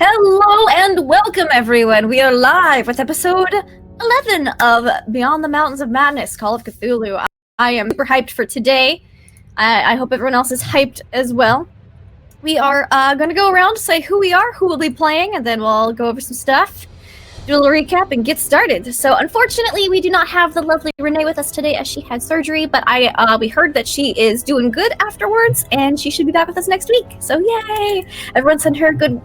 Hello and welcome, everyone. We are live with episode 11 of Beyond the Mountains of Madness, Call of Cthulhu. I am super hyped for today. I hope everyone else is hyped as well. We are going to go around, say who we are, who we'll be playing, and then we'll go over some stuff, do a little recap, and get started. So, unfortunately, we do not have the lovely Renee with us today as she had surgery, but we heard that she is doing good afterwards, and she should be back with us next week. So, yay! Everyone send her good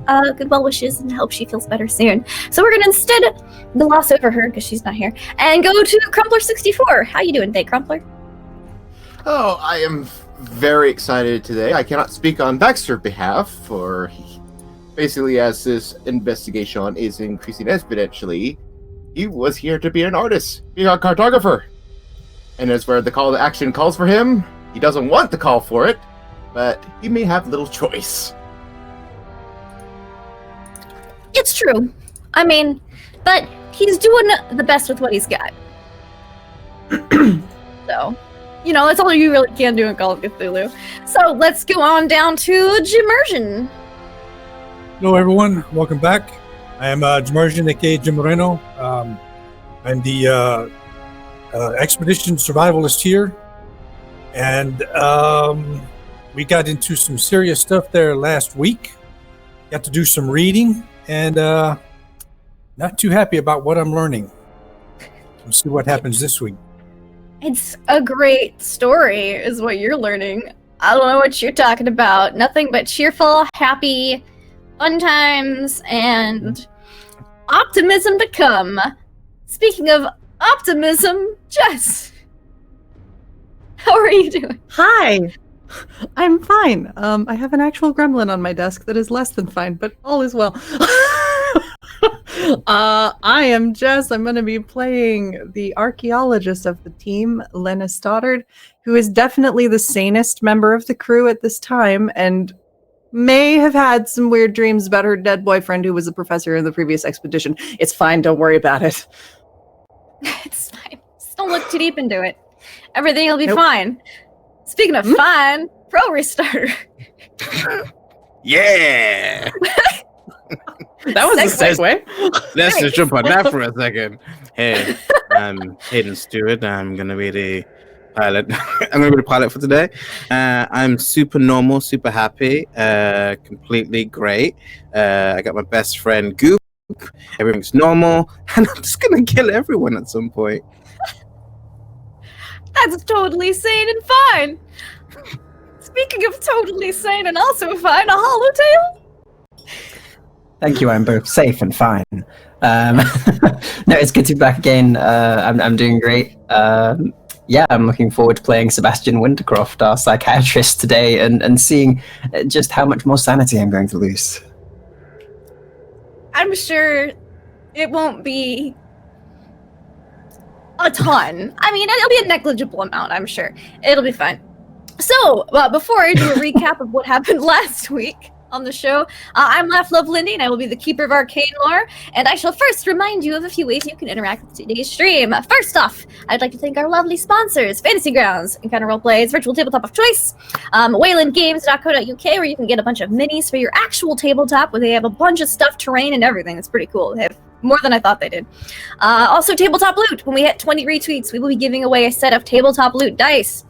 well wishes and hope she feels better soon. So, we're going to instead gloss over her because she's not here and go to Crumpler64. How you doing today, Crumpler? Oh, I am very excited today. I cannot speak on Baxter's behalf, for basically as this investigation is increasing exponentially, he was here to be an artist, be a cartographer. And as where the call to action calls for him, he doesn't want the call for it, but he may have little choice. It's true. I mean, but he's doing the best with what he's got. So, you know, that's all you really can do in Call of Cthulhu. So let's go on down to Jimersion. Hello, everyone. Welcome back. I am Jimersion, aka Jim Moreno. I'm the expedition survivalist here, and we got into some serious stuff there last week. Got to do some reading, and not too happy about what I'm learning. We'll see what happens this week. It's a great story, is what you're learning. I don't know what you're talking about. Nothing but cheerful, happy, fun times, and optimism to come. Speaking of optimism, Jess, how are you doing? Hi, I'm fine. I have an actual gremlin on my desk that is less than fine, but all is well. I am Jess. I'm going to be playing the archaeologist of the team, Lena Stoddard, who is definitely the sanest member of the crew at this time, and may have had some weird dreams about her dead boyfriend who was a professor in the previous expedition. It's fine, don't worry about it. It's fine. Just don't look too deep into it. Everything will be fine. Speaking of fine, Pro Restarter. Yeah! That was a segue. Let's just jump on that for a second. Hey, I'm Hayden Stewart. I'm going to be the pilot. I'm going to be the pilot for today. I'm super normal, super happy, completely great. I got my best friend Goop. Everything's normal, and I'm just going to kill everyone at some point. That's totally sane and fine. Speaking of totally sane and also fine, a hollow tale? Thank you, I'm both safe and fine. No, it's good to be back again. I'm doing great. Yeah, I'm looking forward to playing Sebastian Wintercroft, our psychiatrist, today, and seeing just how much more sanity I'm going to lose. I'm sure it won't be a ton. I mean, it'll be a negligible amount, I'm sure. It'll be fine. So, before I do a recap of what happened last week on the show, I'm Laugh Love Lindy, and I will be the keeper of arcane lore, and I shall first remind you of a few ways you can interact with today's stream. First off, I'd like to thank our lovely sponsors, Fantasy Grounds, Encounter Roleplay's virtual tabletop of choice, waylandgames.co.uk, where you can get a bunch of minis for your actual tabletop, where they have a bunch of stuff, terrain, and everything. It's pretty cool. They have more than I thought they did. Also, Tabletop Loot. When we hit 20 retweets, we will be giving away a set of Tabletop Loot dice.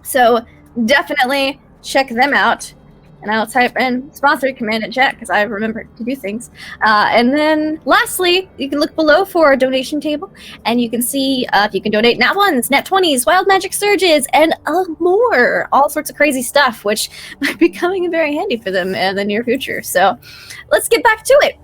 So definitely check them out. And I'll type in sponsored command in chat because I remember to do things. And then lastly, you can look below for our donation table, and you can see if you can donate nat 1s, nat 20s, wild magic surges, and more. All sorts of crazy stuff, which might be coming in very handy for them in the near future. So let's get back to it.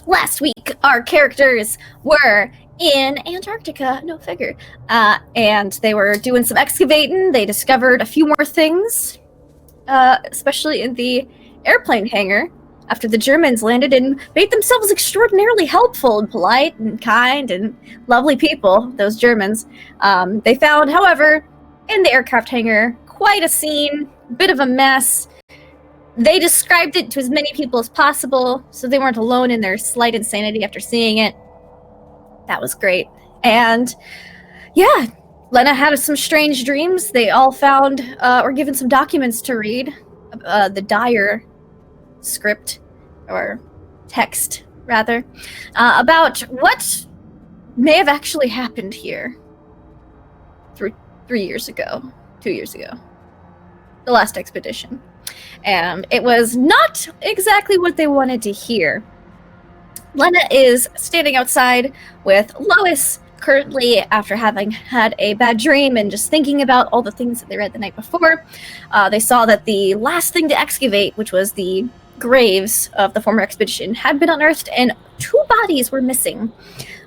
Last week, our characters were in Antarctica, no figure. And they were doing some excavating. They discovered a few more things. Especially in the airplane hangar, after the Germans landed and made themselves extraordinarily helpful and polite and kind and lovely people, those Germans. They found, however, in the aircraft hangar, quite a scene, a bit of a mess. They described it to as many people as possible, so they weren't alone in their slight insanity after seeing it. That was great. And, yeah, Lena had some strange dreams. They all found, or given some documents to read, the Dyer script, or text, rather, about what may have actually happened here 3 years ago, 2 years ago, the last expedition. And it was not exactly what they wanted to hear. Lena is standing outside with Lois, currently after having had a bad dream and just thinking about all the things that they read the night before. They saw that the last thing to excavate, which was the graves of the former expedition, had been unearthed and 2 bodies were missing.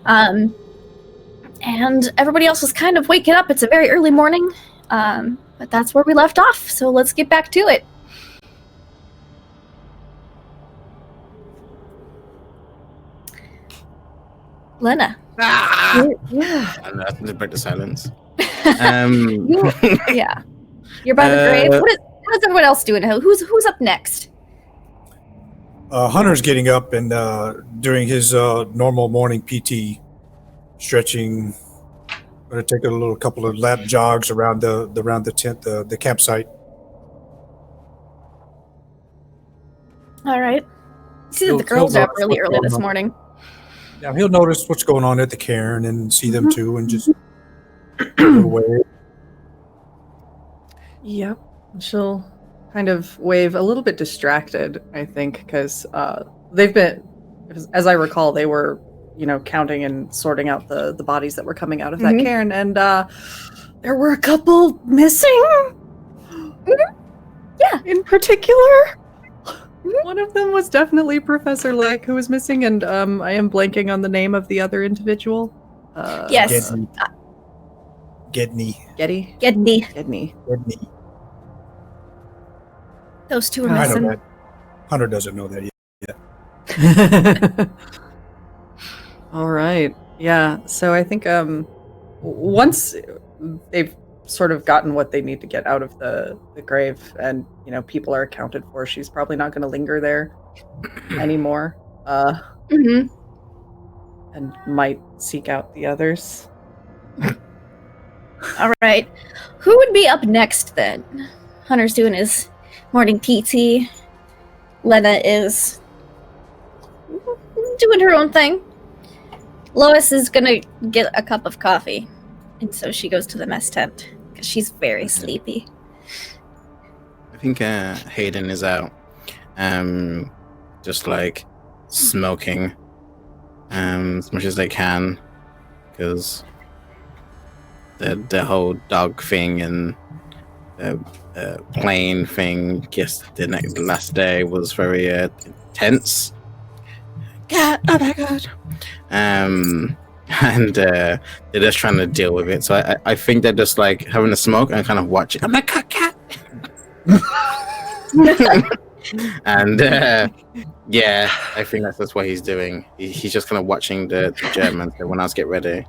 And everybody else was kind of waking up. It's a very early morning, but that's where we left off, so let's get back to it. Lena. Yeah. And that's to break the silence. Yeah. You're by the grave. How's everyone else doing? Who's up next? Hunter's getting up and doing his normal morning PT, stretching. Going to take a couple of lap jogs around the tent, the campsite. All right. You see that the girls are up really early this morning. Yeah, he'll notice what's going on at the cairn and see them too, and just go away. Yep. She'll kind of wave a little bit distracted, I think, because they've been, as I recall, they were, counting and sorting out the bodies that were coming out of that cairn, and there were a couple missing. Yeah. In particular. One of them was definitely Professor Lake, who was missing, and I am blanking on the name of the other individual. Yes. Gedney. Gedney. Those 2 are I know missing. that. Hunter doesn't know that yet. All right. Yeah. So I think once they've sort of gotten what they need to get out of the grave, and people are accounted for, she's probably not going to linger there anymore. And might seek out the others. All right. Who would be up next then? Hunter's doing his morning PT. Lena is doing her own thing. Lois is gonna get a cup of coffee, and so she goes to the mess tent because she's very sleepy. I think Hayden is out, just like smoking as much as they can, because the whole dog thing and the plane thing the last day was very intense. God, oh my god. And they're just trying to deal with it. So I think they're just like having a smoke and kind of watching. I'm like, cat. And yeah, I think that's what he's doing. He's just kind of watching the Germans. Everyone else get ready.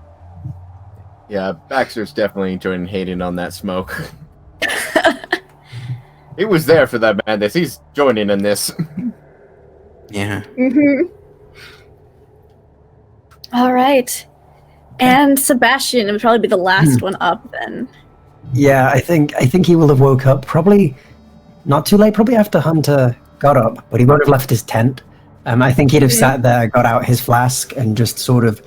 Yeah, Baxter's definitely joining Hayden on that smoke. He was there for that madness. He's joining in this. Yeah. All right. And Sebastian would probably be the last one up then. Yeah, I think he will have woke up probably not too late, probably after Hunter got up, but he won't have left his tent. I think he'd have sat there, got out his flask, and just sort of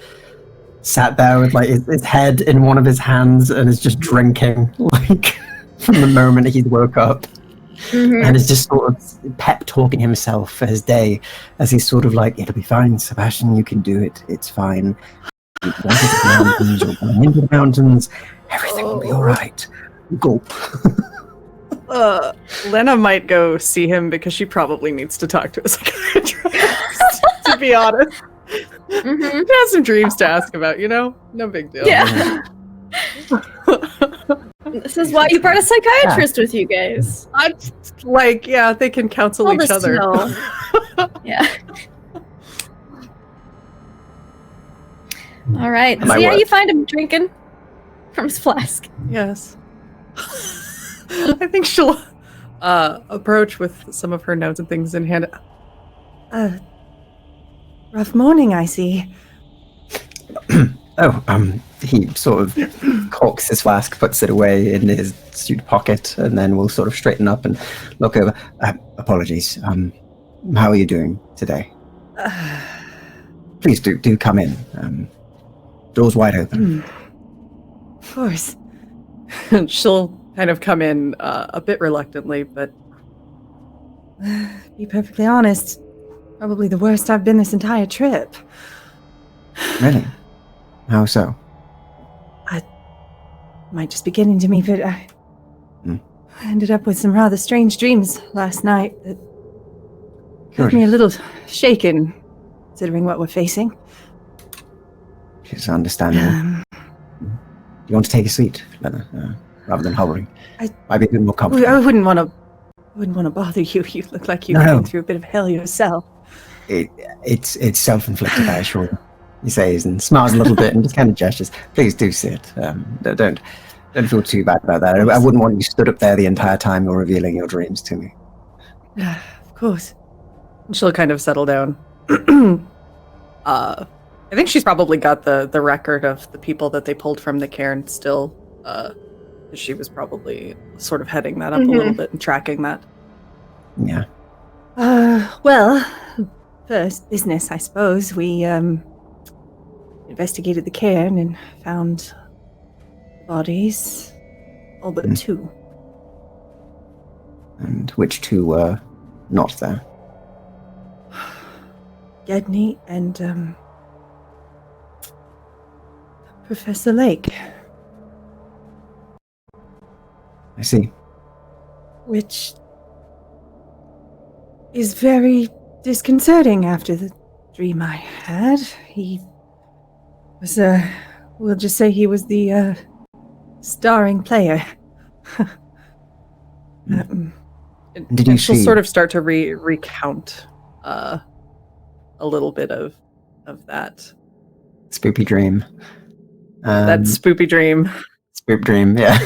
sat there with like his head in one of his hands and is just drinking like from the moment he woke up. And is just sort of pep talking himself for his day as he's sort of like, it'll be fine, Sebastian, you can do it, it's fine. You wanted the mountains, you're going into the mountains, everything will be alright. Gulp. Lena might go see him because she probably needs to talk to a psychiatrist, to be honest. She has some dreams to ask about, no big deal. Yeah. This is why you brought a psychiatrist with you guys. They can counsel each other. Yeah. All right. See how you find him drinking from his flask. Yes. I think she'll approach with some of her notes and things in hand. Rough morning, I see. He sort of corks his flask, puts it away in his suit pocket, and then we'll sort of straighten up and look over. Apologies. How are you doing today? Please do come in. Door's wide open. Of course. She'll kind of come in a bit reluctantly, but be perfectly honest, probably the worst I've been this entire trip. Really? How so? Might just be getting to me, but I ended up with some rather strange dreams last night that got me a little shaken, considering what we're facing. It's understandable. You want to take a seat, Lena, rather than hovering? Might be a bit more comfortable. I wouldn't want to bother you. You look like you've been through a bit of hell yourself. It's self-inflicted, I assure you. He says and smiles a little bit and just kind of gestures. Please do sit. Don't feel too bad about that. I wouldn't want you stood up there the entire time you're revealing your dreams to me. Of course. She'll kind of settle down. I think she's probably got the record of the people that they pulled from the cairn still. She was probably sort of heading that up a little bit and tracking that. Yeah. Well, first business, I suppose. We investigated the cairn and found bodies, all but two. And which two were not there? Gedney and Professor Lake. I see. Which is very disconcerting after the dream I had. He was, we'll just say he was the, starring player. Did you she'll see? sort of start to recount a little bit of that. Spoopy dream. That spoopy dream. Spoop dream, yeah.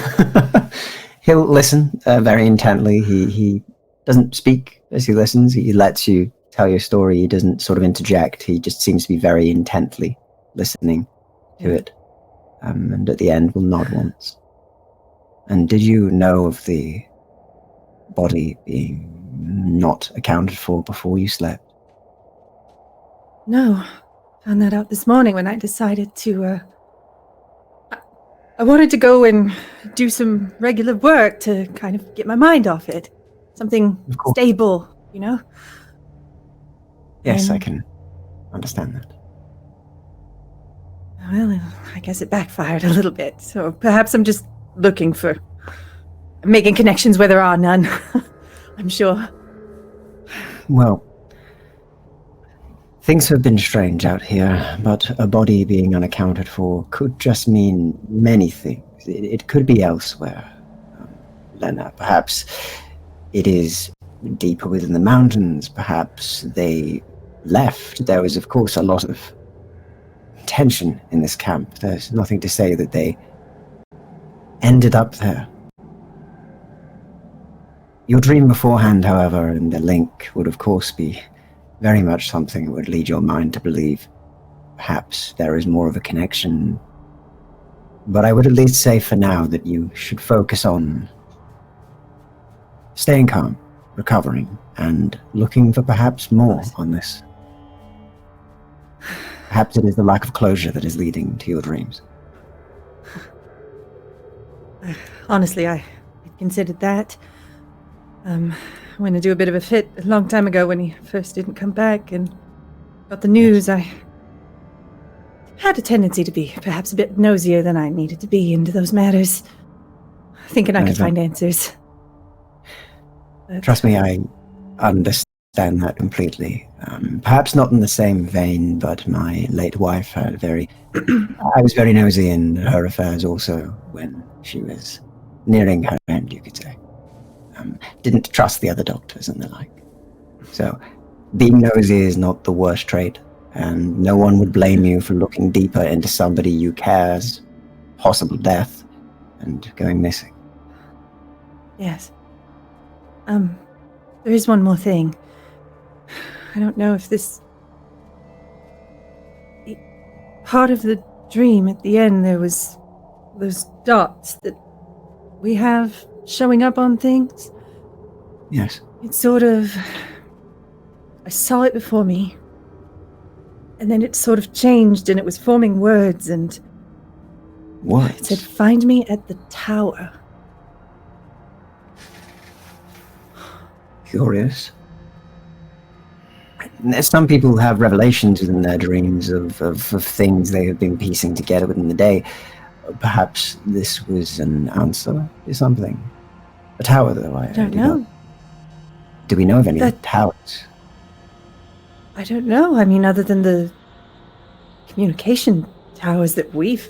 He'll listen very intently. He doesn't speak as he listens. He lets you tell your story. He doesn't sort of interject. He just seems to be very intently listening to it. And at the end will nod once. And did you know of the body being not accounted for before you slept? No. Found that out this morning when I decided to, I wanted to go and do some regular work to kind of get my mind off it. Something stable, you know? Yes, I can understand that. Well, I guess it backfired a little bit. So perhaps I'm just making connections where there are none. I'm sure. Well, things have been strange out here, but a body being unaccounted for could just mean many things. It could be elsewhere. Lena, perhaps it is deeper within the mountains. Perhaps they left. There was, of course, a lot of tension in this camp. There's nothing to say that they ended up there. Your dream beforehand, however, and the link would, of course, be very much something that would lead your mind to believe perhaps there is more of a connection. But I would at least say for now that you should focus on staying calm, recovering, and looking for perhaps more on this. Perhaps it is the lack of closure that is leading to your dreams. Honestly, I considered that. I went to do a bit of a fit a long time ago when he first didn't come back and got the news. I had a tendency to be perhaps a bit nosier than I needed to be into those matters, thinking I could find answers. But trust me, I understand that completely. Perhaps not in the same vein, but my late wife had I was very nosy in her affairs also when she was nearing her end, you could say. Didn't trust the other doctors and the like. So, being nosy is not the worst trait, and no one would blame you for looking deeper into somebody you care's possible death and going missing. Yes. There is one more thing. I don't know if this... Part of the dream at the end, there was those dots that we have showing up on things. Yes. It's sort of... I saw it before me, And then it sort of changed, and it was forming words, and What? it said, "Find me at the tower." Curious. Some people have revelations within their dreams of things they have been piecing together within the day. Perhaps this was an answer to something. A tower, though, I don't know. Do we know of any towers? I don't know. I mean, other than the communication towers that we've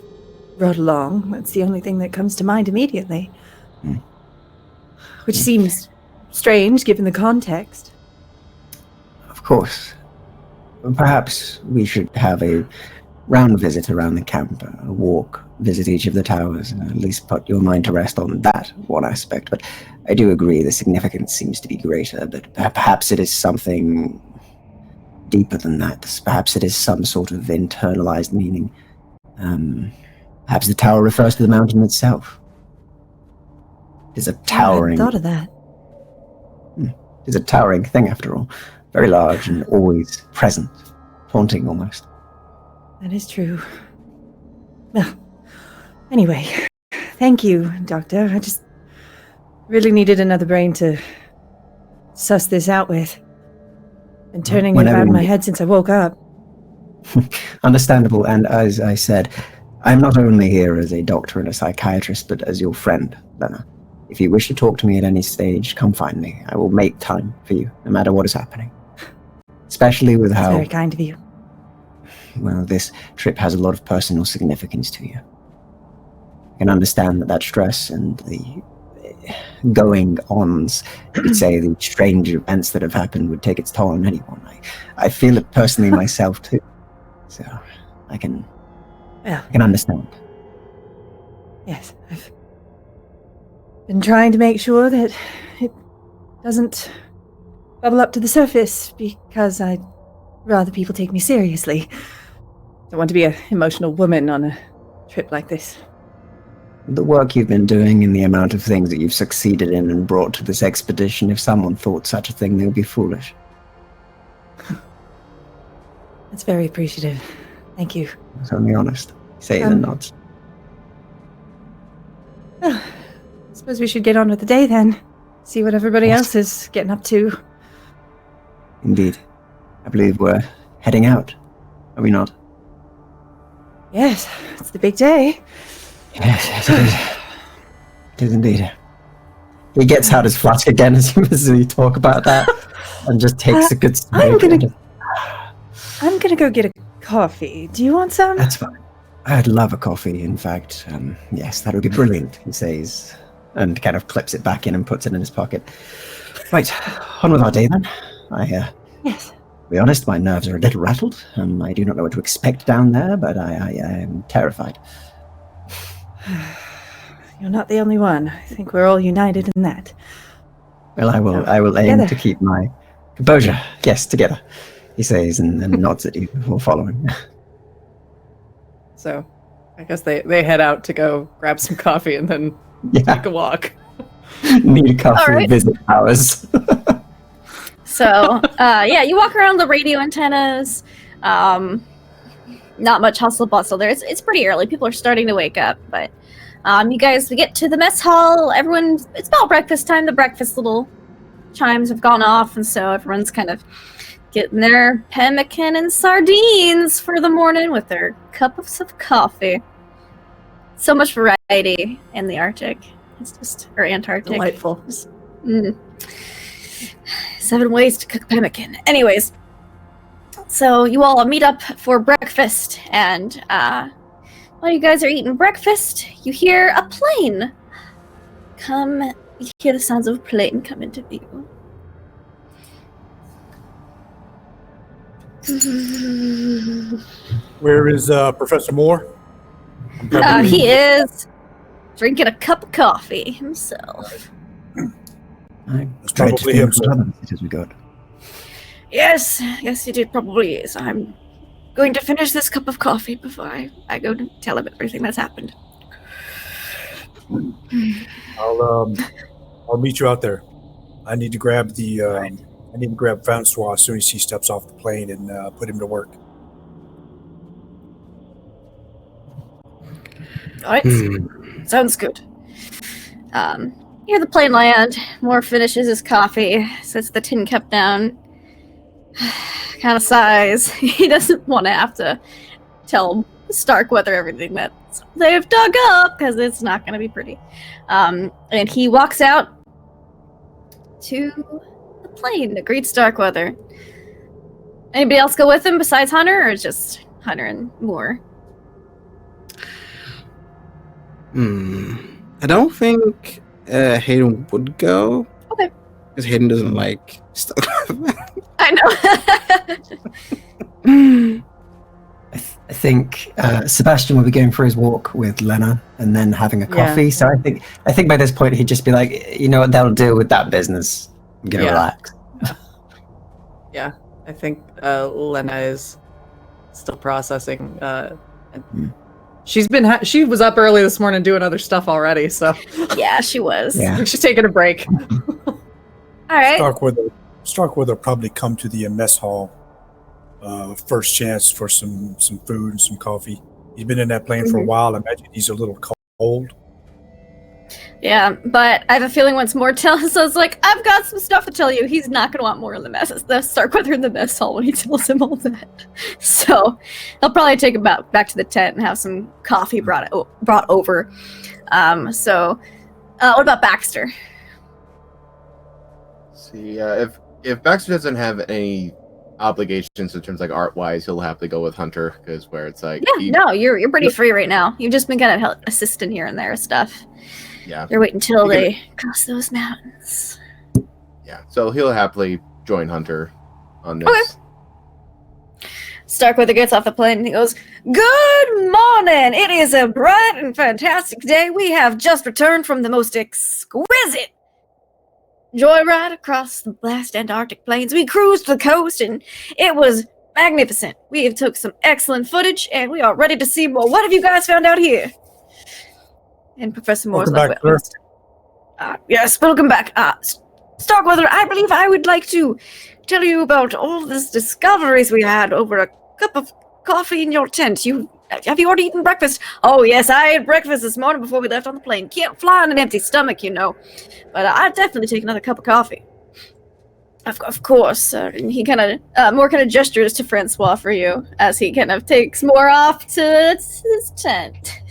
brought along, that's the only thing that comes to mind immediately. Which seems strange, given the context. Of course. Perhaps we should have a round visit around the camp, a walk, visit each of the towers, and at least put your mind to rest on that one aspect. But I do agree the significance seems to be greater, but perhaps it is something deeper than that. Perhaps it is some sort of internalized meaning. Perhaps the tower refers to the mountain itself. It is a towering... I hadn't thought of that. It is a towering thing, after all. Very large and always present. Haunting, almost. That is true. Well, anyway, thank you, Doctor. I just really needed another brain to suss this out with. Been turning it around in my head since I woke up. Understandable, and as I said, I'm not only here as a doctor and a psychiatrist, but as your friend, Lena. If you wish to talk to me at any stage, come find me. I will make time for you, no matter what is happening. Especially with That's very kind of you. Well, this trip has a lot of personal significance to you. I can understand that stress and the going-ons, you'd say the strange events that have happened would take its toll on anyone. I feel it personally myself too. So I can understand. Yes, I've been trying to make sure that it doesn't bubble up to the surface because I'd rather people take me seriously. Don't want to be an emotional woman on a trip like this. The work you've been doing and the amount of things that you've succeeded in and brought to this expedition, if someone thought such a thing, they would be foolish. That's very appreciative. Thank you. It's only honest. Say it and nods. Well, I suppose we should get on with the day then. See what everybody else is getting up to. Indeed. I believe we're heading out. Are we not? Yes, it's the big day. Yes, it is. It is indeed. He gets out his flask again as we talk about that and just takes a good swig. I'm gonna go get a coffee. Do you want some? That's fine. I'd love a coffee, in fact. Yes, that would be brilliant, he says, and kind of clips it back in and puts it in his pocket. Right, on with our day then. Yes. To be honest, my nerves are a little rattled. I do not know what to expect down there, but I am terrified. You're not the only one. I think we're all united in that. Well, I will aim to keep my composure. Yes, together, he says, and nods at you before following. So, I guess they head out to go grab some coffee and then take a walk. Need a coffee, visit hours. So, you walk around the radio antennas. Not much hustle bustle there. It's pretty early. People are starting to wake up, but we get to the mess hall. It's about breakfast time. The breakfast little chimes have gone off, and so everyone's kind of getting their pemmican and sardines for the morning with their cups of coffee. So much variety in the Arctic. It's just, or Antarctic. Delightful. 7 ways to cook pemmican. Anyways, so you all meet up for breakfast, and while you guys are eating breakfast, you hear a plane come. You hear the sounds of a plane come into view. Where is Professor Moore? He is drinking a cup of coffee himself. That's probably him, as we got. Yes, it probably is. I'm going to finish this cup of coffee before I go to tell him everything that's happened. I'll meet you out there. I need to grab Francois as soon as he steps off the plane and put him to work. Alright. Sounds good. Near the plane land, Moore finishes his coffee, sets the tin cup down, kind of sighs. He doesn't want to have to tell Starkweather everything that they've dug up, because it's not going to be pretty. And he walks out to the plane to greet Starkweather. Anybody else go with him besides Hunter, or just Hunter and Moore? I don't think Hayden would go. Okay. Because Hayden doesn't like stuff. I I think Sebastian will be going for his walk with Lena and then having a coffee. Yeah. So I think by this point he'd just be like, you know what, they'll deal with that business. I'm gonna relax. Yeah, I think Lena is still processing. She was up early this morning doing other stuff already, so know. Yeah, she was. Yeah. she's taking a break. All right. Starkweather will probably come to the mess hall first chance for some food and some coffee. He's been in that plane for a while. I imagine he's a little cold. Yeah, but I have a feeling once Moore tells us, like, I've got some stuff to tell you, he's not going to want more in the Starkweather in the mess hall when he tells him all that. So he'll probably take him back to the tent and have some coffee brought over. What about Baxter? See, if Baxter doesn't have any obligations in terms like art-wise, he'll have to go with Hunter, because where it's like... You're pretty free right now. You've just been kind of assisting here and there stuff. Yeah. You're waiting until they cross those mountains. Yeah, so he'll happily join Hunter on this. Okay. Starkweather gets off the plane and he goes, "Good morning! It is a bright and fantastic day. We have just returned from the most exquisite joyride across the vast Antarctic plains. We cruised the coast and it was magnificent. We have took some excellent footage and we are ready to see more. What have you guys found out here?" And Professor Moore's Welcome like, back, yes, welcome back. Starkweather, I believe I would like to tell you about all these discoveries we had over a cup of coffee in your tent. Have you already eaten breakfast? Oh, yes, I ate breakfast this morning before we left on the plane. Can't fly on an empty stomach, you know. But I'd definitely take another cup of coffee. Of course. And he Moore kind of gestures to Francois for you as he kind of takes Moore off to his tent.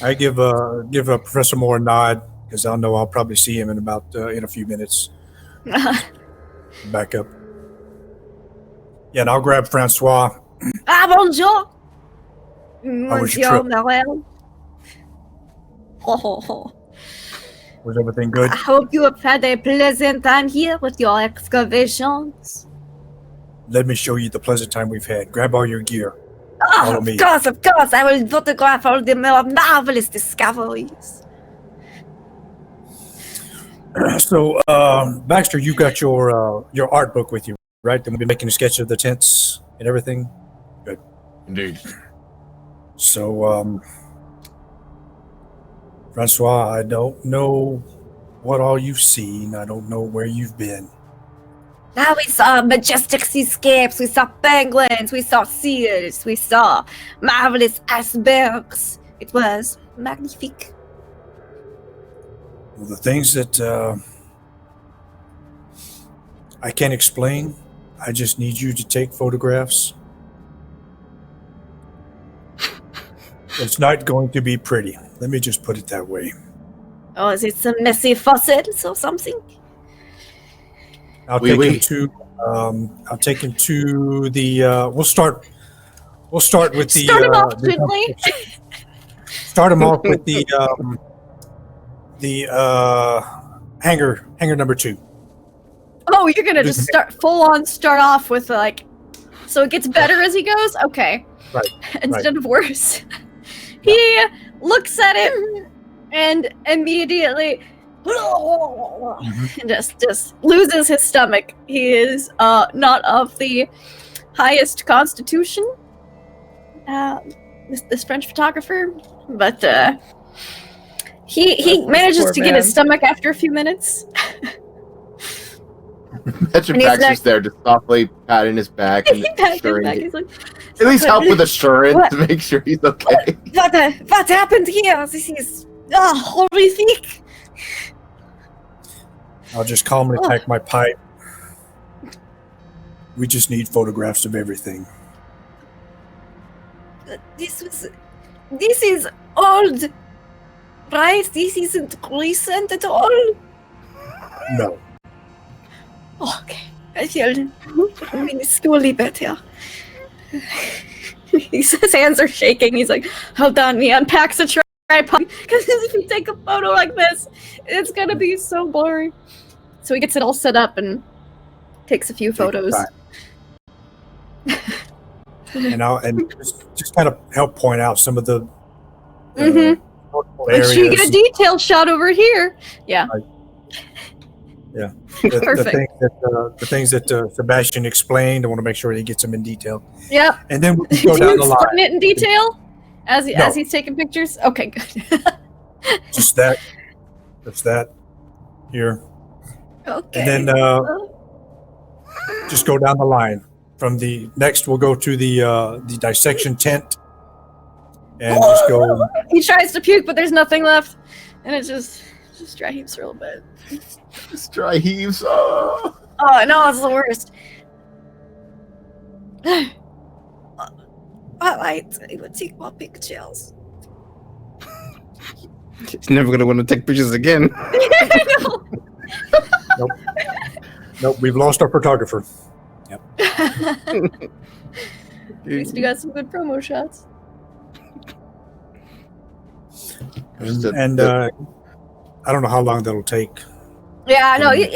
I give Professor Moore a nod, because I'll know I'll probably see him in a few minutes. Back up. Yeah, and I'll grab Francois. Bonjour, How was your Monsieur trip? Noel. Was everything good? I hope you have had a pleasant time here with your excavations. Let me show you the pleasant time we've had. Grab all your gear. Follow me. Of course, I will photograph all the marvelous discoveries. So, Baxter, you got your art book with you, right? And we've been making a sketch of the tents and everything. Good. Indeed. So, Francois, I don't know what all you've seen. I don't know where you've been. Now we saw majestic seascapes, we saw penguins, we saw seals, we saw marvelous icebergs. It was magnifique. Well, the things that I can't explain, I just need you to take photographs. It's not going to be pretty. Let me just put it that way. Oh, is it some messy fossils or something? I'll take him to the. We'll start with the. Start him off gently. Start him off with the hangar number 2. Oh, you're gonna just start off with like, so it gets better as he goes. Okay. Right. Instead of worse. He looks at it and immediately and just loses his stomach. He is not of the highest constitution, this French photographer, but he manages to get his stomach after a few minutes. Imagine Baxter's there just softly patting his back and He pats his stirring back. it. He's like, It's At least help with assurance What? to make sure he's okay. What happened here? This is horrific. I'll just calmly pack my pipe. We just need photographs of everything. This is old, right? This isn't recent at all. No. Okay, I feel minusculely better. His hands are shaking. He's like, hold on, he unpacks a tripod. Because if you take a photo like this, it's going to be so blurry. So he gets it all set up and takes a few photos. And just kind of help point out some of the Make areas. sure you get a detailed shot over here. Yeah. The things that Sebastian explained. I want to make sure he gets them in detail. Yep. And then we Did go down you the explain line. it in detail as No. he's taking pictures? Okay, good. Just that. That's that. Here. Okay. And then just go down the line. From the next, we'll go to the dissection tent, and just go. He tries to puke, but there's nothing left, and it just dry heaves for a little bit. Just dry heaves. Oh. Oh no, it's the worst. I would take more pictures. He's never gonna want to take pictures again. I know. Nope, we've lost our photographer. At least we got some good promo shots. And I don't know how long that'll take. Yeah, no, you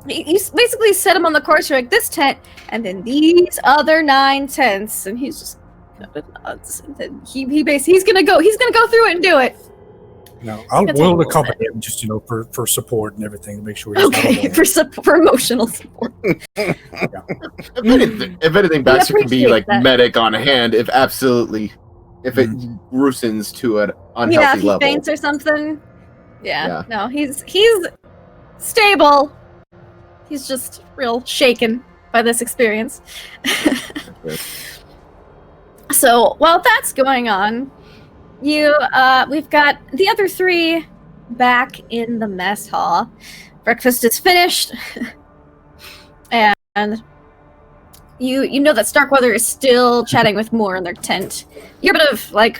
basically set him on the course. You're like, this tent, and then these other 9 tents, and he's just nuts. And then he's gonna go through it and do it. No, It's we'll gonna take a accompany him just for support and everything to make sure he's not Okay, alone. for emotional support. If anything, Baxter can be appreciate like that. medic on hand if it worsens to an unhealthy Yeah, if he level. faints or something. Yeah. Yeah, no, he's stable. He's just real shaken by this experience. So while that's going on, we've got the other 3 back in the mess hall. Breakfast is finished, and you know that Starkweather is still chatting with Moore in their tent. You're a bit of like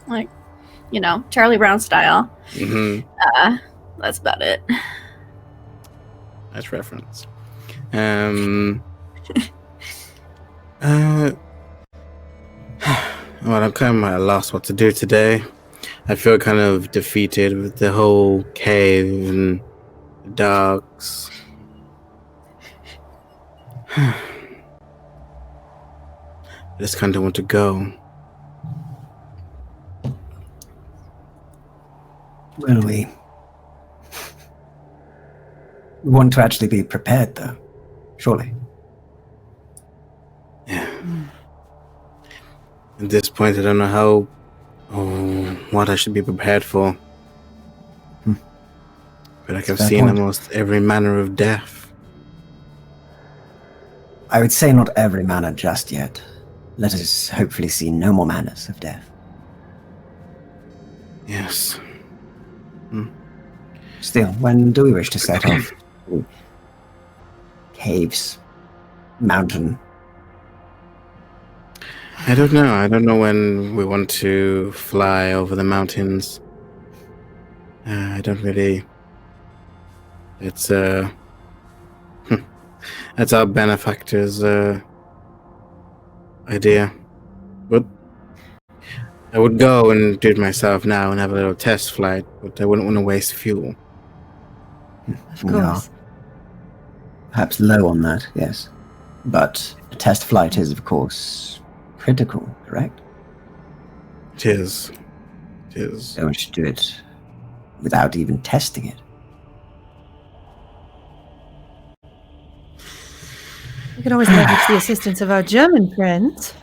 like, Charlie Brown style. Mm-hmm. That's about it. Nice reference. Well, I'm kind of at a loss what to do today. I feel kind of defeated with the whole cave and the dogs. I just kind of want to go. Well, we want to actually be prepared, though. Surely. Yeah. At this point, I don't know how or what I should be prepared for. But like I've Fair seen point. almost every manner of death. I would say not every manner just yet. Let us hopefully see no more manners of death. Yes. Still, when do we wish to set off? Caves, mountain. I don't know. I don't know when we want to fly over the mountains. I don't really. It's that's our benefactor's idea. But I would go and do it myself now and have a little test flight, but I wouldn't want to waste fuel. Of We are course. perhaps low on that, yes. But a test flight is, of course, critical, correct? It is. It is. Don't want to do it without even testing it. We could always leverage the assistance of our German friends.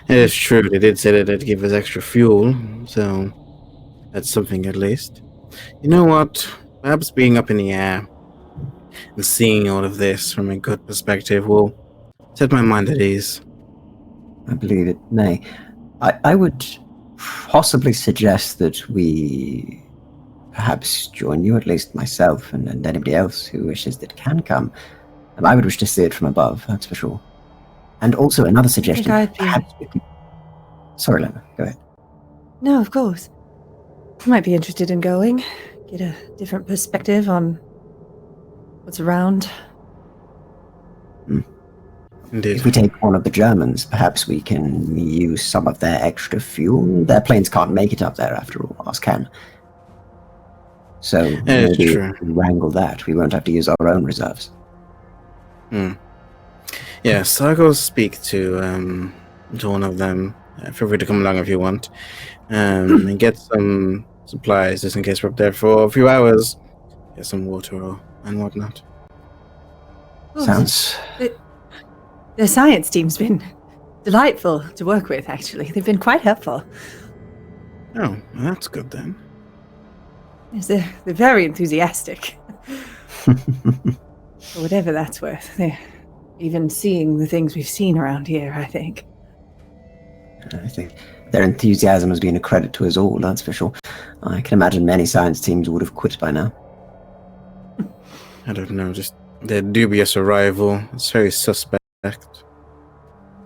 It is true. They did say that they'd give us extra fuel, so that's something at least. You know what? Perhaps being up in the air and seeing all of this from a good perspective will set my mind at ease. I believe it may. I would possibly suggest that we perhaps join you, at least myself and anybody else who wishes that can come. I would wish to see it from above, that's for sure. And also another suggestion. Perhaps we could... Sorry, Lena, go ahead. No, of course. I might be interested in going. Get a different perspective on what's around. Indeed. If we take one of the Germans, perhaps we can use some of their extra fuel. Their planes can't make it up there, after all. Ours can. So maybe if we wrangle that, we won't have to use our own reserves. Yes, I'll go speak to one of them. Feel free to come along if you want. And get some supplies, just in case we're up there for a few hours. Get some water and whatnot. Sounds... The science team's been delightful to work with, actually. They've been quite helpful. Oh, well, that's good then. Yes, they're very enthusiastic. For whatever that's worth. They're even seeing the things we've seen around here, I think. I think their enthusiasm has been a credit to us all, that's for sure. I can imagine many science teams would have quit by now. I don't know, just their dubious arrival. It's very suspect.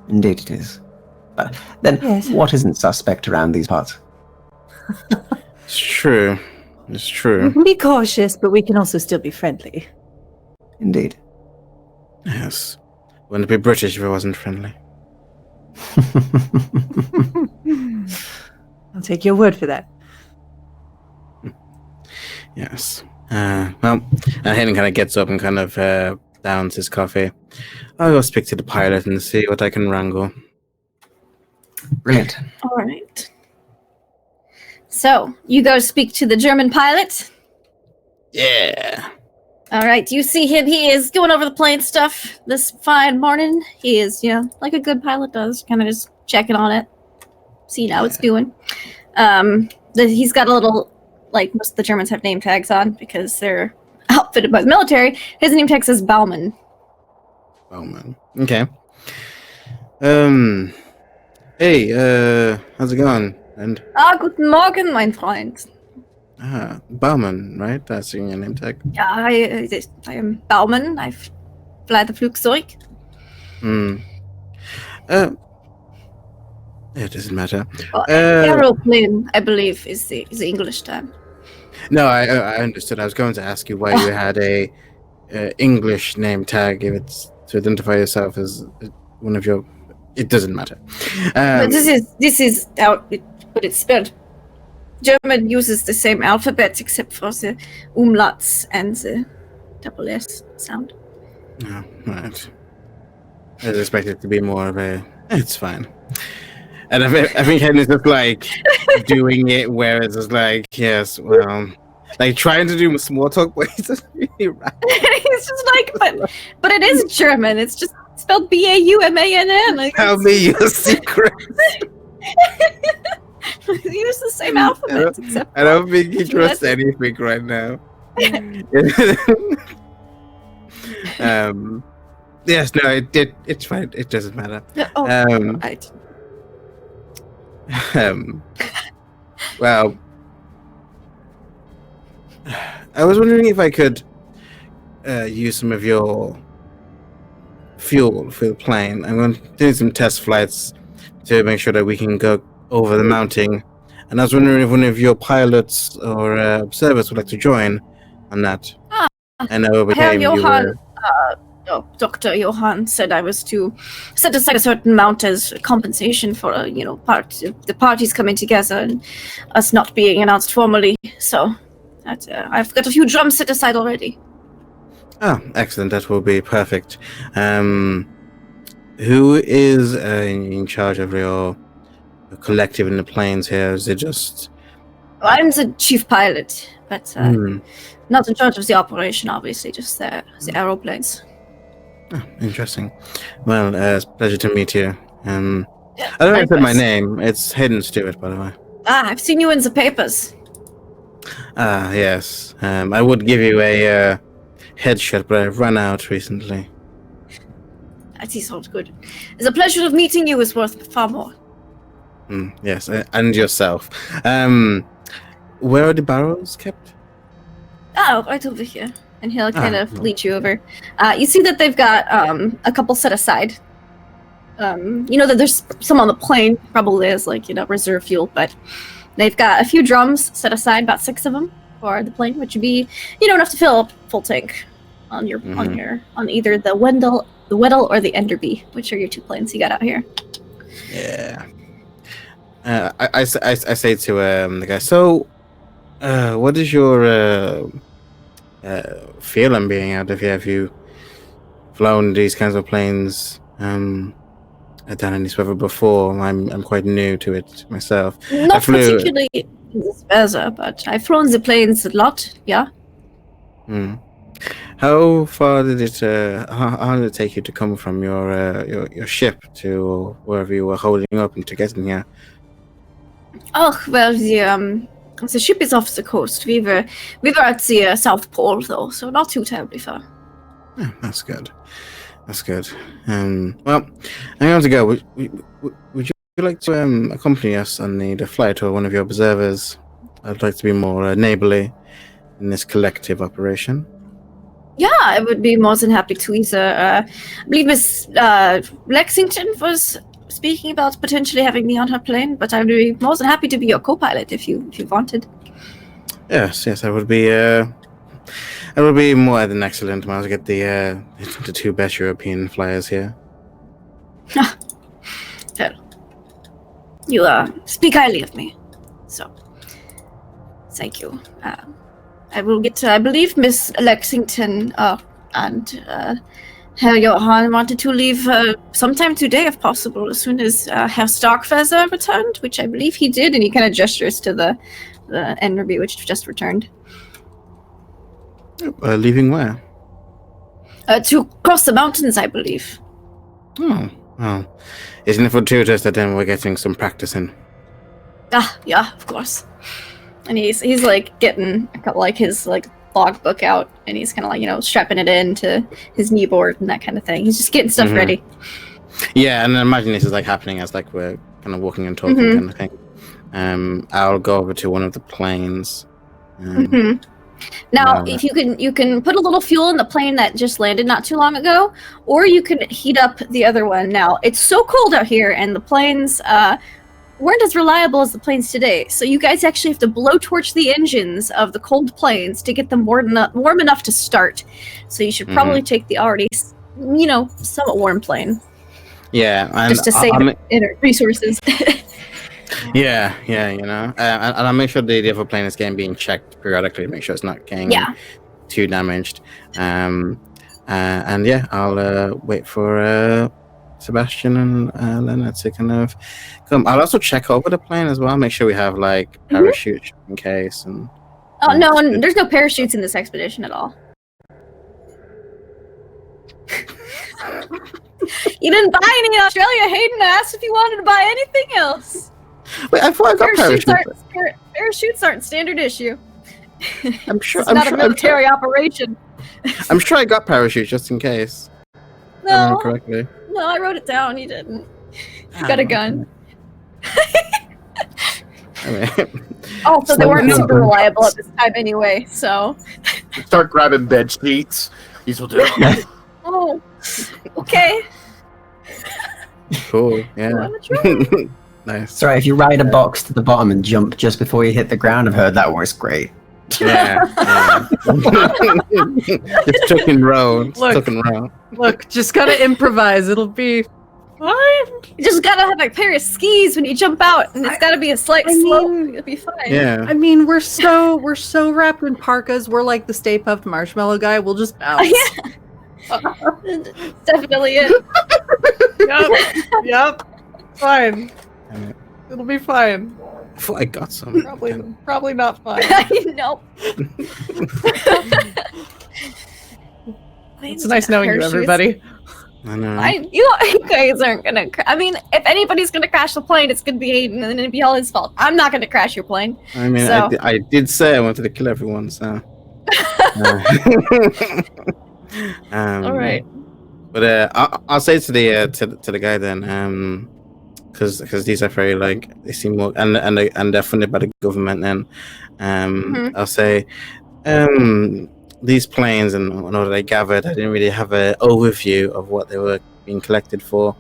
Indeed it is. But then, What isn't suspect around these parts? It's true. It's true. We can be cautious, but we can also still be friendly. Indeed. Yes. Wouldn't be British if it wasn't friendly. I'll take your word for that. Yes. Well, Hayden kind of gets up and kind of downs his coffee. I'll go speak to the pilot and see what I can wrangle. Brilliant. All right. So, you go speak to the German pilot? Yeah. All right, you see him. He is going over the plane stuff this fine morning. He is, like a good pilot does, kind of just checking on it, seeing how it's doing. He's got a little, like most of the Germans have name tags on because they're outfitted by the military. His name tag says Baumann. Baumann. Okay. Hey, how's it going? And Guten Morgen, mein Freund. Baumann, right? That's your name tag. Ja, I am Baumann. I fly the Flugzeug. It doesn't matter. Aeroplane, I believe, is the English term. No, I understood. I was going to ask you why you had a English name tag if it's to identify yourself as one of your. It doesn't matter. But this is how it's spelled. German uses the same alphabet except for the umlauts and the double S sound. Oh, right. I was expected it to be more of a. It's fine. And I think Henry's just like doing it where it's just like, yes, well, like trying to do small talk, but he's just really right. He's just like, but it is German. It's just spelled Baumann. Like, tell me your secret. Use the same alphabet. I don't think he trusts anything right now. Yes, no, it's fine. It doesn't matter. Right. Well, I was wondering if I could use some of your fuel for the plane. I'm going to do some test flights to make sure that we can go over the mounting. And I was wondering if one of your pilots or observers would like to join on that. I know over time you were... Dr. Johann said I was to set aside a certain amount as compensation for, the parties coming together and us not being announced formally. So I've got a few drums set aside already. Oh, excellent. That will be perfect. Who is in charge of your collective in the planes here? Is it just... I'm the chief pilot, but not in charge of the operation, obviously, just the aeroplanes. Oh, interesting. Well, it's a pleasure to meet you. I don't know if I said my name. It's Hayden Stewart, by the way. I've seen you in the papers. Yes. I would give you a headshot, but I've run out recently. That sounds good. It's a pleasure of meeting you. Is worth far more. Yes, and yourself. Where are the barrels kept? Oh, right over here. And he'll kind of lead you over. You see that they've got a couple set aside. You know that there's some on the plane, probably as reserve fuel, but they've got a few drums set aside, about 6 of them for the plane, which would be enough to fill up full tank on your on either the Weddell or the Enderby, which are your 2 planes you got out here. Yeah. I say to the guy, so what is your feel on being out of here? Have you flown these kinds of planes down in this weather before? I'm quite new to it myself. Not particularly in this weather, but I've flown the planes a lot, yeah. How far did it how did it take you to come from your ship to wherever you were holding up and to getting here? Oh, well, the ship is off the coast. We were at the South Pole, though, so not too terribly far. Yeah, that's good. That's good. Well, I'm going to go. Would you like to accompany us on the flight, or one of your observers? I'd like to be more neighborly in this collective operation. Yeah, I would be more than happy to either. I believe Miss Lexington was speaking about potentially having me on her plane, but I'd be more than happy to be your co-pilot if you wanted. Yes, I would be. I would be more than excellent. Might as well get the 2 best European flyers here. Well, you speak highly of me, so thank you. I will get to, I believe Miss Lexington and Herr Johann wanted to leave sometime today, if possible, as soon as Herr Starkweather returned, which I believe he did, and he kind of gestures to the Enderby, which just returned. Leaving where? To cross the mountains, I believe. Oh, well. Isn't it fortuitous that then we're getting some practice in? Yeah, of course. And he's getting his logbook out, and he's kind of strapping it into his kneeboard and that kind of thing. He's just getting stuff ready. Yeah, and I imagine this is happening as we're kind of walking and talking kind of thing. I'll go over to one of the planes. Now, if you can put a little fuel in the plane that just landed not too long ago, or you can heat up the other one. Now, it's so cold out here, and the planes weren't as reliable as the planes today. So you guys actually have to blowtorch the engines of the cold planes to get them warm enough to start. So you should probably take the already, somewhat warm plane. Yeah, and just to save resources. Yeah, and I'll make sure the other plane is being checked periodically to make sure it's not getting too damaged. And yeah, I'll wait for Sebastian and Leonard to kind of come. I'll also check over the plane as well, make sure we have parachutes in case. And no, there's no parachutes in this expedition at all. You didn't buy any in Australia, Hayden. I asked if you wanted to buy anything else. Wait, I thought I got parachutes. Parachutes aren't standard issue. I'm sure. It's not a military operation. I'm sure I got parachutes just in case. No, correctly. No, I wrote it down. You didn't. You got a gun. So they weren't super reliable at this time anyway. So start grabbing bed sheets. These will do. Oh, okay. Cool. Yeah. Nice. Sorry, if you ride a box to the bottom and jump just before you hit the ground, I've heard that works great. Yeah. Just tucking round. Look, just gotta improvise. It'll be fine. You just gotta have a pair of skis when you jump out, and it's gotta be a slight slope. It'll be fine. Yeah. I mean, we're so wrapped in parkas. We're like the Stay Puft Marshmallow Guy. We'll just bounce. Definitely it. Yep. Fine. It'll be fine. I thought I got some. Probably not fine. Nope. It's nice knowing you, everybody. I know. You guys aren't gonna. I mean, if anybody's gonna crash the plane, it's gonna be Hayden, and then it'd be all his fault. I'm not gonna crash your plane. I mean, I did say I wanted to kill everyone, so. All right. But I'll say to the guy then, because these are very like they seem more and they're funded by the government. Then, I'll say, these planes and what they gathered, I didn't really have an overview of what they were being collected for.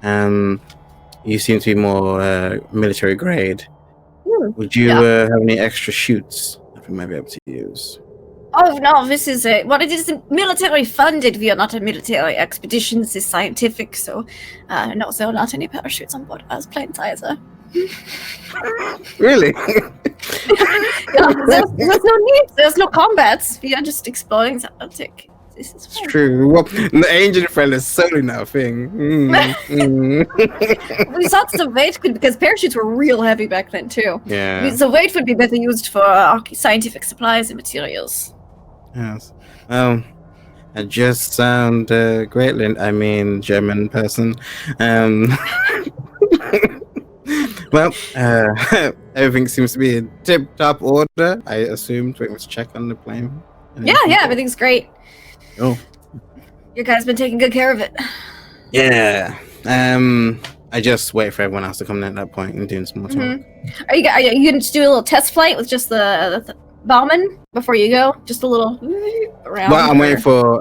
You seem to be more military grade. Would you have any extra chutes that we might be able to use? Oh no, this is it is military funded. We are not a military expedition. This is scientific, so no, there are not any parachutes on board us planes either. Really? There's no need. There's no combats. We are just exploring the Arctic. This is fine. True. Well, the angel friend is solely nothing. We thought the weight could, because parachutes were real heavy back then too. Yeah. The weight would be better used for scientific supplies and materials. Yes. I just sound great, I mean, German person. Well, everything seems to be in tip-top order. I assumed we must check on the plane. Yeah, everything's great. Oh. Your guys been taking good care of it. Yeah. I just wait for everyone else to come in at that point and doing some more talk. Are you going to do a little test flight with just the Bauman before you go? Just a little around. Well, I'm waiting for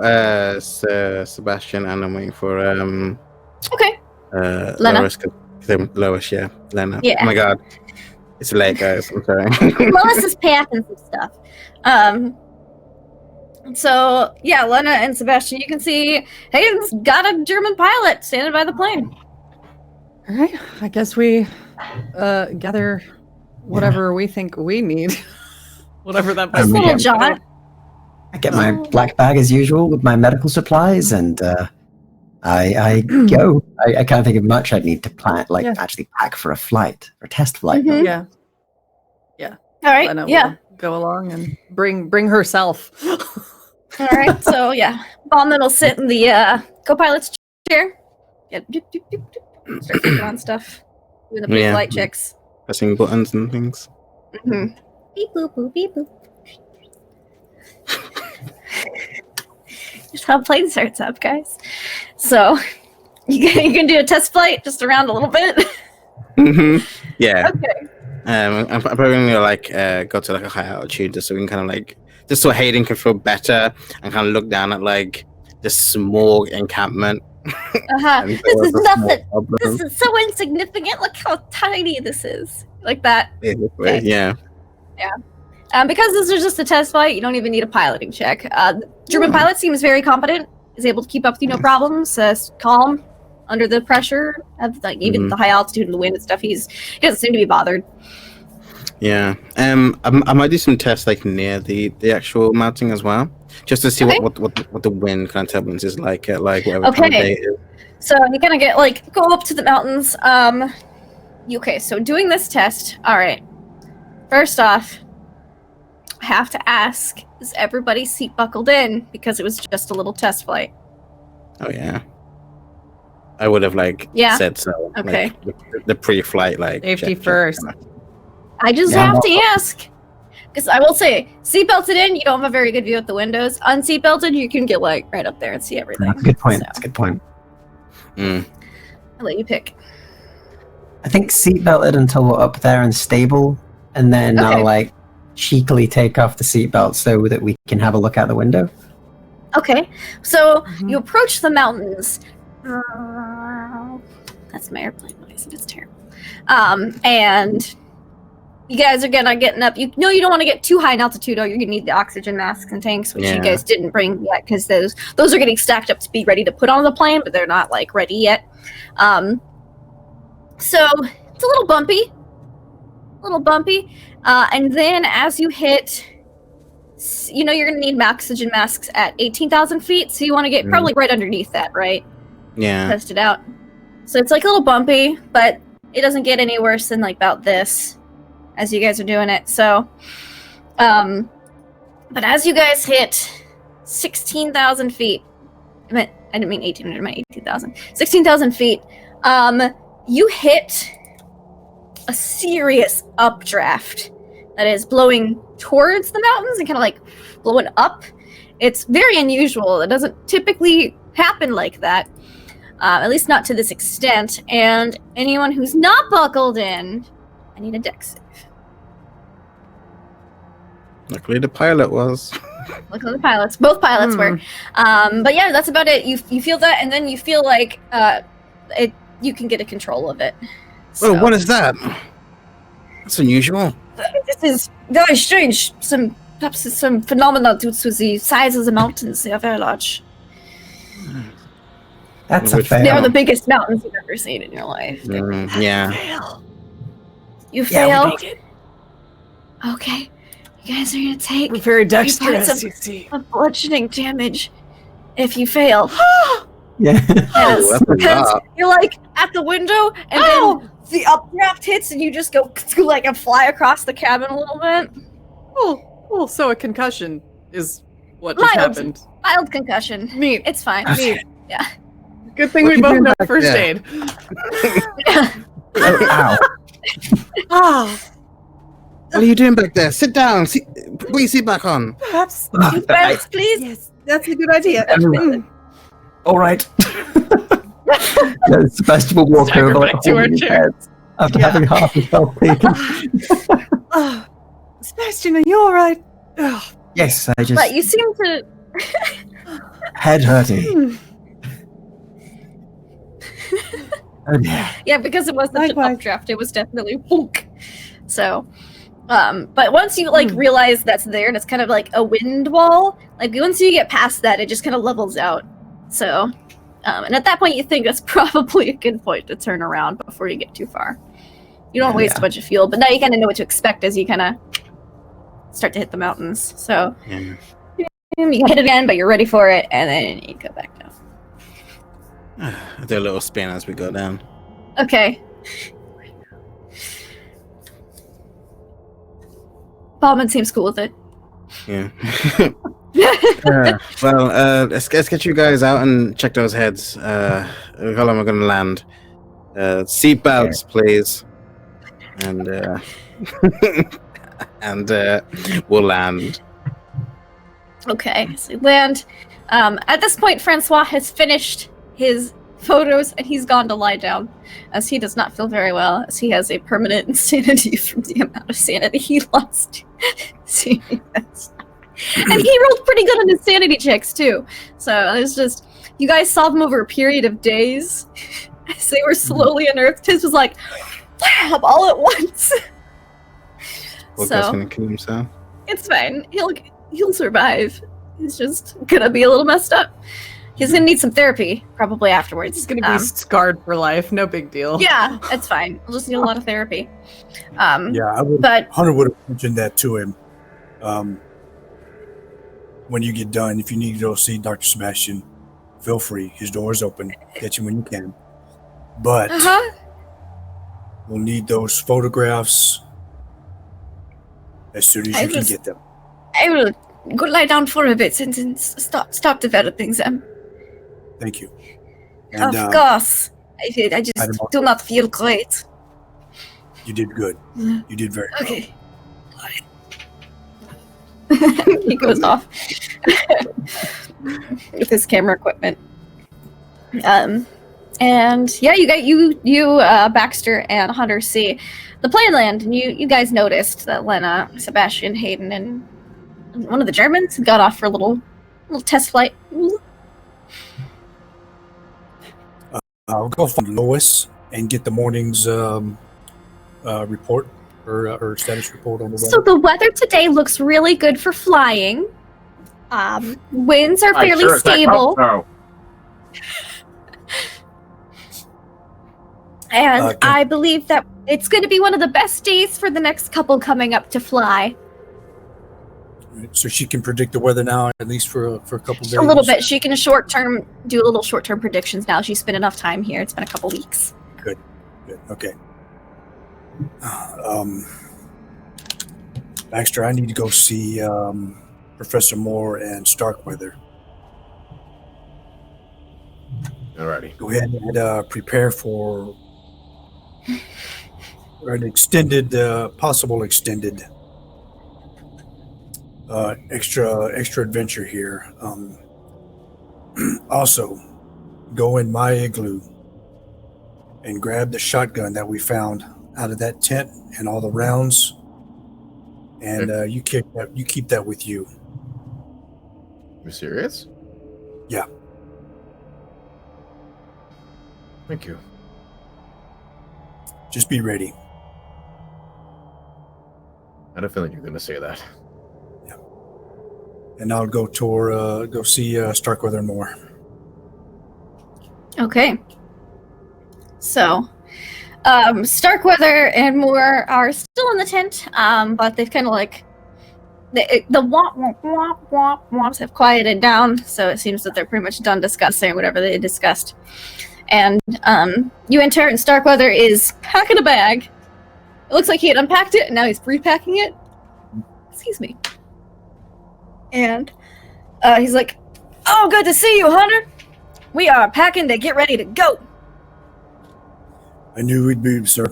Sebastian, and I'm waiting for okay. Lena. Lois, yeah, Lena. Yeah. Oh my God, it's late, guys. I'm sorry. Lois is packing some stuff. So yeah, Lena and Sebastian, you can see Hayden's got a German pilot standing by the plane. All right, I guess we gather whatever we think we need. Whatever that This little John. I get my black bag as usual with my medical supplies, and I go. I can't think of much I'd need to plan, actually pack for a flight, for a test flight. Yeah. All right. Lena will go along and bring herself. All right. So yeah, Bauman will sit in the co-pilot's chair. Yeah. Start clicking on stuff, doing the pre-flight checks, pressing buttons and things. Beep boop boop beep boop. Just how the plane starts up, guys. So you can do a test flight just around a little bit. Yeah. Okay. I'm probably gonna go to like a high altitude just so we can kind of just so Hayden can feel better and kind of look down at the small encampment. This is nothing. This is so insignificant. Look how tiny this is. Like that. Okay. Yeah. Because this is just a test flight, you don't even need a piloting check. The German pilot seems very competent. Is able to keep up with no problems. Calm under the pressure of even the high altitude and the wind and stuff. He doesn't seem to be bothered. Yeah. I might do some tests near the actual mounting as well, just to see what the wind kind of turbulence is like at whatever time of day it is. So you kind of get go up to the mountains. Okay, so doing this test. All right. First off, I have to ask: is everybody seat buckled in? Because it was just a little test flight. Oh yeah. I would have said so. Okay. The pre-flight safety first. I just have to ask. Because I will say, seatbelted in, you don't have a very good view at the windows. Unseatbelted, you can get right up there and see everything. That's a good point. So, That's a good point. I'll let you pick. I think seatbelted until we're up there and stable, and then I'll cheekily take off the seatbelt so that we can have a look out the window. Okay, so you approach the mountains. That's my airplane noise. It's terrible. And you guys are getting up. You know you don't want to get too high in altitude, or you're gonna need the oxygen masks and tanks, which you guys didn't bring yet, because those are getting stacked up to be ready to put on the plane, but they're not ready yet. So it's a little bumpy, and then as you hit, you're gonna need oxygen masks at 18,000 feet, so you want to get probably right underneath that, right? Yeah. Test it out. So it's a little bumpy, but it doesn't get any worse than about this as you guys are doing it. So, but as you guys hit 16,000 feet, I didn't mean 1800, I meant 18,000. 16,000 feet, you hit a serious updraft that is blowing towards the mountains and kind of like blowing up. It's very unusual. It doesn't typically happen like that, at least not to this extent. And anyone who's not buckled in, I need a dex save. Luckily, the pilot was. Look at the pilots. Both pilots were. But yeah, that's about it. You feel that, and then you feel like you can get a control of it. Oh, what is that? That's unusual. This is very strange. Perhaps some phenomena due to the size of the mountains. They are very large. That's a Which- fail. They are the biggest mountains you've ever seen in your life. Yeah. You Yeah, fail. Okay. You guys are gonna take We're very points dexterous, you see. of bludgeoning damage if you fail. Yeah. Yes, that's a because lot. you're like at the window, and then the updraft hits, and you just go like and fly across the cabin a little bit. Oh, so a concussion is what just Mild. happened. Mild concussion. Neat. It's fine. Yeah. Good thing What we you both doing know back first there? aid. Ow. Ah, What are you doing back there? Sit down. Put your seat back on. perhaps. Seatbelts, please. Yes, that's a good idea. All right. Sebastian will walk Stagger over back to our holding his chair. head after Yeah. having half his health taken. Sebastian, are you all right? Oh, Yes, I just But you seem to. head hurting. Oh dear. Yeah, because it was such an Likewise. updraft, it was definitely wonk. So, but once you like realize that's there, and it's kind of like a wind wall. Like once you get past that, it just kind of levels out. So, and at that point, you think that's probably a good point to turn around before you get too far. You don't waste Yeah. a bunch of fuel, but now you kind of know what to expect as you kind of start to hit the mountains. So Yeah. you hit it again, but you're ready for it, and then you go back down. I do a little spin as we go down. Okay. Bauman seems cool with it. Yeah. Well, let's get you guys out and check those heads. How long am I going to land? Seatbelts, please. And we'll land. Okay, so you land. At this point, Francois has finished his photos and he's gone to lie down, as he does not feel very well, as he has a permanent insanity from the amount of sanity he lost seeing this. And he rolled pretty good on his sanity checks too. So it's just, you guys saw them over a period of days as they were slowly unearthed. His was like, wham, all at once. Well, So- guy's going to kill himself. It's fine. He'll survive. He's just gonna be a little messed up. He's gonna need some therapy probably afterwards. He's gonna be scarred for life. No big deal. Yeah, it's fine. We'll just need a lot of therapy. Yeah, I would. But Hunter would have mentioned that to him. When you get done, if you need to go see Dr. Sebastian, feel free. His door is open. Get you when you can. But we'll need those photographs as soon as you can get them. I will go lie down for a bit and stop developing them. Thank you. And, Of course. I just Item- do not feel great. you did good. You did very well. Okay. He goes off with his camera equipment. And yeah, you Baxter and Hunter see the plane land, and you guys noticed that Lena, Sebastian, Hayden, and one of the Germans got off for a little test flight. I'll go find Lois and get the morning's report or status report on the weather. So the weather today looks really good for flying. Winds are fairly stable. And Okay. I believe that it's going to be one of the best days for the next couple coming up to fly. So she can predict the weather now, at least for a couple days. A little bit. She can do a little short-term predictions now. She's spent enough time here. It's been a couple weeks. Good. Okay. Baxter, I need to go see Professor Moore and Starkweather. Alrighty. Go ahead and prepare for an extended, possible extended extra adventure here. Also, go in my igloo and grab the shotgun that we found out of that tent and all the rounds, and you keep that with you. You serious? Yeah. Thank you. Just be ready. I had a feeling you're going to say that. Yeah. And I'll go see Starkweather and more. Okay. So, Starkweather and Moore are still in the tent, but they've kind of like the womps have quieted down, so it seems that they're pretty much done discussing whatever they discussed. And you enter, and Starkweather is packing a bag. It looks like he had unpacked it, and now he's repacking it. Excuse me. And he's like, "Oh, good to see you, Hunter. We are packing to get ready to go." I knew we'd be, sir.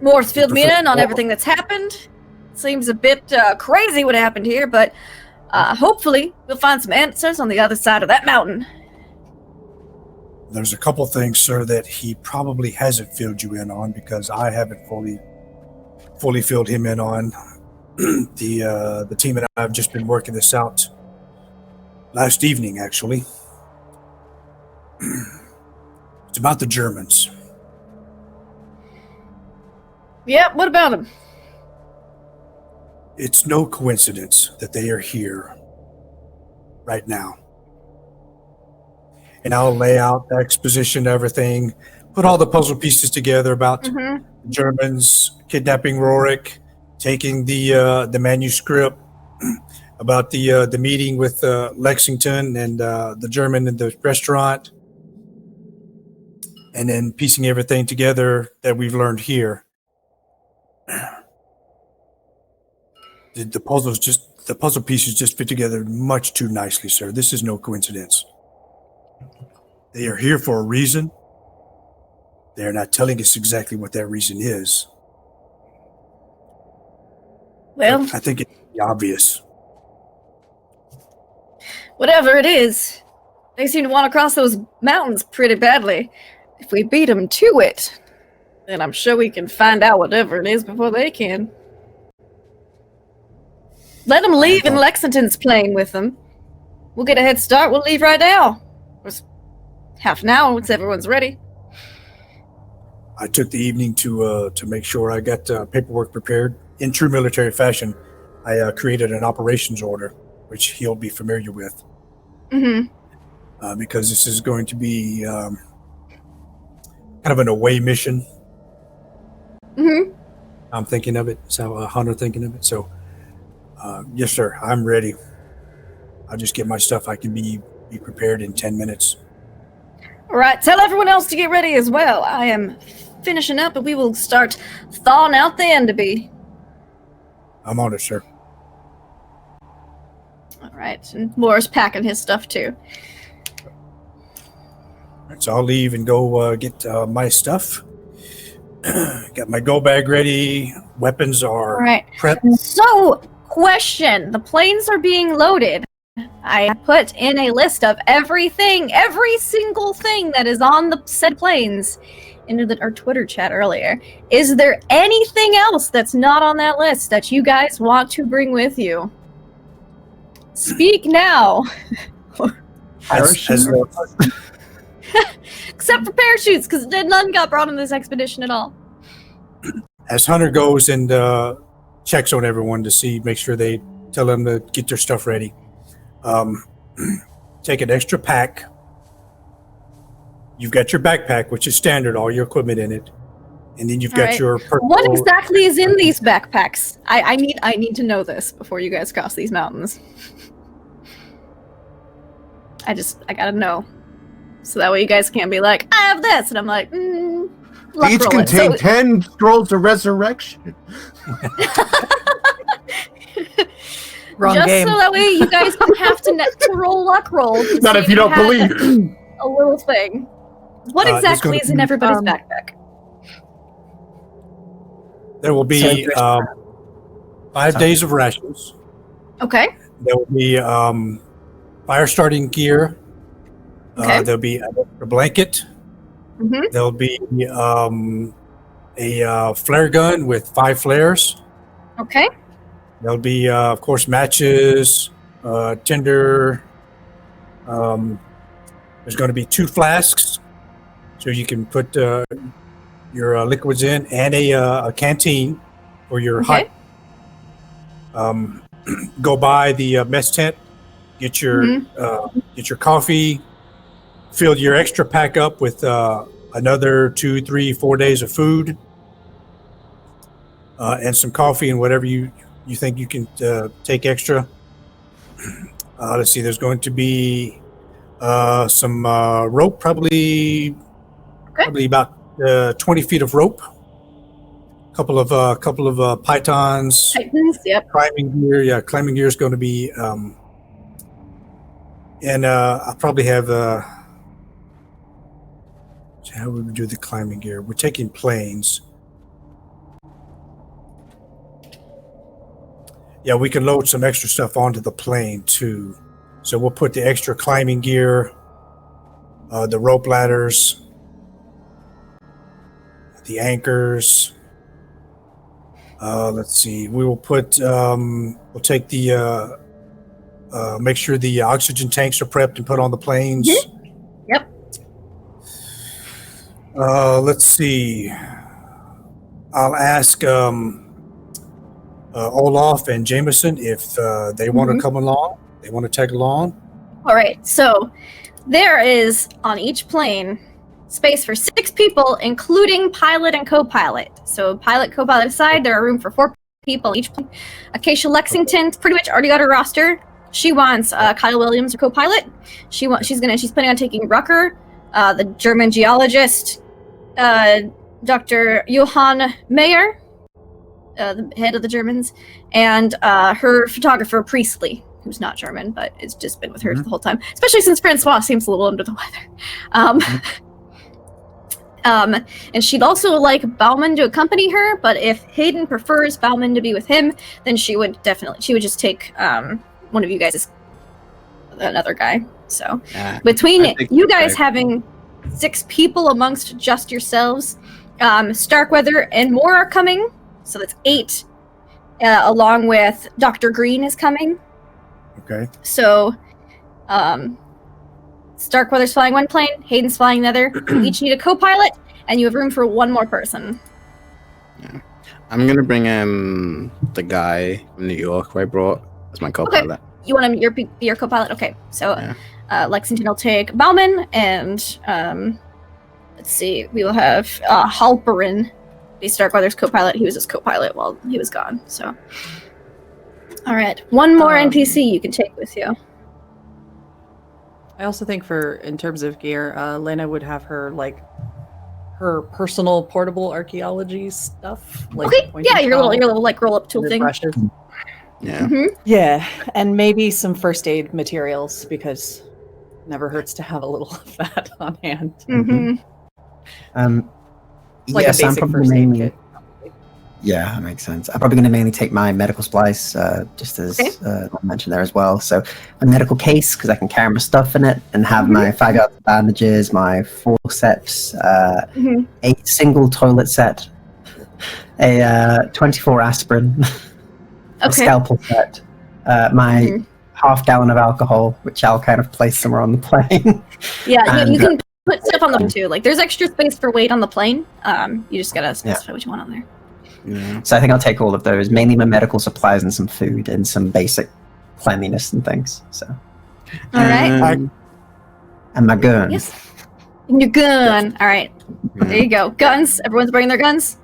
Moore's filled me in on everything that's happened. Seems a bit crazy what happened here, but hopefully we'll find some answers on the other side of that mountain. There's a couple things, sir, that he probably hasn't filled you in on because I haven't fully filled him in on. The team and I have just been working this out last evening, actually. It's about the Germans. Yeah, what about them? It's no coincidence that they are here right now. And I'll lay out the exposition, everything, put all the puzzle pieces together about the Germans kidnapping Rorik, taking the manuscript, about the meeting with Lexington and the German in the restaurant, and then piecing everything together that we've learned here. The puzzle pieces just fit together much too nicely, sir. This is no coincidence. They are here for a reason. They are not telling us exactly what that reason is. Well, I think it's obvious. Whatever it is, they seem to want to cross those mountains pretty badly. If we beat them to it, then I'm sure we can find out whatever it is before they can. Let them leave, and Lexington's playing with them. We'll get a head start. We'll leave right now. It's half an hour once everyone's ready. I took the evening to make sure I got paperwork prepared in true military fashion. I created an operations order, which he'll be familiar with. Mm-hmm. Because this is going to be kind of an away mission. Mm-hmm. I'm thinking of it. So Hunter thinking of it. So, yes, sir. I'm ready. I'll just get my stuff. I can be prepared in 10 minutes. All right. Tell everyone else to get ready as well. I am finishing up, and we will start thawing out the end to be. I'm on it, sir. All right. And Laura's packing his stuff too. All right, so I'll leave and go get my stuff. Got my go bag ready. Weapons are prepped. So, question. The planes are being loaded. I put in a list of everything, every single thing that is on the said planes into our Twitter chat earlier. Is there anything else that's not on that list that you guys want to bring with you? Speak now. Except for parachutes, because none got brought on this expedition at all. As Hunter goes and checks on everyone to make sure they tell them to get their stuff ready, take an extra pack. You've got your backpack, which is standard, all your equipment in it, and then you've got your personal... What exactly is in these backpacks? I need to know this before you guys cross these mountains. I gotta know. So that way you guys can't be like, I have this, and I'm like, Each contain 10 scrolls of resurrection. Wrong just game. so that way you guys don't have to roll luck rolls. Not if you don't believe. A little thing. What exactly is in everybody's backpack? There will be 5 days of rations. Okay. There will be fire starting gear. Okay. There'll be a blanket. Mm-hmm. There'll be a flare gun with 5 flares. Okay. There'll be, of course, matches, tinder. There's going to be 2 flasks, so you can put your liquids in, and a canteen for your Okay. hot. Go by the mess tent, get your coffee, fill your extra pack up with another 2, 3, 4 days of food, and some coffee and whatever you think you can take extra. Let's see. There's going to be some rope, probably about 20 feet of rope. Couple of pythons. Titans. Yep. Climbing gear. Yeah, climbing gear is going to be. And I'll probably have. How would we do the climbing gear? We're taking planes. Yeah, we can load some extra stuff onto the plane too. So we'll put the extra climbing gear, the rope ladders, the anchors. Let's see. We will put. We'll take the. Make sure the oxygen tanks are prepped and put on the planes. Mm-hmm. Yep. Let's see. I'll ask Olaf and Jameson if they want to come along. They want to tag along. All right. So there is on each plane space for 6 people, including pilot and co-pilot. So pilot, co-pilot aside, there are room for 4 people each plane. Acacia Lexington's pretty much already got her roster. She wants Kyle Williams, her co-pilot. She's planning on taking Rucker, the German geologist, Dr. Johann Mayer, the head of the Germans, and her photographer Priestley, who's not German but has just been with her the whole time. Especially since Francois seems a little under the weather. And she'd also like Bauman to accompany her, but if Hayden prefers Bauman to be with him, then she would just take one of you guys as another guy. So between you guys having 6 people amongst just yourselves, Starkweather and more are coming, so that's 8, along with Dr. Green is coming. Okay. So Starkweather's flying one plane, Hayden's flying the other. You each need a co-pilot, and you have room for 1 more person. Yeah. I'm going to bring the guy from New York who I brought as my co-pilot. Okay. You want him be your co-pilot? Okay. So Lexington will take Bauman, and let's see, we will have Halperin be Starkweather's co-pilot. He was his co-pilot while he was gone. So, all right, 1 more NPC you can take with you. I also think in terms of gear, Lena would have her personal portable archaeology stuff. Your little like roll up tool thing. Brushes. Yeah. Mm-hmm. Yeah, and maybe some first aid materials, because it never hurts to have a little of that on hand. Mm-hmm. Like yes, a I'm basic probably first aid mainly. kit. Yeah, that makes sense. I'm probably going to mainly take my medical supplies, just as I mentioned there as well. So a medical case, because I can carry my stuff in it, and have my 5 yards of bandages, my forceps, a single toilet set, a 24 aspirin, a scalpel set, my half-gallon of alcohol, which I'll kind of place somewhere on the plane. Yeah, you can put stuff on the plane too. Like, there's extra space for weight on the plane. You just gotta specify what you want on there. Yeah. So I think I'll take all of those, mainly my medical supplies and some food and some basic cleanliness and things. So. All right. And my gun. Yes. And your gun. All right. There you go. Guns. Everyone's bringing their guns.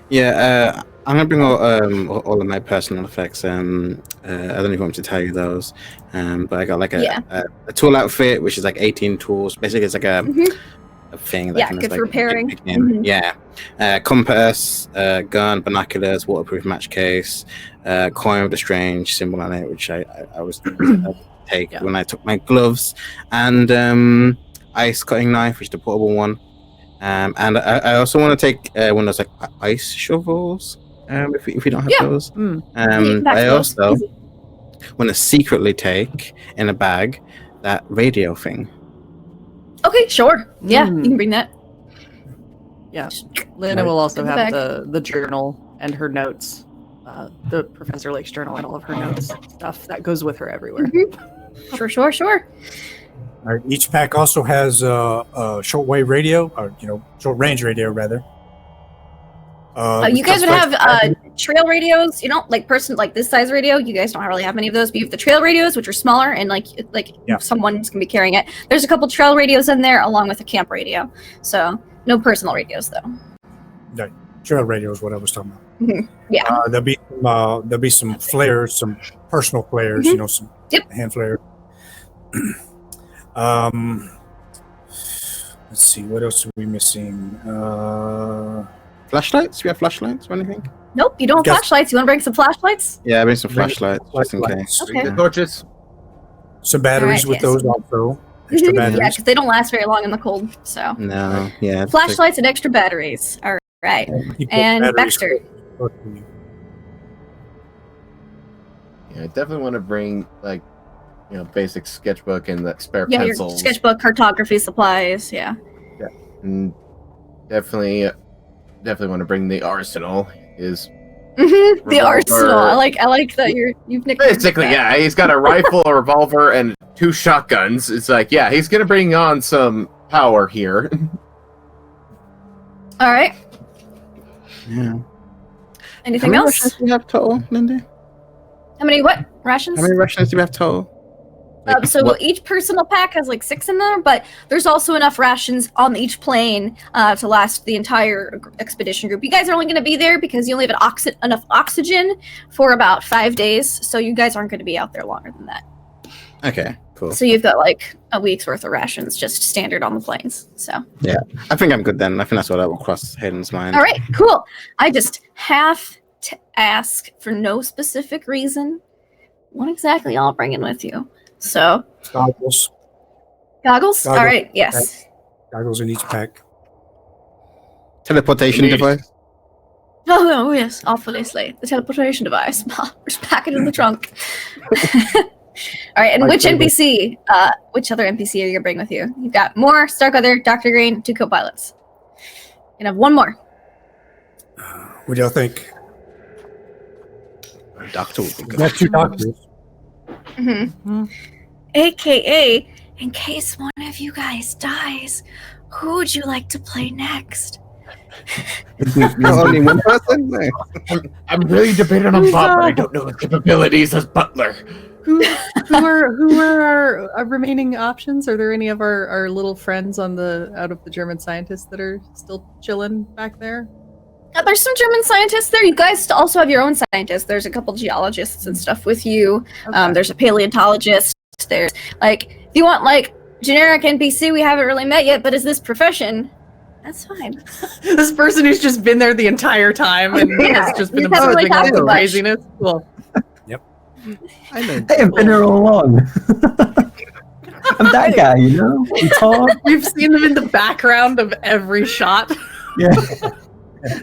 Yeah. I'm gonna bring all of my personal effects. I don't know if you want me to tell you those. But I got like a tool outfit, which is like 18 tools. Basically, it's like a thing that good for repairing. Yeah. Compass, gun, binoculars, waterproof match case, coin with a strange symbol on it, which I was take when I took my gloves, and ice cutting knife, which is the portable one. And I also want to take one of those like ice shovels. if we don't have Yeah. those. Mm. Back I to those. also Easy. want to secretly take in a bag that radio thing. Okay, sure. Yeah, Mm. you can bring that. Yeah, Lena will also In the have bag. the journal and her notes, the Professor Lake's journal and all of her notes stuff that goes with her everywhere. Sure, sure, sure. All right, each pack also has a shortwave radio, or short range radio rather. You guys would customized have trail radios, like this size radio. You guys don't really have many of those, but you have the trail radios, which are smaller and Yeah. someone's gonna be carrying it. There's a couple trail radios in there, along with a camp radio. So no personal radios though. trail radio is what I was talking about. Mhm. Yeah. There'll be some flares, some personal flares, some Yep. hand flares. Let's see, what else are we missing? Flashlights? Do you have flashlights or anything? Nope, you don't have Guess- flashlights. You want to bring some flashlights? Yeah, bring some Bring flashlights just in flashlights. case. Okay. The torches. Some batteries Alright, with yes. those also. Extra Mhm. Yeah, batteries. because they don't last very long in the cold. So No, yeah. flashlights and extra batteries. All right. You put And batteries Baxter. with- Yeah, I definitely want to bring basic sketchbook and the spare Yeah, pencils. your sketchbook, cartography supplies. Yeah. And definitely want to bring the arsenal. Is The Revolver. arsenal. I like that you've nicknamed basically that. yeah. He's got a rifle, a revolver, and 2 shotguns. It's he's gonna bring on some power here. All right. Yeah. How Anything many else? rations do we have total, Lindy? How many what rations? How many rations do we have total? So what- each personal pack has 6 in there, but there's also enough rations on each plane to last the entire expedition group. You guys are only going to be there because you only have enough oxygen for about 5 days, so you guys aren't going to be out there longer than that. Okay, cool. So you've got a week's worth of rations, just standard on the planes. So I think I'm good then. I think that's what I will cross Hayden's mind. all right, cool. I just have to ask, for no specific reason, what exactly y'all bringing with you? So Goggles. goggles. All Goggles. right. Yes. Goggles in each pack. Teleportation Indeed. device. Oh, yes, obviously. The teleportation device. Just pack it in the trunk. All right, and My which favorite. NPC, which other NPC are you going to bring with you? You've got more, Starkweather, Dr. Green, 2 co-pilots. You have 1 more. What do y'all think? Doctor would be We good. got 2 doctors. Mm-hmm. AKA, in case one of you guys dies, who would you like to play next? Not only one person? No. I'm really debating on Bob, but I don't know his capabilities as butler. Who are our remaining options? Are there any of our little friends out of the German scientists that are still chilling back there? There's some German scientists there. You guys also have your own scientists. There's a couple geologists and stuff with you. Okay. There's a paleontologist. There's if you want generic NPC we haven't really met yet, but is this profession? That's fine. This person who's just been there the entire time and Yeah, has just been he's never really observing all talked the much. craziness. Cool. I know. Hey, I've been here all along. I'm that guy, I'm tall. We've seen them in the background of every shot. Yeah.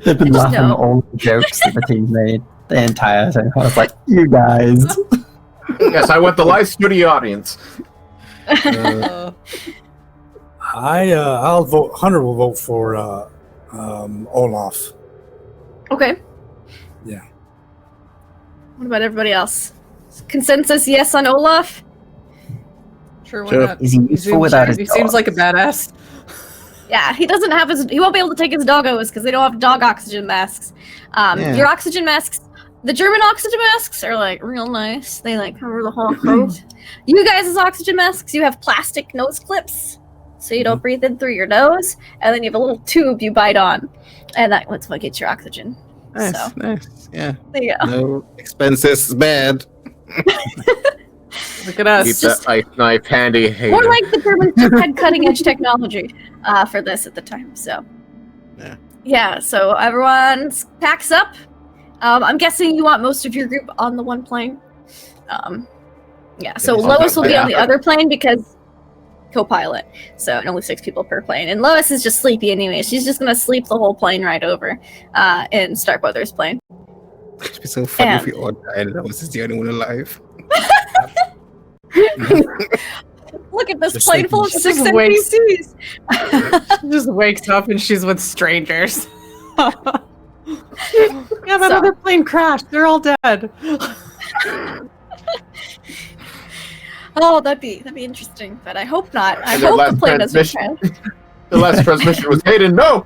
They've been I just laughing at know. all the jokes that the team made the entire time. I was like, you guys. Yes, I want the live studio audience. I'll vote. Hunter will vote for Olaf. Okay. Yeah. What about everybody else? Consensus yes on Olaf? Sure, why Sure. not? Is he useful without his He seems dog? like a badass. Yeah, he doesn't have he won't be able to take his doggos because they don't have dog oxygen masks. Yeah. Your oxygen masks, the German oxygen masks are real nice. They cover the whole throat. You guys' oxygen masks, you have plastic nose clips, so you don't breathe in through your nose, and then you have a little tube you bite on, and that's what gets your oxygen. Nice, So nice. Yeah. there you go. No expenses bad. Look at us. Keep just- that knife handy. Hayden. More like the Germans had cutting edge technology for this at the time. So yeah. So everyone packs up. I'm guessing you want most of your group on the one plane. Yeah. So Yeah, Lois will be on the yeah. other plane because co-pilot. So only 6 people per plane, and Lois is just sleepy anyway. She's just gonna sleep the whole plane right over in Starkweather's plane. It'd be so funny And- if we all died and I was just the only one alive. Look at this Just plane full of thinking- 6 Just waits. NPCs. She just wakes up and she's with strangers. Yeah, that So- other plane crashed. They're all dead. Oh, that'd be interesting, but I hope not. I And their hope the last plane doesn't transmission- crash. The last transmission was Hayden. No.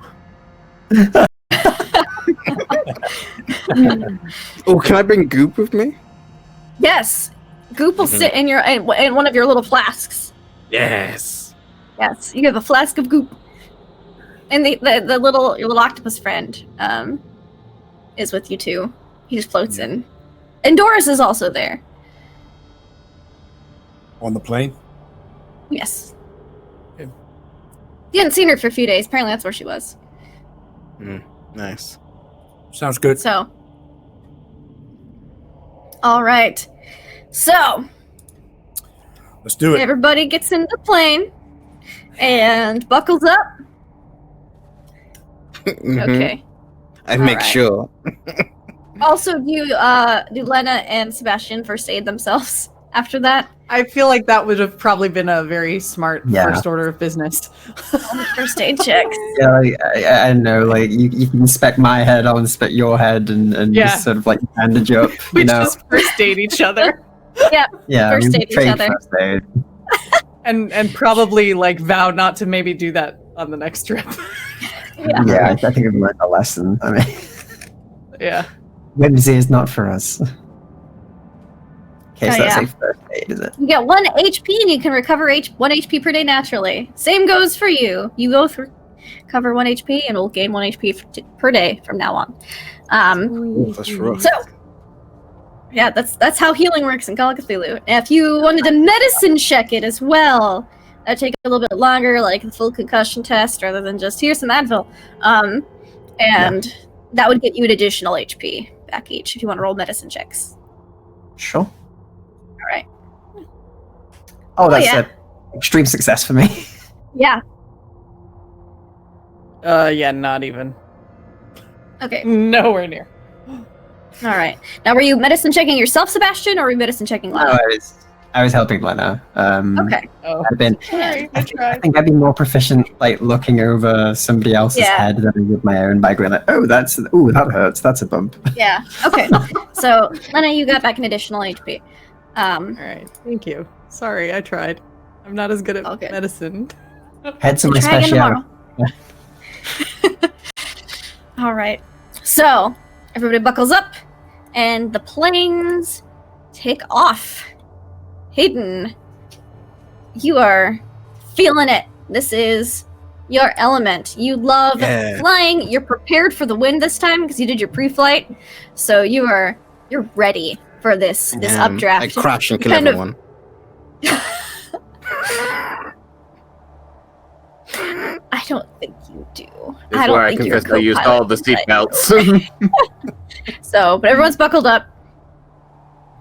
Oh, can I bring Goop with me? Yes, Goop will sit in in one of your little flasks. Yes. Yes, you have a flask of Goop, and your little octopus friend is with you too. He just floats in, and Doris is also there. On the plane? Yes. Okay. You hadn't seen her for a few days. Apparently, that's where she was. Nice. Sounds good. So, all right. So Let's do it. everybody gets into the plane and buckles up. Mhm. Okay. I make Alright. sure. Also, do Lena and Sebastian first aid themselves after that? I feel like that would have probably been a very smart Yeah. first order of business. First aid checks. Yeah, like, I know. Like you can inspect my head, I'll inspect your head, and Yeah. just sort of like bandage up. We You know, just first aid each other yeah. first we aid each trade other. first aid. and probably like vow not to maybe do that on the next trip. Yeah, I think we've learned a lesson. I mean, Yeah. Wednesday is not for us. Okay, Oh, so that's yeah. like first aid, is it? You get 1 HP and you can recover 1 HP per day naturally. Same goes for you. You go through cover 1 HP and we'll gain 1 HP per day from now on. Ooh, that's rough. So, yeah, that's how healing works in Call of Cthulhu. If you wanted to medicine check it as well, that'd take a little bit longer, like the full concussion test, rather than just here's some Advil. And that would get you an additional HP back each if you want to roll medicine checks. Sure. All right. Oh, that's yeah. a extreme success for me. Yeah. Yeah, not even. Okay. Nowhere near. All right. Now, were you medicine checking yourself, Sebastian, or were you medicine checking No, Lana? I was helping Lena. Okay. Oh, I've been. sorry. I I tried. think I'd be more proficient, like looking over somebody else's Yeah. head than I would my own by going like, "Oh, that hurts. That's a bump." Yeah. Okay. So, Lena, you got back an additional HP. All right. Thank you. Sorry, I tried. I'm not as good at Okay. medicine. Heads of my Try again speciality. tomorrow. All right. So, everybody buckles up, and the planes take off. Hayden, you are feeling it. This is your element. You love Yeah. flying. You're prepared for the wind this time because you did your pre-flight. So you're ready for this updraft. I crash and kill Kind of- everyone. I don't think you do. This I is don't where I think you're a confess I used co-pilot. all the seatbelts. So, but everyone's buckled up.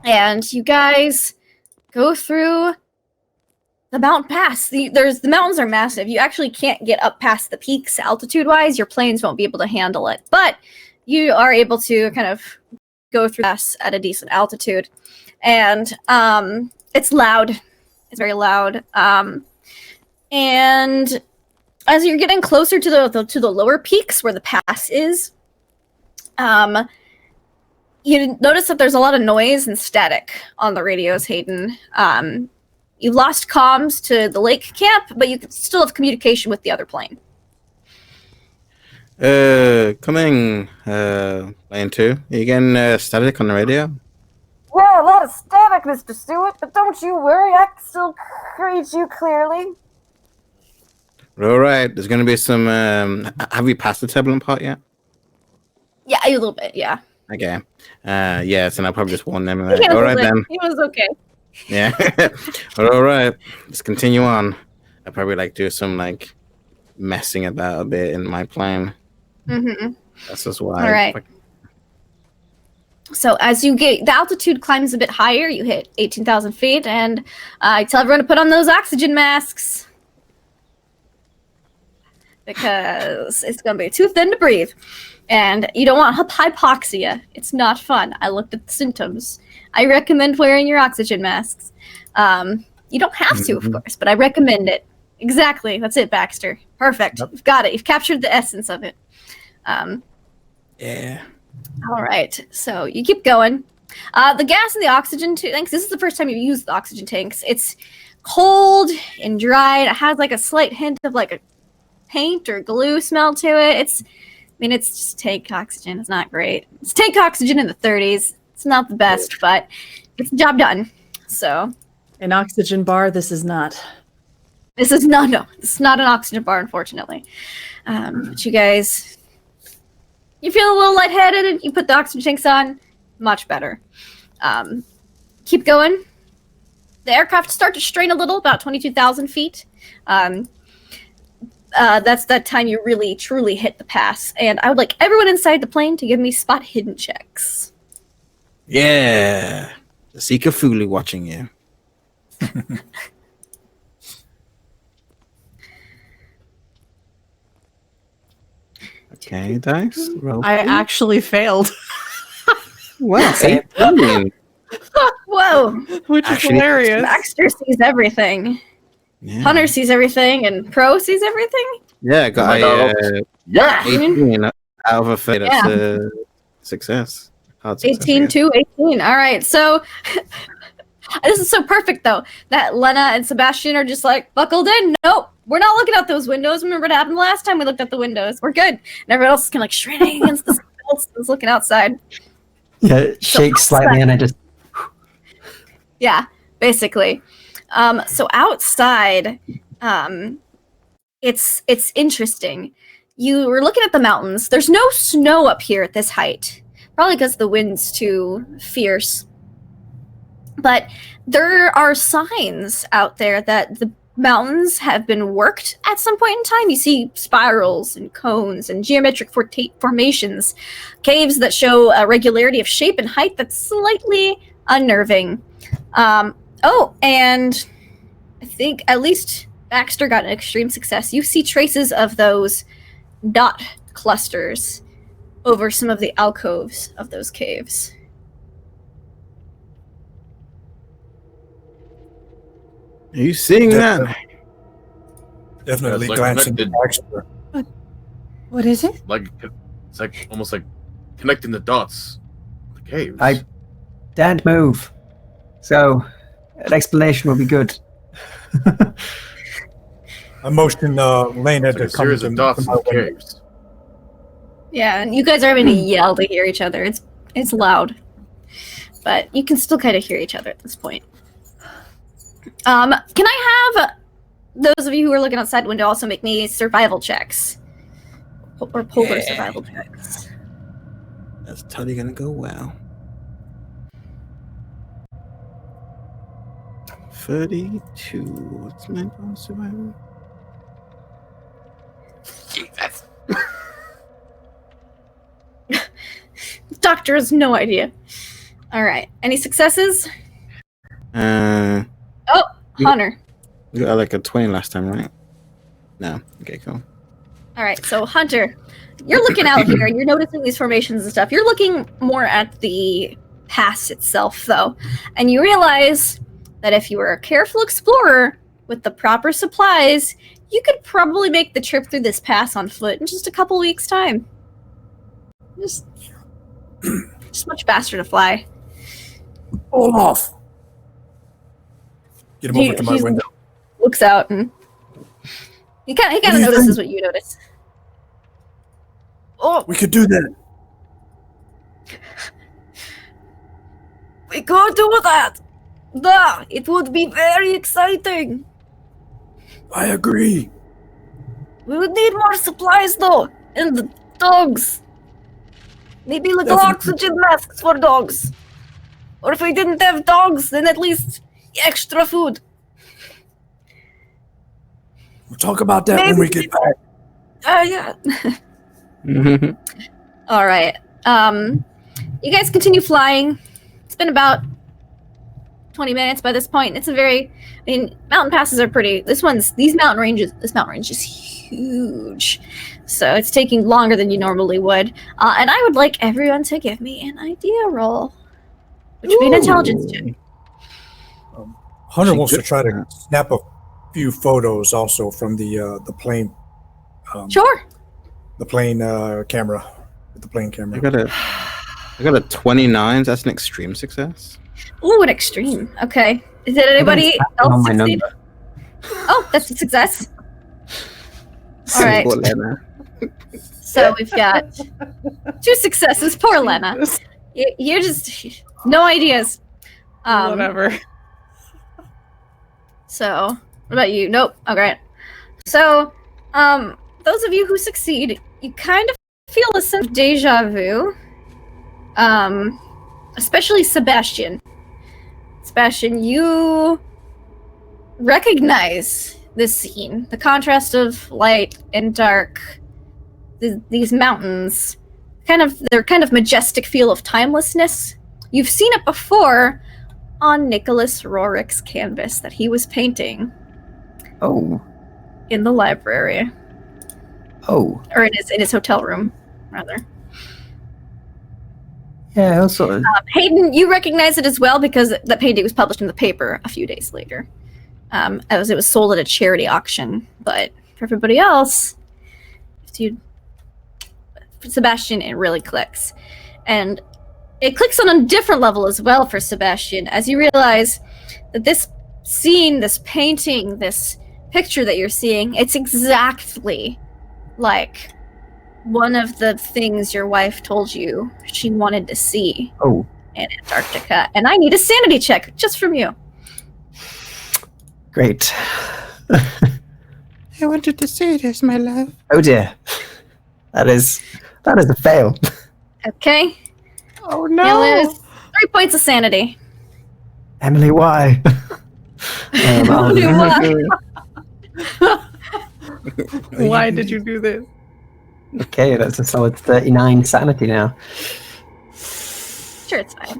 And you guys go through the mountain pass. The mountains are massive. You actually can't get up past the peaks altitude-wise. Your planes won't be able to handle it. But you are able to kind of go through this at a decent altitude. And it's loud. It's very loud. And as you're getting closer to the lower peaks where the pass is, you notice that there's a lot of noise and static on the radios, Hayden. You've lost comms to the lake camp, but you can still have communication with the other plane. Coming, plane 2. Are you getting static on the radio? Yeah, a lot of static, Mr. Stewart, but don't you worry, I can still read you clearly. All right. There's gonna be some. Have we passed the turbulent part yet? Yeah, a little bit, yeah. Okay. Yes, and I'll probably just warn them. He All handled right it. then. He was okay. Yeah. All right. Let's continue on. I probably like do some like messing about a bit in my plane. Mm-hmm. That's just why. All right. So as you get, the altitude climbs a bit higher. You hit 18,000 feet, and I tell everyone to put on those oxygen masks. because it's going to be too thin to breathe. And you don't want hypoxia. It's not fun. I looked at the symptoms. I recommend wearing your oxygen masks. You don't have to, of course, but I recommend it. Exactly. That's it, Baxter. Perfect. Yep. You've got it. You've captured the essence of it. Yeah. All right. So you keep going. The gas in the oxygen tanks, this is the first time you've used the oxygen tanks. It's cold and dry. It has like a slight hint of like a paint or glue smell to it. It's just tank oxygen. It's not great. It's tank oxygen in the 30s. It's not the best, but it's the job done. So An oxygen bar, this is not. this is not an oxygen bar, unfortunately. But you guys, you feel a little lightheaded and you put the oxygen tanks on, much better. Keep going. The aircraft start to strain a little, about 22,000 feet. That's that time you really, truly hit the pass. And I would like everyone inside the plane to give me spot hidden checks. Yeah. See Cthulhu watching you. Okay, dice. Roll. I actually failed, Well, Same. 18. Whoa! which is Actually, hilarious. Baxter sees everything. Yeah. Hunter sees everything, and Pro sees everything. Yeah, got my God. a 18 out of a 30. That's a success. Hard success, 18 I guess. to 18. All right, so this is so perfect though that Lena and Sebastian are just like buckled in. Nope, we're not looking out those windows. Remember what happened last time we looked out the windows? We're good. And everyone else is kind of like straining against the walls, looking outside. Yeah, shake slightly, and I just Yeah, basically. So outside, it's interesting. You were looking at the mountains. There's no snow up here at this height, probably because the wind's too fierce. But there are signs out there that the mountains have been worked at some point in time. You see spirals and cones and geometric formations, caves that show a regularity of shape and height that's slightly unnerving. Oh, and I think at least Baxter got an extreme success. You see traces of those dot clusters over some of the alcoves of those caves. Are you seeing that? Definitely Yeah, it's like glancing connected. Baxter. What is it? Like it's like almost like connecting the dots. The caves. I daren't move. So, an explanation will be good. I motioned Lena It's like to a come series to of dots in my the window. caves. Yeah, and you guys are having to yell to hear each other. It's loud, but you can still kind of hear each other at this point. Can I have those of you who are looking outside the window also make me survival checks or polar survival checks? That's totally gonna go well. 32. What's my bonus survival? Jesus. The doctor has no idea. All right, any successes? Uh, Oh, You- Hunter. you got like a 20 last time, right? No. Okay, cool. All right, so Hunter, you're looking out here and you're noticing these formations and stuff. You're looking more at the pass itself, though, and you realize that if you were a careful explorer with the proper supplies, you could probably make the trip through this pass on foot in just a couple weeks' time. Just much faster to fly. Hold off. Get him over to my He's- window. Looks out and he kind do of you notices think? what you notice. Oh, We could do that. we could do that. Duh, it would be very exciting. I agree. We would need more supplies though, and the dogs. Maybe little Definitely. oxygen masks for dogs. Or if we didn't have dogs, then at least extra food. We'll talk about that when we get back. Yeah. All right. You guys continue flying. It's been about 20 minutes by this point. It's a very, mountain passes are pretty, this mountain range is huge. So it's taking longer than you normally would. And I would like everyone to give me an idea roll, which would be an intelligence check. Hunter wants to try to snap a few photos also from the plane. Sure. The plane camera. The plane camera. I got a 29. That's an extreme success. Ooh, an extreme. Okay. Did anybody else succeed? Oh, that's a success. All right. Poor Lena. So we've got 2 successes. Poor Lena. You're just no ideas. Whatever. So, what about you? Nope. Okay. So, those of you who succeed, you kind of feel a sense of deja vu. Especially Sebastian. Sebastian, you recognize this scene. The contrast of light and dark. These mountains. Their kind of majestic feel of timelessness. You've seen it before on Nicholas Rorick's canvas that he was painting. Oh. In the library. Oh. Or in his hotel room, rather. Yeah, also. Hayden, you recognize it as well because that painting was published in the paper a few days later. As it was sold at a charity auction. But for everybody else, for Sebastian, it really clicks. And it clicks on a different level as well for Sebastian, as you realize that this scene, this painting, this picture that you're seeing, it's exactly like one of the things your wife told you she wanted to see in Antarctica. And I need a sanity check just from you. Great. I wanted to say this, my love. Oh dear. That is a fail. Okay. Oh no. You lose 3 points of sanity. Emily, why? Why did you do this? Okay, that's a solid 39 sanity now. Sure, it's fine.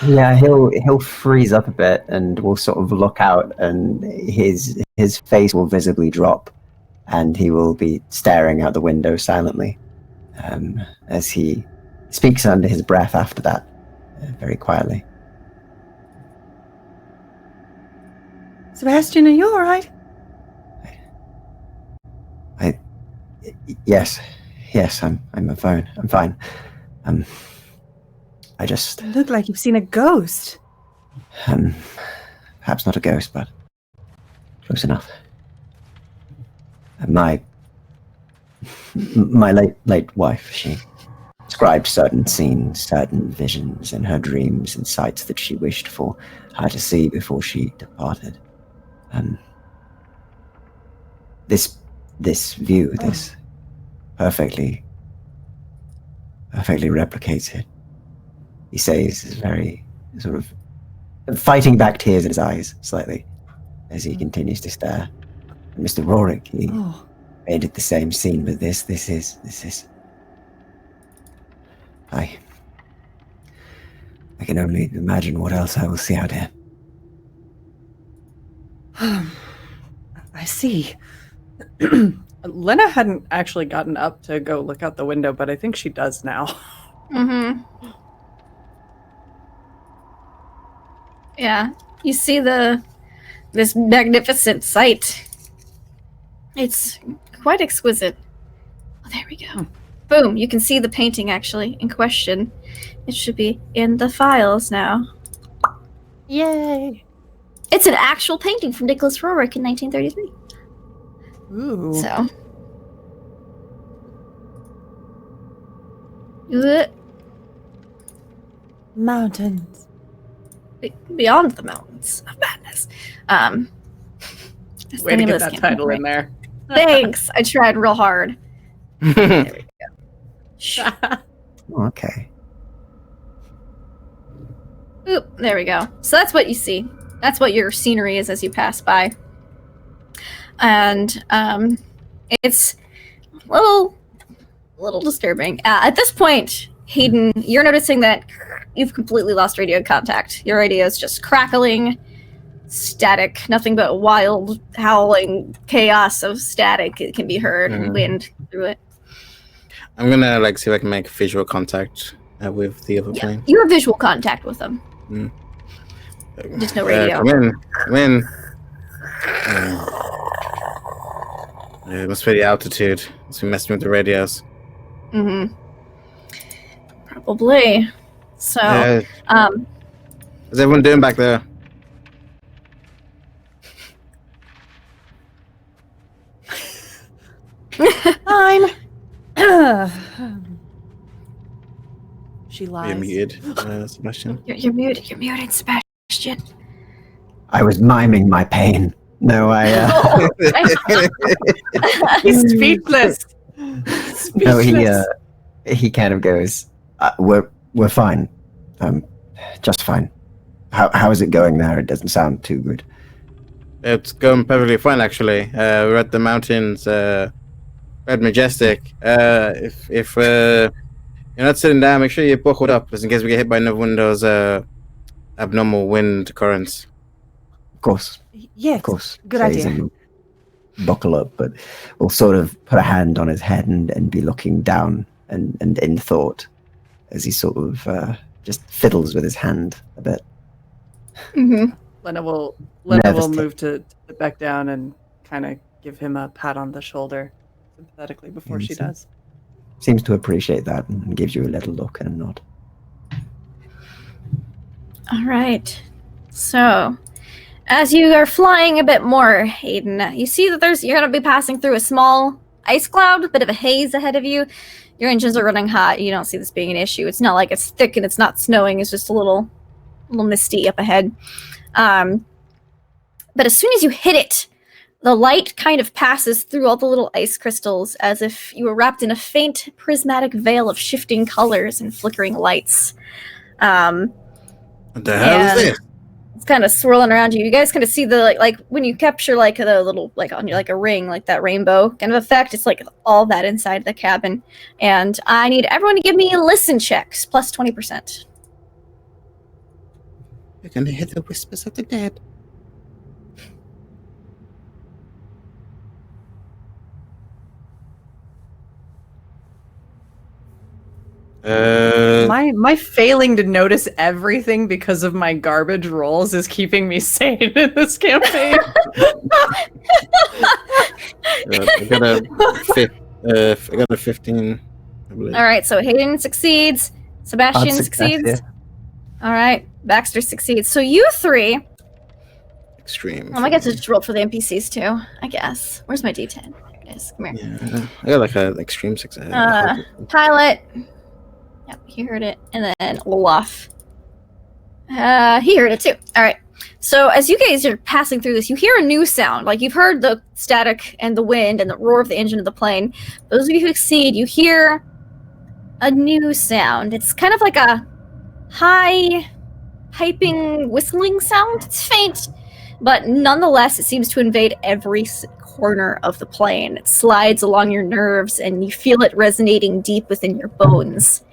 Yeah, he'll freeze up a bit and will sort of look out, and his face will visibly drop, and he will be staring out the window silently, as he speaks under his breath after that, very quietly. Sebastian, are you all right? Yes, I'm fine. I'm fine. I just You look like you've seen a ghost. perhaps not a ghost, but close enough. My late wife, she described certain scenes, certain visions in her dreams and sights that she wished for her to see before she departed. This view, this perfectly replicates it. He says, is very sort of fighting back tears in his eyes slightly as he continues to stare. And Mr. Rorick, he painted the same scene, but this is. I can only imagine what else I will see out here. I see. Lena hadn't actually gotten up to go look out the window, but I think she does now. Mm-hmm. Yeah, you see this magnificent sight. It's quite exquisite. Oh, there we go. Boom, you can see the painting actually in question. It should be in the files now. Yay! It's an actual painting from Nicholas Rorick in 1933. Ooh. So. Mountains. Beyond the mountains of madness. Way to get that title in there. Thanks. I tried real hard. There we go. Shh. Okay. Oop, there we go. So that's what you see. That's what your scenery is as you pass by. And it's a little disturbing. At this point, Hayden, you're noticing that you've completely lost radio contact. Your radio is just crackling, static, nothing but wild, howling chaos of static. It can be heard, and wind through it. I'm gonna see if I can make visual contact with the other plane. You have visual contact with them. Just no radio. Come in. It must be the altitude. Must be messing with the radios. Probably. So, how's everyone doing back there? Fine. She lies. You're muted, Sebastian. You're muted. You're muted, Sebastian. I was miming my pain. No, He's speechless. No, he kind of goes, we're fine. Just fine. How is it going there? It doesn't sound too good. It's going perfectly fine, actually. We're at the mountains, Red Majestic. If you're not sitting down, make sure you buckle up, just in case we get hit by another one of those abnormal wind currents. Of course. Yes. Of course. Good Says idea. and buckle up, but we'll sort of put a hand on his head and be looking down and in thought as he sort of just fiddles with his hand a bit. Lena will Nervous move to sit back down and kind of give him a pat on the shoulder sympathetically before she does. Seems to appreciate that and gives you a little look and a nod. All right. So, as you are flying a bit more, Hayden, you see that you're going to be passing through a small ice cloud, a bit of a haze ahead of you. Your engines are running hot. You don't see this being an issue. It's not like it's thick and it's not snowing. It's just a little misty up ahead. But as soon as you hit it, the light kind of passes through all the little ice crystals as if you were wrapped in a faint prismatic veil of shifting colors and flickering lights. What the hell is this? It's kind of swirling around you. You guys kind of see the like when you capture the little on you a ring, like that rainbow kind of effect. It's like all that inside the cabin. And I need everyone to give me listen checks plus 20%. You're gonna hear the whispers of the dead. My failing to notice everything because of my garbage rolls is keeping me sane in this campaign. I got a 15. I believe. All right, so Hayden succeeds. Sebastian Odd success, succeeds. All right, Baxter succeeds. So you three. Extreme. I guess I just rolled for the NPCs too. I guess. Where's my D10? Guys, come here. Yeah, I got an extreme success. Pilot. Yep, he heard it. And then Olaf. He heard it too. All right. So as you guys are passing through this, you hear a new sound. Like you've heard the static and the wind and the roar of the engine of the plane. Those of you who succeed, you hear a new sound. It's kind of like a high, piping, whistling sound. It's faint, but nonetheless, it seems to invade every corner of the plane. It slides along your nerves, and you feel it resonating deep within your bones.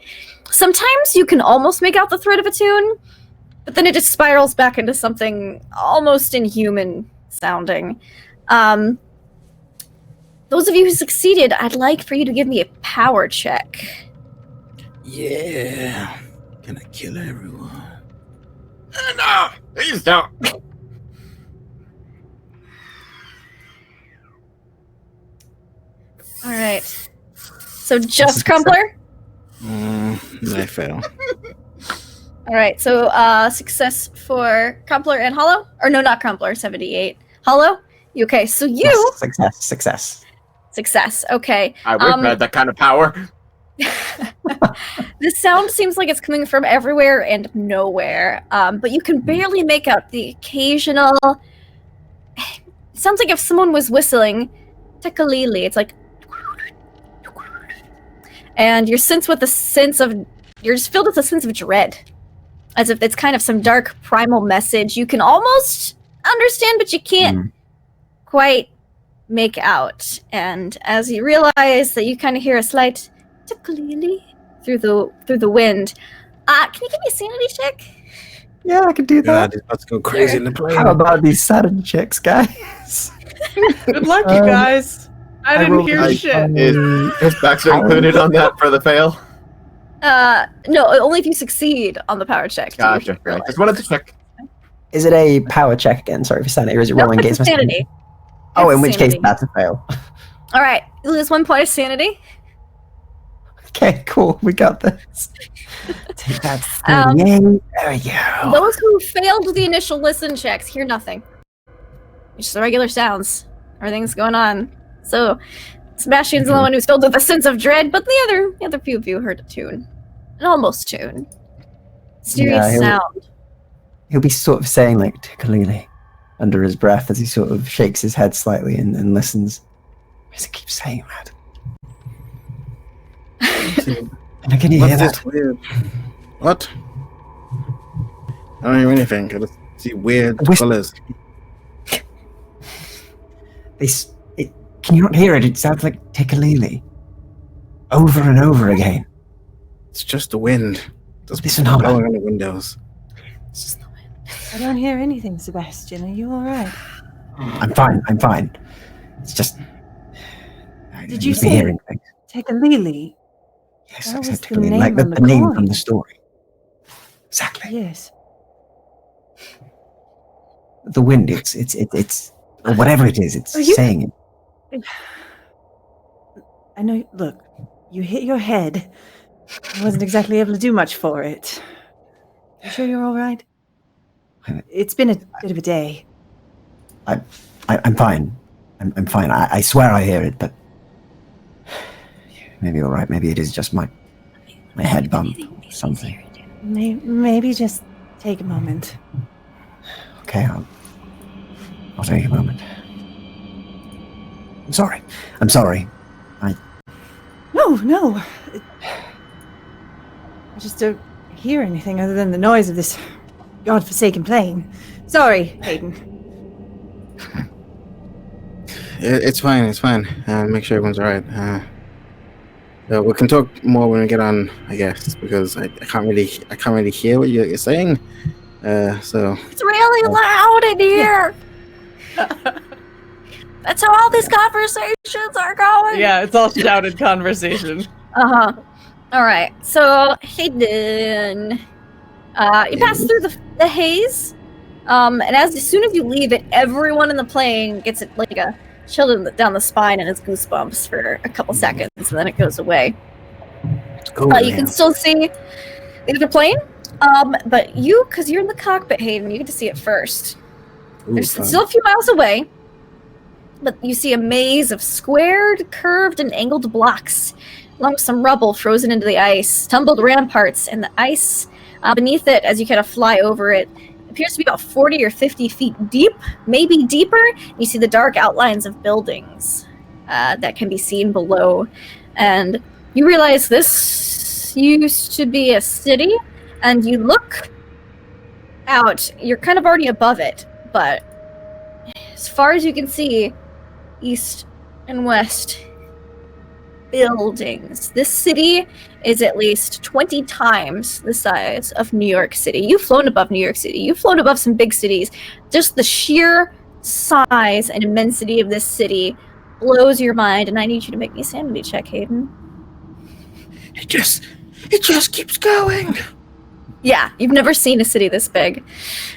Sometimes you can almost make out the thread of a tune, but then it just spirals back into something almost inhuman sounding. Those of you who succeeded, I'd like for you to give me a power check. Yeah. Gonna kill everyone. No! Please don't! All right. So just Crumpler? I fail. All right, so success for Crumpler and Hollow? Or no, not Crumpler, 78. Hollow? Okay, so you... Yes, success. Okay. I wish I had that kind of power. This sound seems like it's coming from everywhere and nowhere, but you can barely make out the occasional... It sounds like if someone was whistling, Tekalili, it's like... And you're just filled with a sense of dread. As if it's kind of some dark primal message you can almost understand, but you can't quite make out. And as you realize that you kind of hear a slight tickly through the wind, Can you give me a sanity check? Yeah, I can do God, that. he's about to go crazy in the plane. How about these sanity checks, guys? Good luck, you guys. I didn't rolled hear a- shit. Is Baxter included on that for the fail? No, only if you succeed on the power check. Gotcha. Right. Just wanted to check. Is it a power check again? Sorry for sanity, or is it rolling it's against a my sanity. Oh, It's in which sanity. case that's a fail. All right, you lose 1 point of sanity. Okay, cool. We got this. Take that. Um, Yay. There we go. Those who failed the initial listen checks hear nothing. It's just the regular sounds. Everything's going on. So Sebastian's the one who's filled with a sense of dread, but the other few of you heard a tune. An almost tune. Mysterious Yeah, sound. He'll be sort of saying like Tikalili under his breath as he sort of shakes his head slightly and listens. Why does he keep saying that? And can you hear What's that? this weird? What? I don't hear anything. I just see weird Whisper. colors. Can you not hear it? It sounds like Tikalili. Over and over again. It's just the wind. Just Listen, hold on. blowing on the windows. It's just the wind. I don't hear anything, Sebastian. Are you all right? I'm fine. It's just... Did you be say- hearing things. Take a lily. Yes, That was exactly. the Like name on the the name coin. from the story. Exactly. Yes. The wind, it's or whatever it is, it's Are you- saying it. I know. Look, you hit your head. I wasn't exactly able to do much for it. You sure you're all right? It's been a bit of a day. I'm fine. I'm fine. I swear I hear it, but maybe you're right. Maybe it is just my head bump or something. Maybe just take a moment. Okay, I'll take a moment. I'm sorry. No. I just don't hear anything other than the noise of this godforsaken plane. Sorry, Hayden. It's fine. Make sure everyone's alright. We can talk more when we get on, I guess, because I can't really hear what you're saying. So It's really loud in here. That's how all these conversations are going. Yeah, it's all shouted conversation. Uh-huh. All right. So, Hayden, you pass through the haze, and as soon as you leave it, everyone in the plane gets it like a chill down the spine and it's goosebumps for a couple seconds, and then it goes away. cool. You can still see the other plane, but because you're in the cockpit, Hayden, you get to see it first. It's still a few miles away, but you see a maze of squared, curved, and angled blocks, along with some rubble frozen into the ice, tumbled ramparts, and the ice beneath it, as you kind of fly over it, appears to be about 40 or 50 feet deep, maybe deeper. You see the dark outlines of buildings that can be seen below, and you realize this used to be a city, and you look out. You're kind of already above it, but as far as you can see, east and west, buildings. This city is at least 20 times the size of New York City. You've flown above New York City. You've flown above some big cities. Just the sheer size and immensity of this city blows your mind, and I need you to make me a sanity check, Hayden. It just keeps going. Yeah, you've never seen a city this big,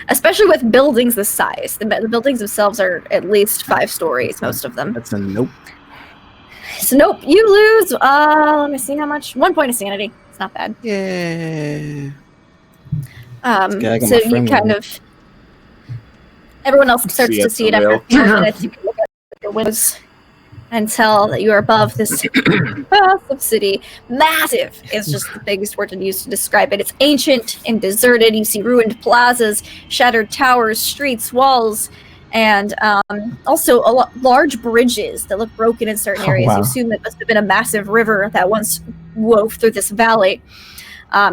especially with buildings this size. The buildings themselves are at least 5 stories, most of them. That's a nope. So nope, you lose. Let me see how much. 1 point of sanity. It's not bad. Yeah. So Okay, I got my you friend kind with of. Everyone else starts See to it see it for after real. 2 minutes. You can look at your windows and tell that you are above this massive city. Massive is just the biggest word to use to describe it. It's ancient and deserted. You see ruined plazas, shattered towers, streets, walls, and also large bridges that look broken in certain Oh, areas. wow. You assume it must have been a massive river that once wove through this valley.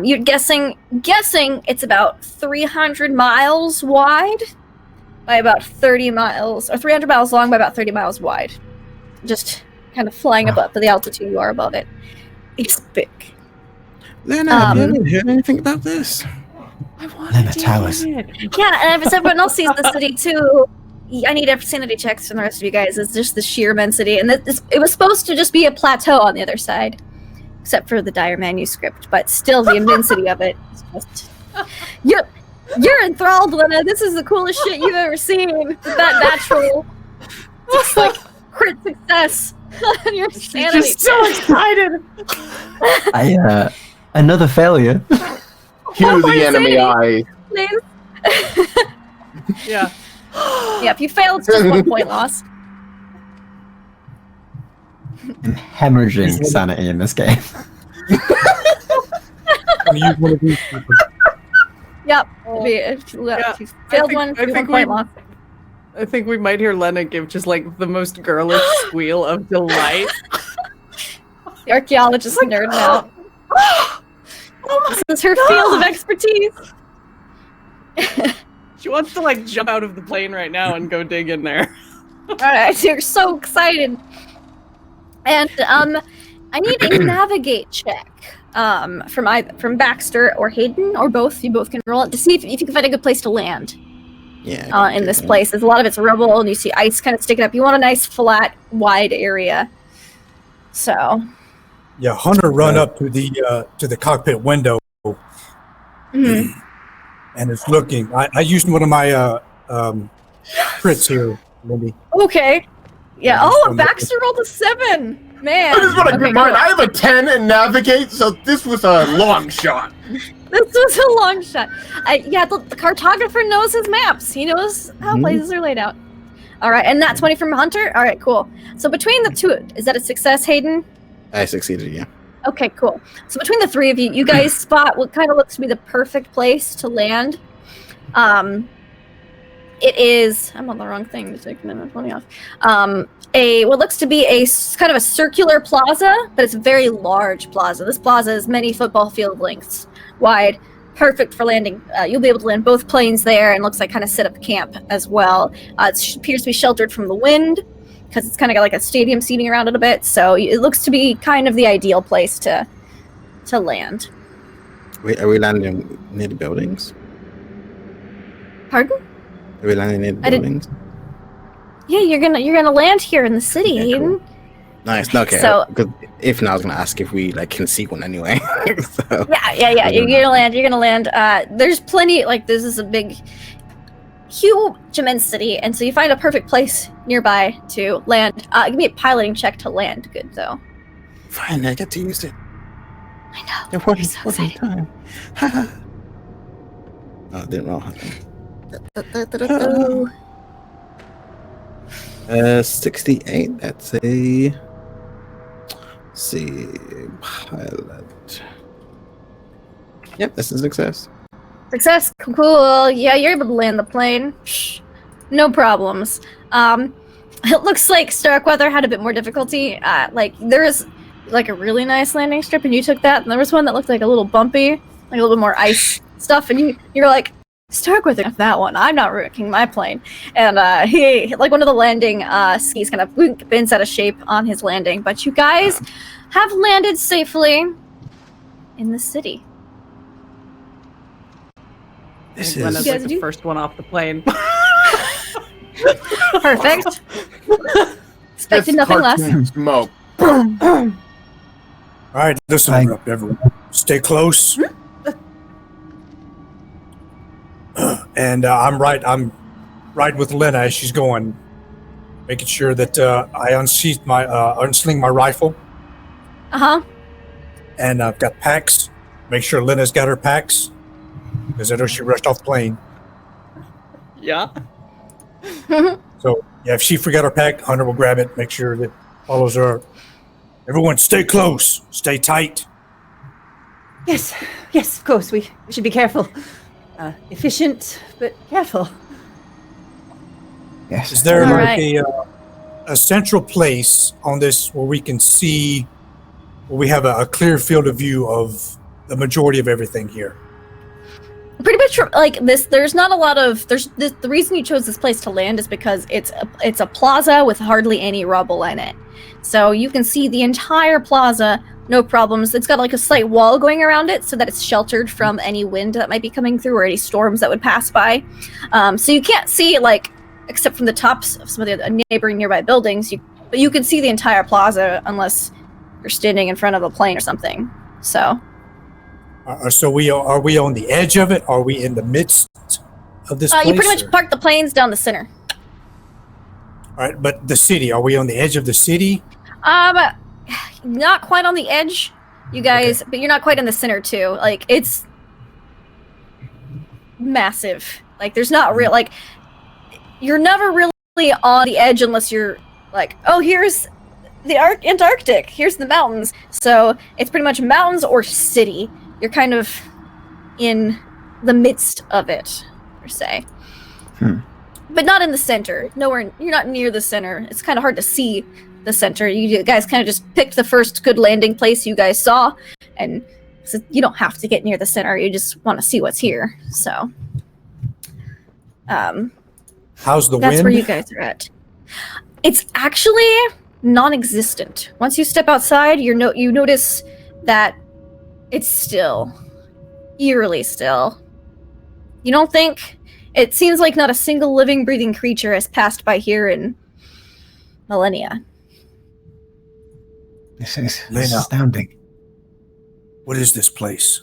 You're guessing it's about 300 miles wide by about 30 miles, or 300 miles long by about 30 miles wide. Just kind of flying above the altitude you are above it. It's big. Lena, have you ever heard anything about this? I want Lena to Towers. Yeah, and if everyone else sees the city too, I need sanity checks from the rest of you guys. It's just the sheer immensity, and it was supposed to just be a plateau on the other side, except for the dire manuscript. But still, the immensity of it is just you're enthralled, Lena. This is the coolest shit you've ever seen. With that natural, just like crit success on your sanity. Just so excited. Another failure. Cue the enemy eye. Please. Yeah. Yeah, if you fail, it's just 1 point loss. I'm hemorrhaging sanity in this game. I'm gonna use one of these. Yep. If you failed one, 1 point loss. I think we might hear Lena give just like the most girlish squeal of delight. The archaeologist nerding out. This is her field of expertise. She wants to like jump out of the plane right now and go dig in there. Alright, you're so excited. And I need a navigate check from Baxter or Hayden, or both. You both can roll it to see if you can find a good place to land. Yeah. In this place. There's a lot of it's rubble, and you see ice kind of sticking up. You want a nice, flat, wide area. So. Yeah, Hunter run up to the cockpit window Mhm. and is looking. I used one of my crits here, Lindy. Okay. Yeah. Oh, Baxter rolled a 7. Man. I just want to Okay, remind, cool. I have a 10 in navigate, so this was a long shot. This was a long shot. The cartographer knows his maps. He knows how places are laid out. All right, and that 20 from Hunter? All right, cool. So between the two, is that a success, Hayden? I succeeded, yeah. Okay, cool. So between the three of you, you guys spot what kind of looks to be the perfect place to land. It is... I'm on the wrong thing to take minute 20 off. What looks to be a kind of a circular plaza, but it's a very large plaza. This plaza is many football field lengths wide, perfect for landing. You'll be able to land both planes there, and looks like kind of set up camp as well. It appears to be sheltered from the wind because it's kind of got like a stadium seating around it a bit. So it looks to be kind of the ideal place to land. Wait, are we landing near the buildings? Pardon? Are we landing near the I didn't- buildings? Yeah, you're gonna land here in the city, Yeah, Hayden. cool. Nice. Okay. So- Because if not, I was gonna ask if we like can see one anyway. So, Yeah. You're gonna land. There's plenty. Like, this is a big, huge, immense city, and so you find a perfect place nearby to land. Give me a piloting check to land. Good though. fine, I get to use it. I know. Yeah, what You're so what in excited. time? Oh, I didn't roll. 68. That's a. Let's see, pilot. Yep, that's a success. Success. Cool. Yeah, you're able to land the plane. No problems. It looks like Starkweather had a bit more difficulty. Like, there is like a really nice landing strip, and you took that, and there was one that looked like a little bumpy, like a little bit more ice stuff, and you're like, Starkweather got that one. I'm not wrecking my plane. And he, like, one of the landing skis kind of bends out of shape on his landing. But you guys have landed safely in the city. This Lena's You like guys the do? first one off the plane. Perfect. Expected nothing less. Smoke. All right, listen Hi. up, everyone. Stay close. And I'm right with Lena as she's going, making sure that I unsling my rifle, Uh-huh. and I've got packs. Make sure Lena's got her packs, because I know she rushed off the plane. Yeah. So yeah, if she forgot her pack, Hunter will grab it. Make sure that follows her. Everyone, stay close, stay tight. Yes, of course. We should be careful. Efficient, but careful. Yes. Is there All like right. a central place on this where we can see, where we have a clear field of view of the majority of everything here? Pretty much like this. There's not a lot of. The reason you chose this place to land is because it's a plaza with hardly any rubble in it, so you can see the entire plaza no problems. It's got like a slight wall going around it so that it's sheltered from any wind that might be coming through or any storms that would pass by. So you can't see, like, except from the tops of some of the neighboring nearby buildings, but you can see the entire plaza unless you're standing in front of a plane or something. So So are we on the edge of it? Are we in the midst of this place? you pretty much park the planes down the center. All right, but the city, are we on the edge of the city? Not quite on the edge, you guys, but you're not quite in the center too. Like, it's massive. Like, there's not real, like, you're never really on the edge unless you're like, oh, here's the Antarctic, here's the mountains. So it's pretty much mountains or city. You're kind of in the midst of it, per se. But not in the center. Nowhere, you're not near the center. It's kind of hard to see the center. You guys kind of just picked the first good landing place you guys saw, and so you don't have to get near the center. You just want to see what's here. So, how's the wind? That's where you guys are at. It's actually non-existent. Once you step outside, you notice that it's still, eerily still. You don't think? It seems like not a single living, breathing creature has passed by here in millennia. This is Lena. astounding. What is this place?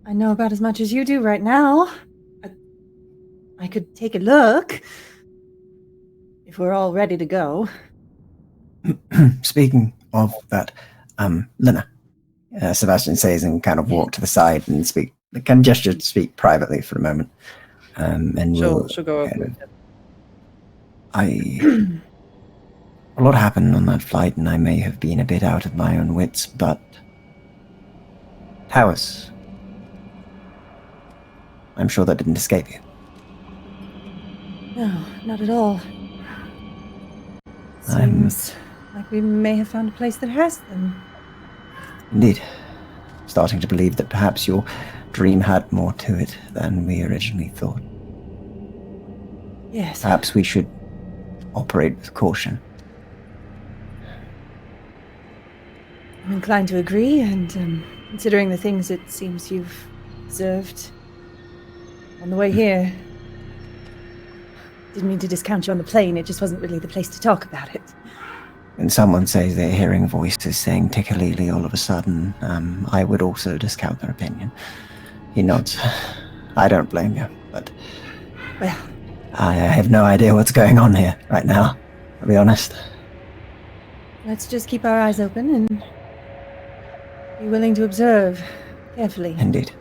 I know about as much as you do right now. I could take a look if we're all ready to go. Speaking of that, Lena, Sebastian says, and kind of walk to the side and speak. Can gesture to speak privately for a moment, and She'll go over. A lot happened on that flight, and I may have been a bit out of my own wits, but Towers, I'm sure that didn't escape you. No, not at all. Seems like we may have found a place that has them. Indeed. Starting to believe that perhaps your dream had more to it than we originally thought. Yes. Perhaps we should operate with caution. I'm inclined to agree, and considering the things it seems you've observed on the way here, didn't mean to discount you on the plane, it just wasn't really the place to talk about it. When someone says they're hearing voices saying Tikkalili all of a sudden, I would also discount their opinion. He nods. I don't blame you, but Well, I have no idea what's going on here right now, I'll be honest. let's just keep our eyes open and be willing to observe carefully. Indeed.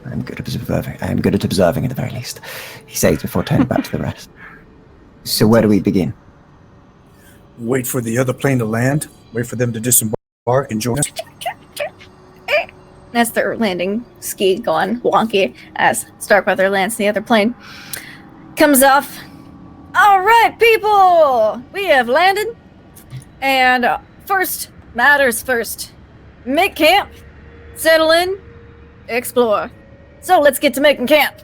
I'm good at observing. I am good at observing at the very least, he says before turning back to the rest. So where do we begin? Wait for the other plane to land. Wait for them to disembark and join us. That's their landing ski going wonky as Starkweather lands the other plane. Comes off. All right, people! We have landed. And first matters first. Make camp, settle in, explore. So let's get to making camp.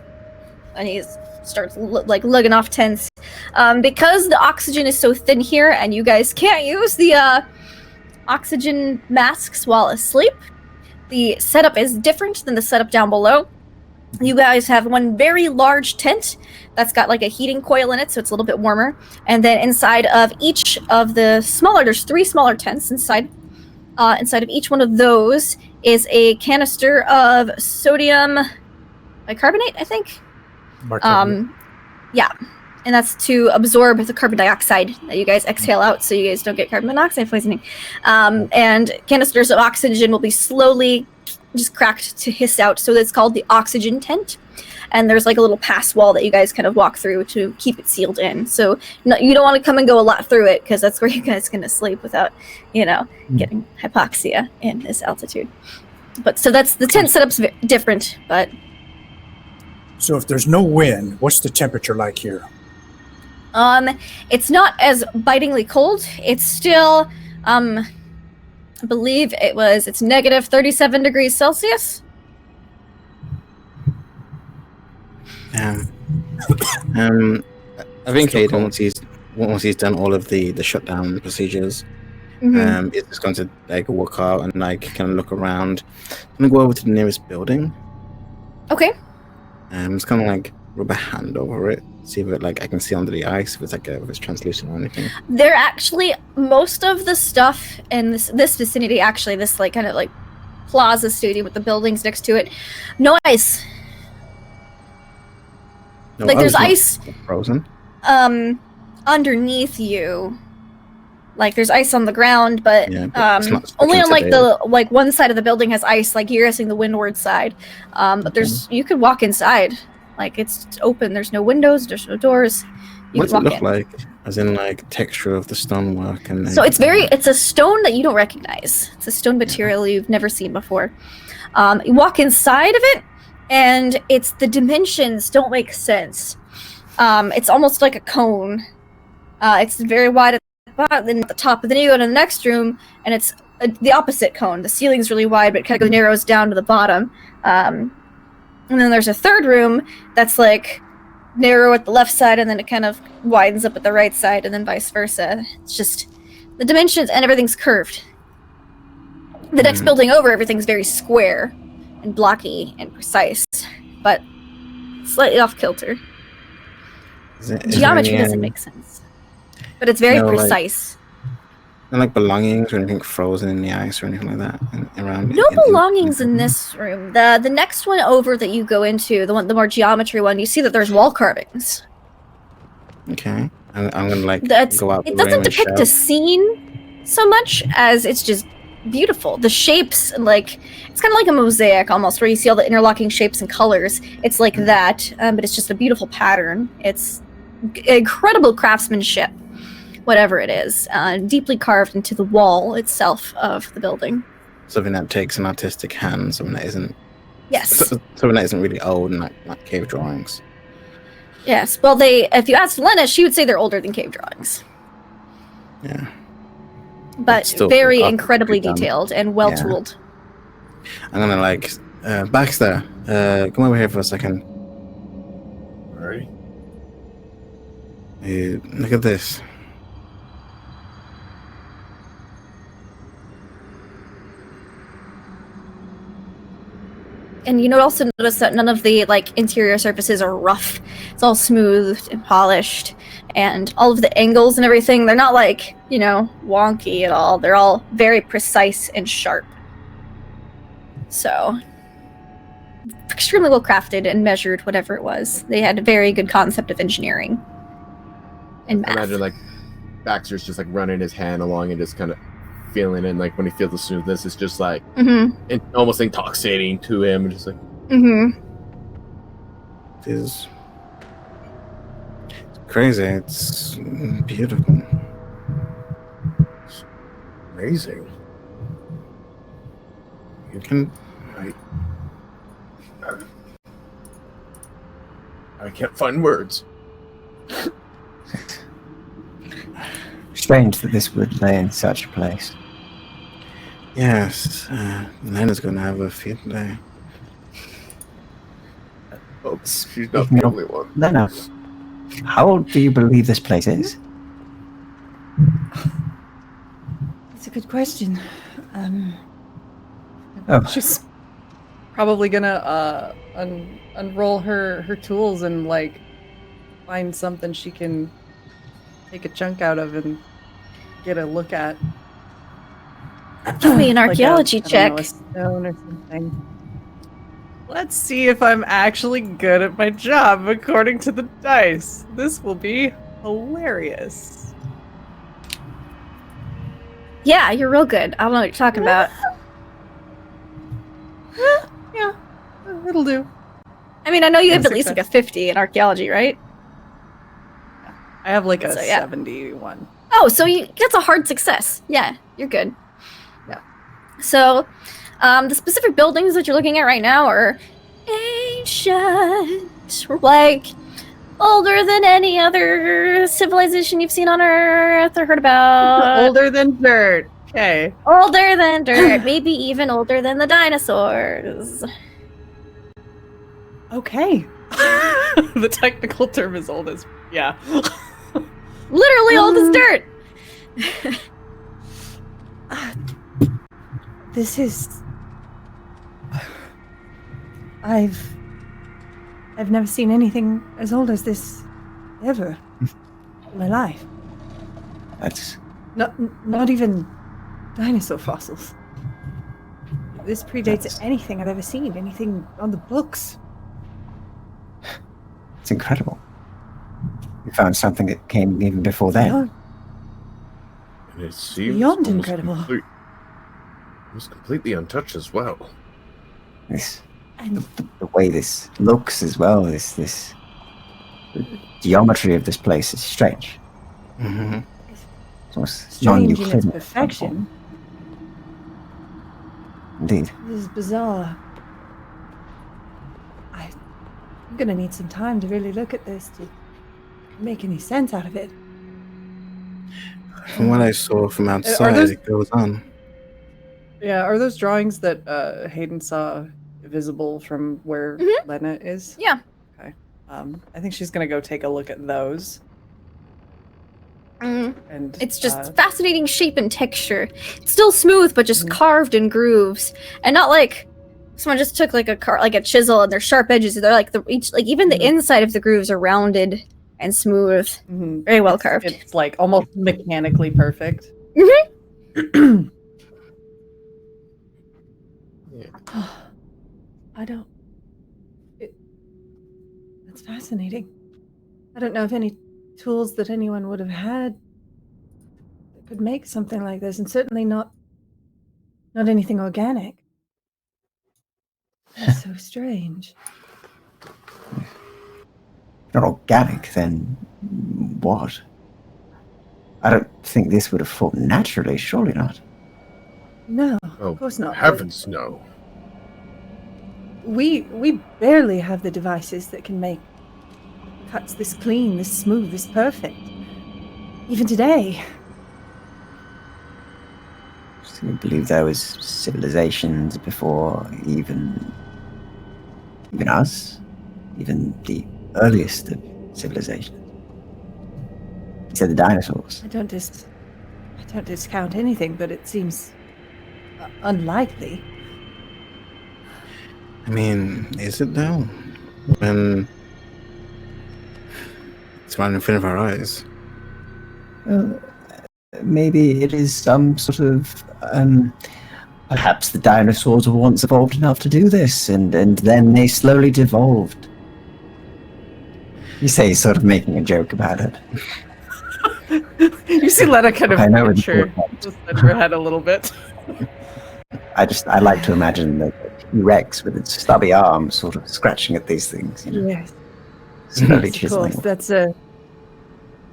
And he starts lugging off tents. Because the oxygen is so thin here and you guys can't use the oxygen masks while asleep, the setup is different than the setup down below. You guys have one very large tent that's got like a heating coil in it, so it's a little bit warmer. And then inside of each of the smaller, there's 3 smaller tents inside. Inside of each one of those is a canister of sodium bicarbonate, I think. Yeah. And that's to absorb the carbon dioxide that you guys exhale out so you guys don't get carbon monoxide poisoning. And canisters of oxygen will be slowly just cracked to hiss out. So it's called the oxygen tent. And there's like a little pass wall that you guys kind of walk through to keep it sealed in. So you don't want to come and go a lot through it because that's where you guys are going to sleep without, getting hypoxia in this altitude. But so that's the tent setup's different, but... So if there's no wind, what's the temperature like here? It's not as bitingly cold. It's still, I believe it's negative 37 degrees Celsius. I think Hayden, once he's once he's done all of the shutdown procedures, Mhm. it's just going to like walk out and like kind of look around. I'm gonna go over to the nearest building. Okay. It's kind of like rub a hand over it, see if it like I can see under the ice if it's like if it's translucent or anything. They're actually most of the stuff in this vicinity. Actually, this like kind of like plaza stadium with the buildings next to it. No ice. No, Like, there's it's not ice. frozen. Underneath you. Like, there's ice on the ground, but Yeah, but it's not only on like today. the like one side of the building has ice. Like, you're guessing the windward side. But there's you could walk inside. Like, it's open. There's no windows. There's no doors. You What does it can walk look in. like? As in like texture of the stonework and. So it's a stone that you don't recognize. It's a stone material you've never seen before. You walk inside of it, and the dimensions don't make sense. It's almost like a cone. It's very wide at the bottom, then at the top. But then you go to the next room, and it's the opposite cone. The ceiling's really wide, but it kind of narrows down to the bottom. And then there's a third room that's like narrow at the left side, and then it kind of widens up at the right side, and then vice versa. It's just the dimensions and everything's curved. The next building over, everything's very square and blocky and precise, but slightly off kilter. Geometry doesn't make sense, but it's very precise. No like belongings or anything frozen in the ice or anything like that around. No belongings in this room. The next one over that you go into, the more geometry one, you see that there's wall carvings. Okay, I'm gonna like go out. It doesn't depict a scene so much as it's just beautiful. The shapes, like, it's kind of like a mosaic almost, where you see all the interlocking shapes and colors. It's like that, but it's just a beautiful pattern. It's incredible craftsmanship, whatever it is, deeply carved into the wall itself of the building. Something that takes an artistic hand, something that isn't. Yes. Something that isn't really old and like cave drawings. Yes. Well, if you asked Lena, she would say they're older than cave drawings. Yeah. But Still very pretty incredibly done. detailed and well tooled. I'm gonna like Baxter, come over here for a second. Alright. Look at this. And you also notice that none of the like interior surfaces are rough. It's all smoothed and polished, and all of the angles and everything, they're not like, wonky at all. They're all very precise and sharp. So, extremely well crafted and measured, whatever it was. They had a very good concept of engineering and math. Imagine like Baxter's just like running his hand along and just kind of feeling it, and like when he feels the smoothness, it's just like almost intoxicating to him, just like It is crazy. It's beautiful. It's amazing. You can. I can't find words. Strange that this would lay in such a place. Yes, Lena's gonna have a field day. Oh, she's not the only one. Lena, how old do you believe this place is? It's a good question. Oh, She's probably gonna unroll her tools and like find something she can take a chunk out of and get a look at. Give me an archaeology Like I don't check. know, a stone or something. Let's see if I'm actually good at my job according to the dice. This will be hilarious. Yeah, you're real good. I don't know what you're talking about. Yeah, it'll do. I mean, I know you have One at least like a success. 50 in archaeology, right? I have like a So, yeah. 71. Oh, so that's a hard success. Yeah, you're good. Yeah. So, the specific buildings that you're looking at right now are ancient, like older than any other civilization you've seen on Earth or heard about. Older than dirt. Okay. Older than dirt, maybe even older than the dinosaurs. Okay. The technical term is old as yeah. Literally all this dirt. This is. I've never seen anything as old as this ever in my life. That's Not even dinosaur fossils. This predates anything I've ever seen, anything on the books. it's incredible. You found something that came even before then. And it seems Beyond almost incredible. It was completely untouched as well. This And the way this looks as well. This the geometry of this place is strange. Mm-hmm. It's almost strange in its non-Euclidean. perfection. Indeed. This is bizarre. I'm gonna need some time to really look at this to make any sense out of it. From what I saw from outside, those- it goes on. Yeah, are those drawings that Hayden saw visible from where Lena is? Yeah. Okay. I think she's gonna go take a look at those. And It's just fascinating shape and texture. It's still smooth, but just carved in grooves, and not like someone just took like a chisel and they're sharp edges. They're like even the inside of the grooves are rounded and smooth, very well carved. It's like almost mechanically perfect. I don't. That's fascinating. I don't know of any tools that anyone would have had that could make something like this, and certainly not anything organic. That's so strange. Not organic, then what? I don't think this would have formed naturally, surely not. No, Oh, of course not. but heavens, no. We barely have the devices that can make cuts this clean, this smooth, this perfect. Even today. So you believe there was civilizations before even us? Even the earliest of civilizations? You said the dinosaurs. I don't discount anything, but it seems unlikely. I mean, is it though? When it's right in front of our eyes. Maybe it is some sort of perhaps the dinosaurs were once evolved enough to do this, and then they slowly devolved. You say he's sort of making a joke about it. You see Lena kind of I know pinch her, just bend her head a little bit. I like to imagine the T-Rex with its stubby arms sort of scratching at these things, you know, Yes, slowly of chiseling. course. That's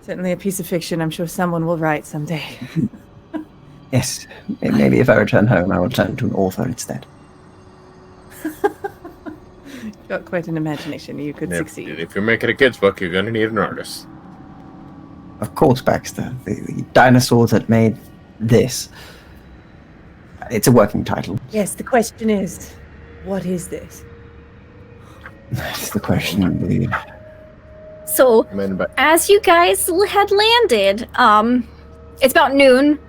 certainly a piece of fiction I'm sure someone will write someday. Yes, maybe if I return home, I will turn to an author instead. You've got quite an imagination. You could succeed. If you're making a kid's book, you're gonna need an artist. Of course, Baxter, the dinosaur that made this. It's a working title. Yes, the question is, what is this? That's the question, indeed. So, Recommended by as you guys had landed, it's about noon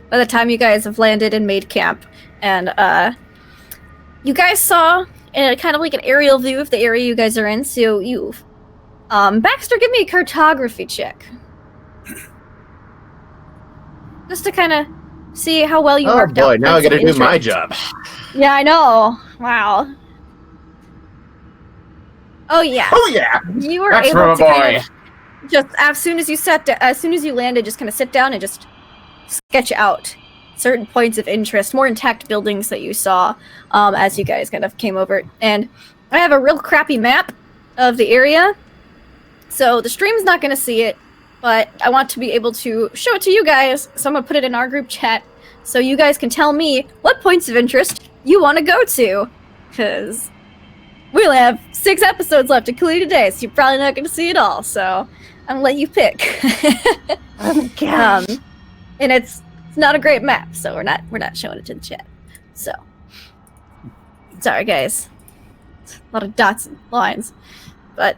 by the time you guys have landed and made camp, and you guys saw kind of like an aerial view of the area you guys are in. So you, Baxter, give me a cartography check, just to kind of see how well you Oh worked boy, out. now I points gotta of do my interest. job. Yeah, I know. Wow. Oh yeah. Oh yeah! You were That's able from a to kind boy. of just as soon as you landed, just kind of sit down and just sketch out certain points of interest, more intact buildings that you saw as you guys kind of came over. And I have a real crappy map of the area, so the stream's not going to see it, but I want to be able to show it to you guys, so I'm going to put it in our group chat so you guys can tell me what points of interest you want to go to, because we only have 6 episodes left, including today, so you're probably not going to see it all, so I'm going to let you pick. Oh gosh. And it's not a great map, so we're not showing it to the chat. So sorry guys. It's a lot of dots and lines. But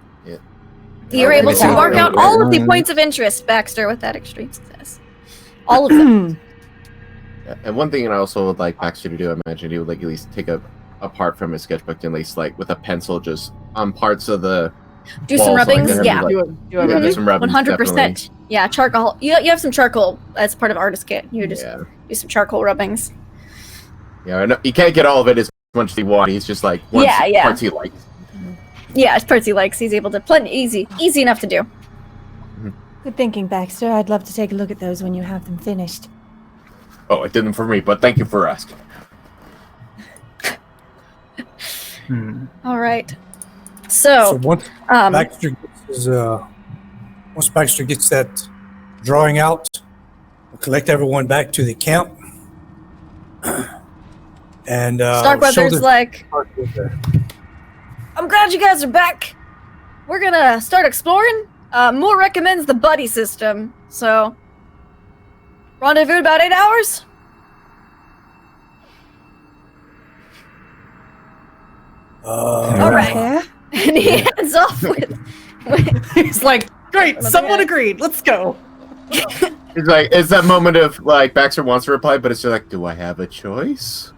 You're able to mark out all of the points of interest, Baxter, with that extreme success. All of them. And one thing I also would like Baxter to do, I imagine he would like at least take a part from his sketchbook and at least like with a pencil just on parts of the Do some walls, rubbings, like, yeah. Do a do rubbing. some rubbings, 100%. definitely. Yeah, charcoal. You have some charcoal as part of artist kit. You just Yeah. do some charcoal rubbings. Yeah, I know. You can't get all of it as much as he wants. He's just like parts he likes. Yeah, it's parts he likes. He's able to easy enough to do. Good thinking, Baxter. I'd love to take a look at those when you have them finished. Oh, it didn't for me, but thank you for asking. All right. So, once Baxter gets that drawing out, we'll collect everyone back to the camp. And Starkweather's like, I'm glad you guys are back. We're gonna start exploring. Moore recommends the buddy system, so rendezvous in about 8 hours. All right. Yeah? And he heads off with He's like, great, someone agreed. Let's go. It's like it's that moment of like Baxter wants to reply, but it's just like, do I have a choice?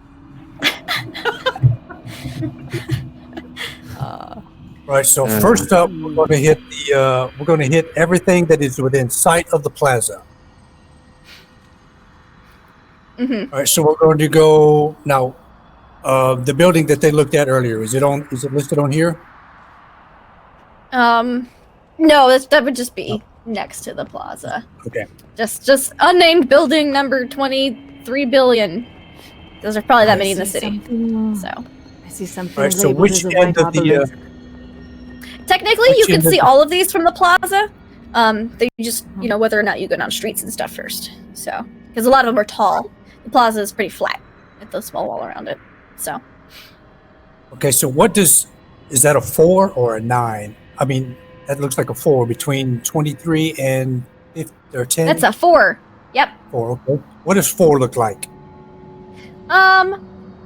Right. So first up, we're going to hit everything that is within sight of the plaza. Mhm. All right. So we're going to go now. The building that they looked at earlier, is it listed on here? No, that would just be next to the plaza. Okay. Just unnamed building number 23 billion. Those are probably that many in the city. So I see something. All right. So labeled which as a end white of the? obelisk. technically, you Which can end of see the- all of these from the plaza. They just, whether or not you go down streets and stuff first. So, because a lot of them are tall. The plaza is pretty flat with the small wall around it. So, Okay. So is that a 4 or a 9? I mean, that looks like a 4 between 23 and 50 or 10. that's a 4. Yep. 4. Okay. What does 4 look like?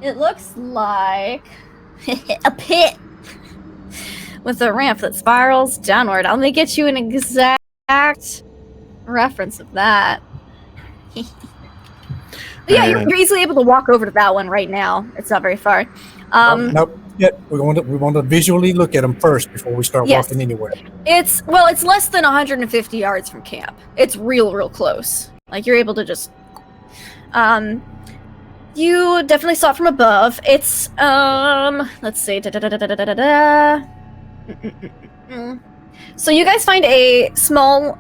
It looks like a pit with a ramp that spirals downward. Let me get you an exact reference of that. But yeah, you're easily able to walk over to that one right now. It's not very far. Nope. Yet we want to visually look at them first before we start Yes. walking anywhere. It's less than 150 yards from camp. It's real close. Like you're able to just you definitely saw it from above. It's let's see. So you guys find a small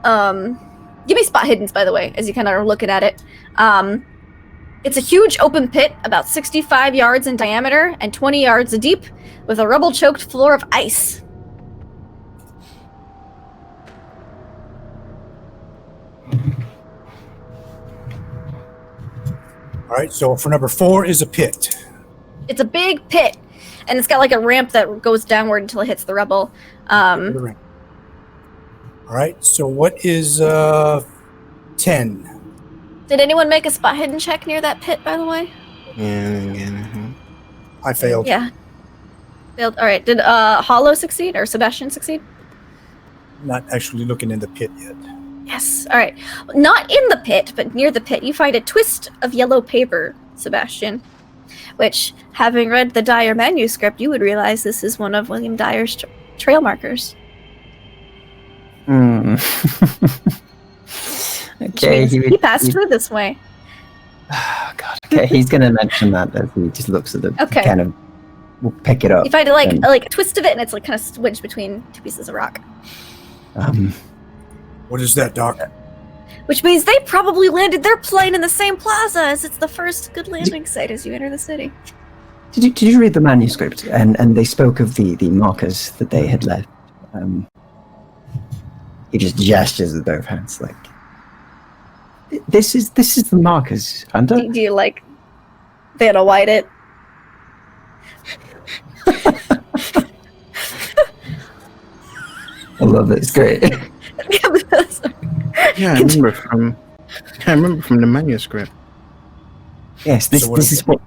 give me spot hiddens, by the way, as you kind of are looking at it. It's a huge open pit, about 65 yards in diameter and 20 yards deep, with a rubble-choked floor of ice. All right. So for number 4 is a pit. It's a big pit, and it's got like a ramp that goes downward until it hits the rubble. All right. So what is 10? Did anyone make a spot hidden check near that pit, by the way? I failed. Yeah. Failed. All right. Did Hollow succeed or Sebastian succeed? Not actually looking in the pit yet. Yes. All right. Not in the pit, but near the pit, you find a twist of yellow paper, Sebastian. Which, having read the Dyer manuscript, you would realize this is one of William Dyer's trail markers. Okay, He passed through this way. Oh, God. Okay, he's gonna mention that as he just looks at the Okay. kind of. We'll pick it up. You find it like a twist of it, and it's like kind of switched between two pieces of rock. What is that, Doc? Which means they probably landed their plane in the same plaza, as it's the first good landing site as you enter the city. Did you read the manuscript? And they spoke of the markers that they had left. He just gestures with both hands, like this is the markers, Hunter. Do you like Vanna White it? I love it. It's great. Yeah, I remember from the manuscript. Yes, So what this is is what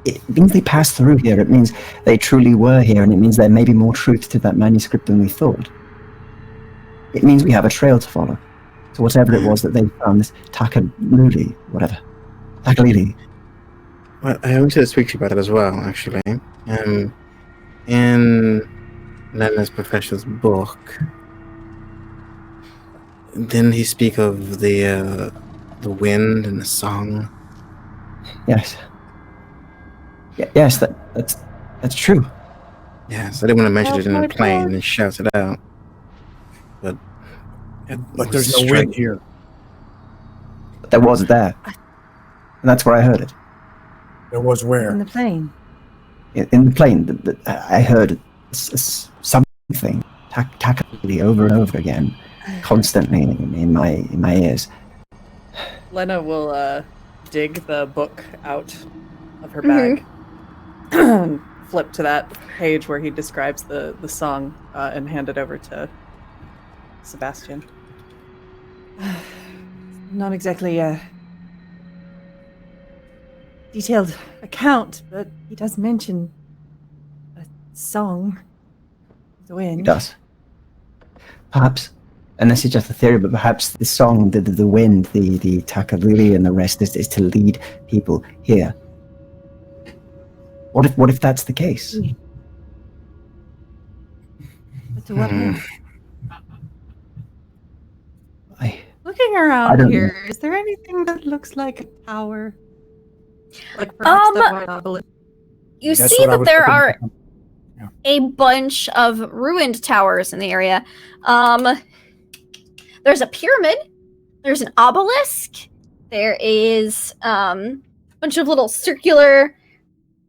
it means. They passed through here. It means they truly were here, and it means there may be more truth to that manuscript than we thought. it means we have a trail to follow. So whatever it was that they found, this Takaluli, whatever. Takalili. Well, I wanted to speak to you about it as well, actually. In Leonard's professor's book, didn't he speak of the wind and the song? Yes. Yes, that's true. Yes, I didn't want to mention it in the plane and shout it out. But there's no wind here. But there was there. And that's where I heard it. There was where? In the plane. In the plane, I heard something tactically over and over again, constantly in my ears. Lena will dig the book out of her bag, flip to that page where he describes the song, and hand it over to Sebastian. Not exactly a detailed account, but he does mention a song. The wind. He does. Perhaps, and this is just a theory, but perhaps the song, the wind, the Takaluli and the rest is to lead people here. What if that's the case? But to what end? Looking I around don't here, is there anything that looks like a tower? Like perhaps the white obelisk? You That's see what I that was there hoping are Yeah. a bunch of ruined towers in the area. There's a pyramid. There's an obelisk. There is a bunch of little circular,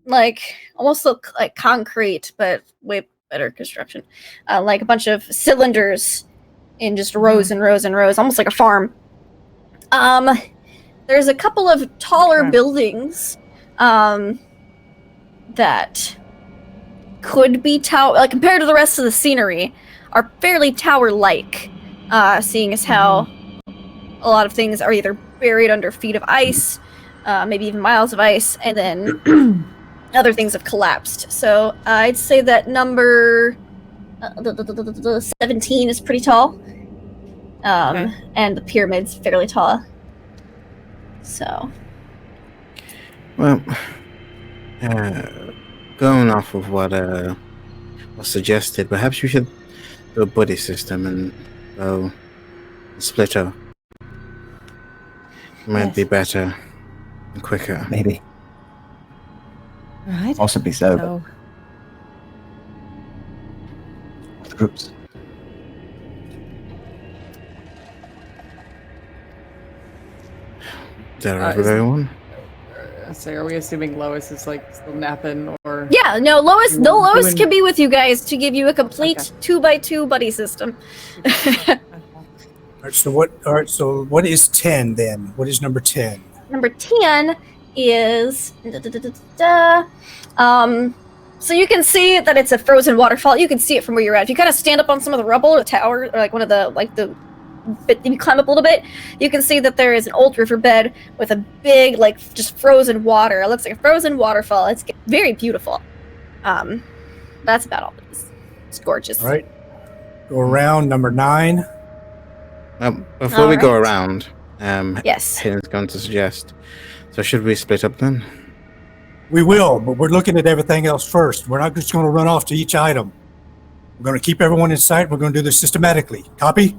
like almost look like concrete, but way better construction. Like a bunch of cylinders in just rows and rows and rows, almost like a farm. There's a couple of taller buildings that could be tower, like compared to the rest of the scenery, are fairly tower-like, seeing as how a lot of things are either buried under feet of ice, maybe even miles of ice, and then other things have collapsed. So I'd say that number 17 is pretty tall, and the pyramid's fairly tall. So, Well, going off of what was suggested, perhaps we should do a buddy system and go split up. Might be better and quicker. Maybe. Right. Possibly so. So, But the groups. Is that alright Is- with everyone? So are we assuming Lois is like still napping, or yeah, no, Lois Doing- can be with you guys to give you a complete 2x2 buddy system. All right, so what is 10 then? What is number 10? Number 10 is so you can see that it's a frozen waterfall. You can see it from where you're at. If you kind of stand up on some of the rubble or the tower, or like one of the if you climb up a little bit, you can see that there is an old riverbed with a big, like, just frozen water. It looks like a frozen waterfall. It's very beautiful. That's about all it is. It's gorgeous. All right. Go around number 9. Before we go Alright. around, Yes. Hayden's going to suggest. So should we split up then? We will, but we're looking at everything else first. We're not just going to run off to each item. We're going to keep everyone in sight. We're going to do this systematically. Copy?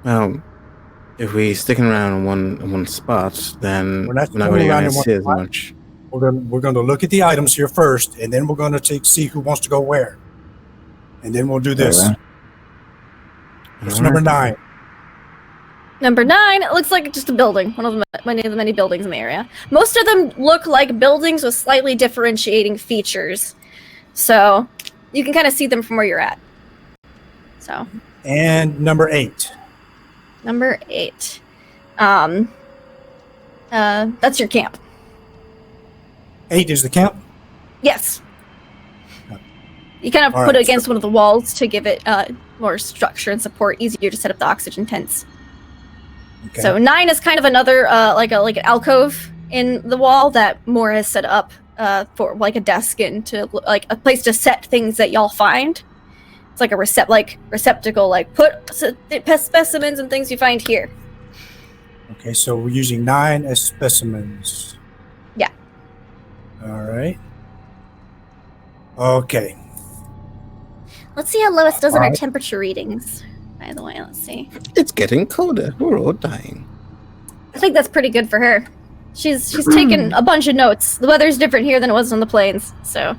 Well, if we sticking around in one spot, then We're we're not not going really around going in to one see as spot. much. We're going to look at the items here first, and then we're going to see who wants to go where. And then we'll do this. Very It's number 9. Number 9, it looks like just a building. One of the many buildings in the area. Most of them look like buildings with slightly differentiating features. So you can kind of see them from where you're at. So And number 8. number 8. That's your camp. 8 is the camp? Yes. You kind of All put right, it against one of the walls to give it more structure and support, easier to set up the oxygen tents. Okay. So 9 is kind of another like an alcove in the wall that Moore has set up for like a desk and to like a place to set things that y'all find. It's like a receptacle, like put specimens and things you find here. Okay, so we're using 9 as specimens. Yeah. All right. Okay. Let's see how Lois does on her Alright. temperature readings. By the way, let's see. It's getting colder. We're all dying. I think that's pretty good for her. She's taken a bunch of notes. The weather's different here than it was on the plains, so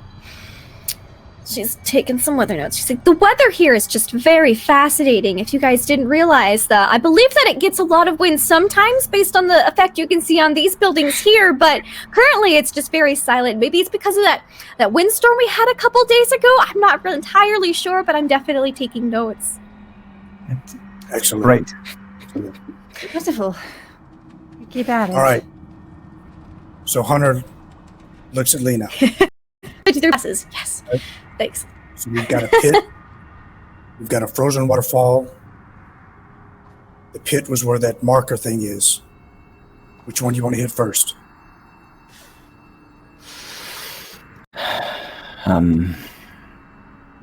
she's taken some weather notes. She's like, the weather here is just very fascinating. If you guys didn't realize that, I believe that it gets a lot of wind sometimes based on the effect you can see on these buildings here, but currently it's just very silent. Maybe it's because of that windstorm we had a couple days ago. I'm not really entirely sure, but I'm definitely taking notes. Excellent. Great. Wonderful. You keep at it. All right. So Hunter looks at Lena. 53 passes. Yes. Right. Thanks. So we've got a pit. We've got a frozen waterfall. The pit was where that marker thing is. Which one do you want to hit first?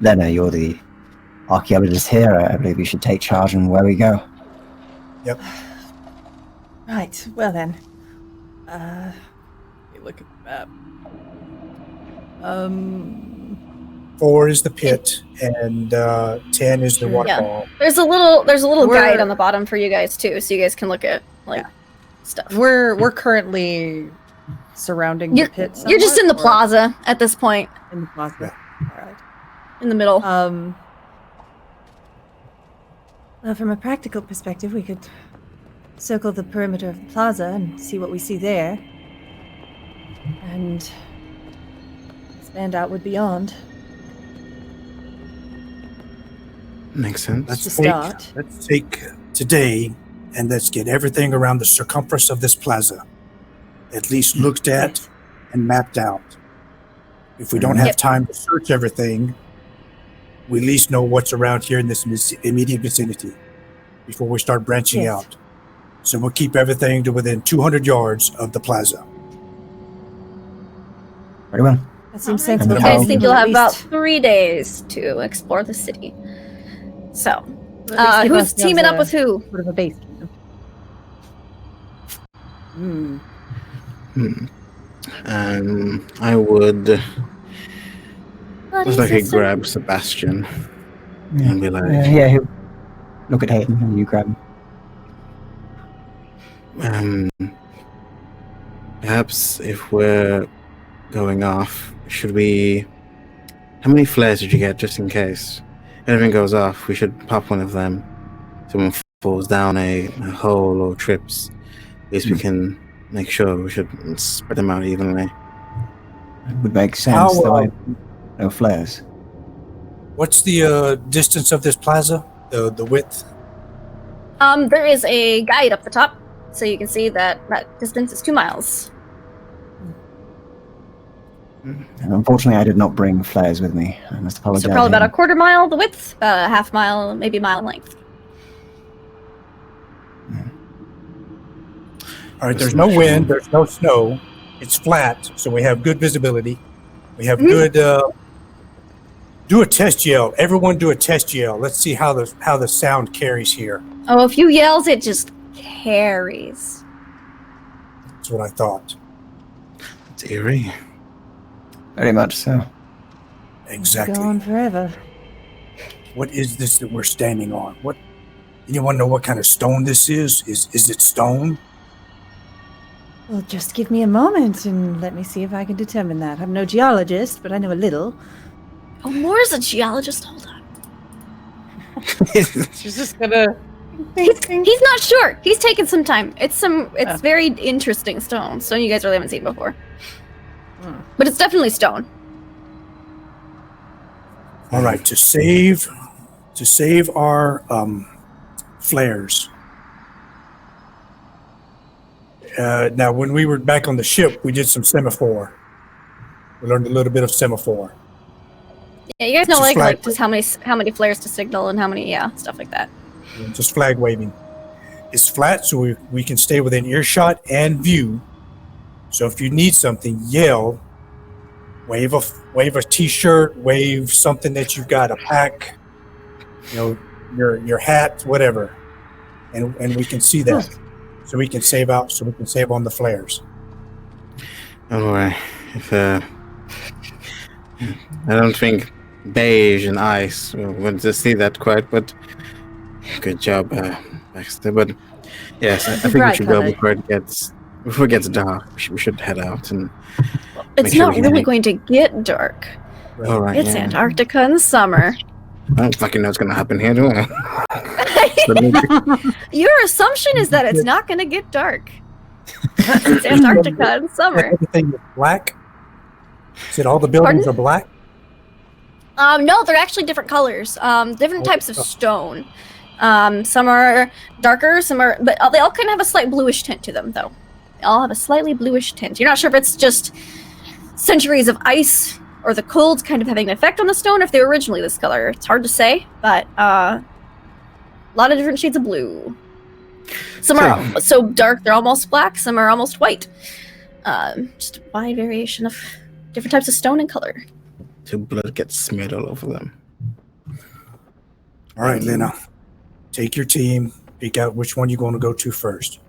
Lena, you're the archaeologist here. I believe you should take charge on where we go. Yep. Right. Well then. You look at the map. 4 is the pit, and 10 is the Sure. waterfall. There's a little guide We're- on the bottom for you guys too, so you guys can look at stuff. We're currently surrounding You're, the pit. you're just in the somewhat, or plaza at this point, In the plaza. Yeah. All right. in the middle. Well, from a practical perspective, we could circle the perimeter of the plaza and see what we see there. And expand outward beyond. Makes sense. To start. Let's take today and let's get everything around the circumference of this plaza at least looked at and mapped out. If we don't have Yep. time to search everything, we at least know what's around here in this immediate vicinity before we start branching Yes. out. So we'll keep everything to within 200 yards of the plaza. Very well. That seems Alright. sensible. You Okay. guys think you'll At have about least- 3 days to explore the city. So, at least give who's ourselves teaming up a- with who? Sort of a base camp. I would most likely grab Sebastian and be like, Look at Hayden and you grab him. perhaps if we're going off, should we? How many flares did you get, just in case anything goes off? We should pop one of them. Someone falls down a hole or trips. At least we can make sure. We should spread them out evenly. Would make sense. How, though no flares. What's the distance of this plaza? The width? There is a guide up the top, so you can see that distance is 2 miles. And unfortunately, I did not bring flares with me. I must apologize. So probably about a Hayden. quarter mile the width, about a half mile, maybe a mile in length. All right, there's no wind, there's no snow. It's flat, so we have good visibility. We have Mhm. good. Do a test yell. Everyone, do a test yell. Let's see how the sound carries here. Oh, a few yells, it just carries. That's what I thought. It's eerie. Very much so. Exactly. Go on forever. What is this that we're standing on? What? Anyone know what kind of stone this is? Is it stone? Well, just give me a moment and let me see if I can determine that. I'm no geologist, but I know a little. Oh, Moore's a geologist. Hold on. She's just gonna. He's not sure. He's taking some time. It's very interesting stone you guys really haven't seen before. But it's definitely stone. All right, to save our flares. Now, when we were back on the ship, we did some semaphore. We learned a little bit of semaphore. Yeah, you guys know Just like flag- just how many flares to signal and how many stuff like that. Just flag waving. It's flat, so we can stay within earshot and view. So if you need something, yell, wave a t-shirt, wave something that you've got, a pack, your hat, whatever, and we can see that, so we can save on the flares. All right. If I don't think beige and ice would to see that quite, but good job, Baxter. But yes, I think we should go before it gets dark. We should head out and. It's not really going to get dark. Right. All right. It's Antarctica in summer. I don't fucking know what's gonna happen here, do I? Your assumption is that it's not going to get dark. It's Antarctica in summer. Everything is black. Said all the buildings are black. No, they're actually different colors. Different types of stone. Some are darker, but they all kind of have a slight bluish tint to them, though. They all have a slightly bluish tint. You're not sure if it's just centuries of ice or the cold kind of having an effect on the stone, or if they were originally this color. It's hard to say, but a lot of different shades of blue. Some are so dark they're almost black. Some are almost white. Just a wide variation of different types of stone and color. Till blood gets smeared all over them. All right, Lena, take your team. Pick out which one you're going to go to first.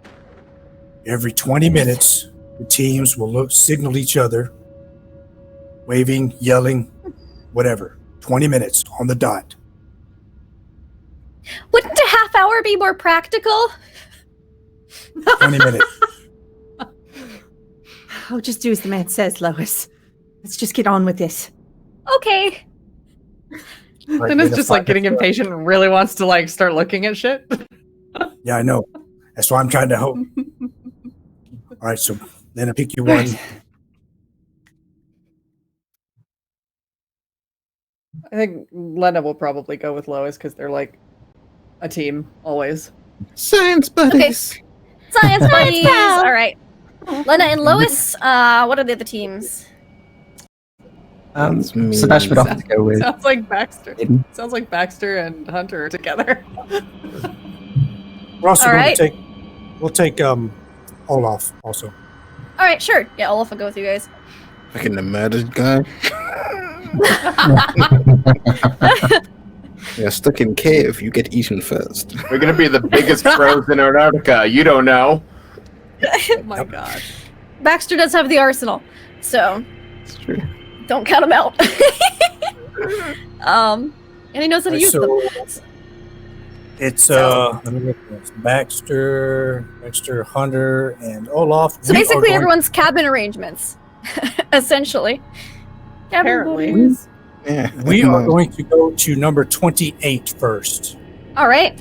Every 20 minutes, the teams will signal each other, waving, yelling, whatever. 20 minutes on the dot. Wouldn't a half hour be more practical? 20 minutes. I'll just do as the man says, Lois. Let's just get on with this. Okay. Right, And it's Lena, just like 5 getting minutes. impatient and really wants to like start looking at shit. Yeah, I know. That's why I'm trying to hope. All right, so Lena, pick you one. I think Lena will probably go with Lois because they're like a team always. Science buddies. Science buddies. All right. Lena and Lois. What are the other teams? Sebastian would have to go with. Sounds like Baxter. Aiden. Sounds like Baxter and Hunter are together. We're also All going right. to take Olaf also. All right, sure. Yeah, Olaf will go with you guys. Fucking the murdered guy. You're stuck in cave. You get eaten first. We're gonna be the biggest pros in Antarctica. You don't know. Oh my god. Baxter does have the arsenal, so It's true. don't count him out. And he knows how to Right, use them. It's let me look at this. Baxter, Hunter, and Olaf. So We are basically, going- everyone's cabin arrangements, essentially. Cabin Apparently. buddies. Yeah. We come are on. going to go to number 28 first. All right.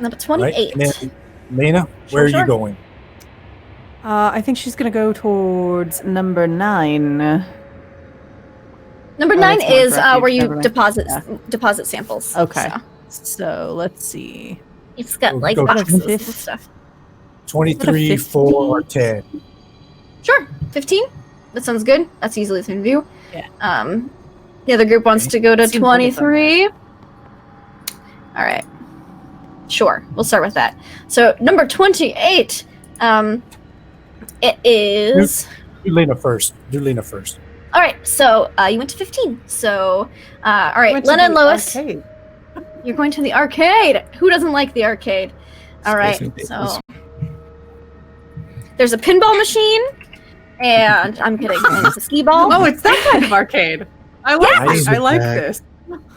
Number Right? 28. And then, Lena, where are Sure. you going? I think she's gonna go towards number 9. Number Oh, 9 that's my is refuge, where you never mind. deposit samples. Okay. So So let's see. it's got We'll like go boxes and 50. stuff. 23, 15? 4, or 10. Sure, 15. That sounds good. That's easily within view. Yeah. The other group wants to go to Seems like it's 23. All right. Sure, we'll start with that. So number 28. It is. Do Lena first. All right. So you went to 15. So all right, Went to Lena and the Lois, arcade. you're going to the arcade. Who doesn't like the arcade? All right. Space Invaders. So there's a pinball machine, and I'm kidding. And it's a skee ball. Oh, it's that kind of arcade. I like Yeah. this. I like Back. this.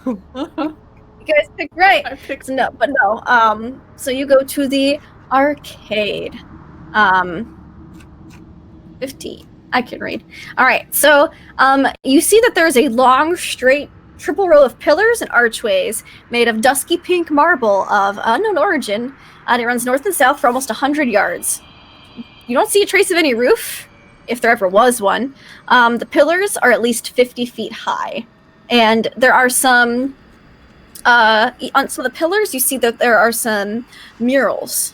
You guys picked right. I picked No, but no. So you go to the arcade. 15. I can read. All right. So, you see that there's a long, straight, triple row of pillars and archways made of dusky pink marble of unknown origin, and it runs north and south for almost 100 yards. You don't see a trace of any roof, if there ever was one. The pillars are at least 50 feet high, and there are some. On some of the pillars, you see that there are some murals.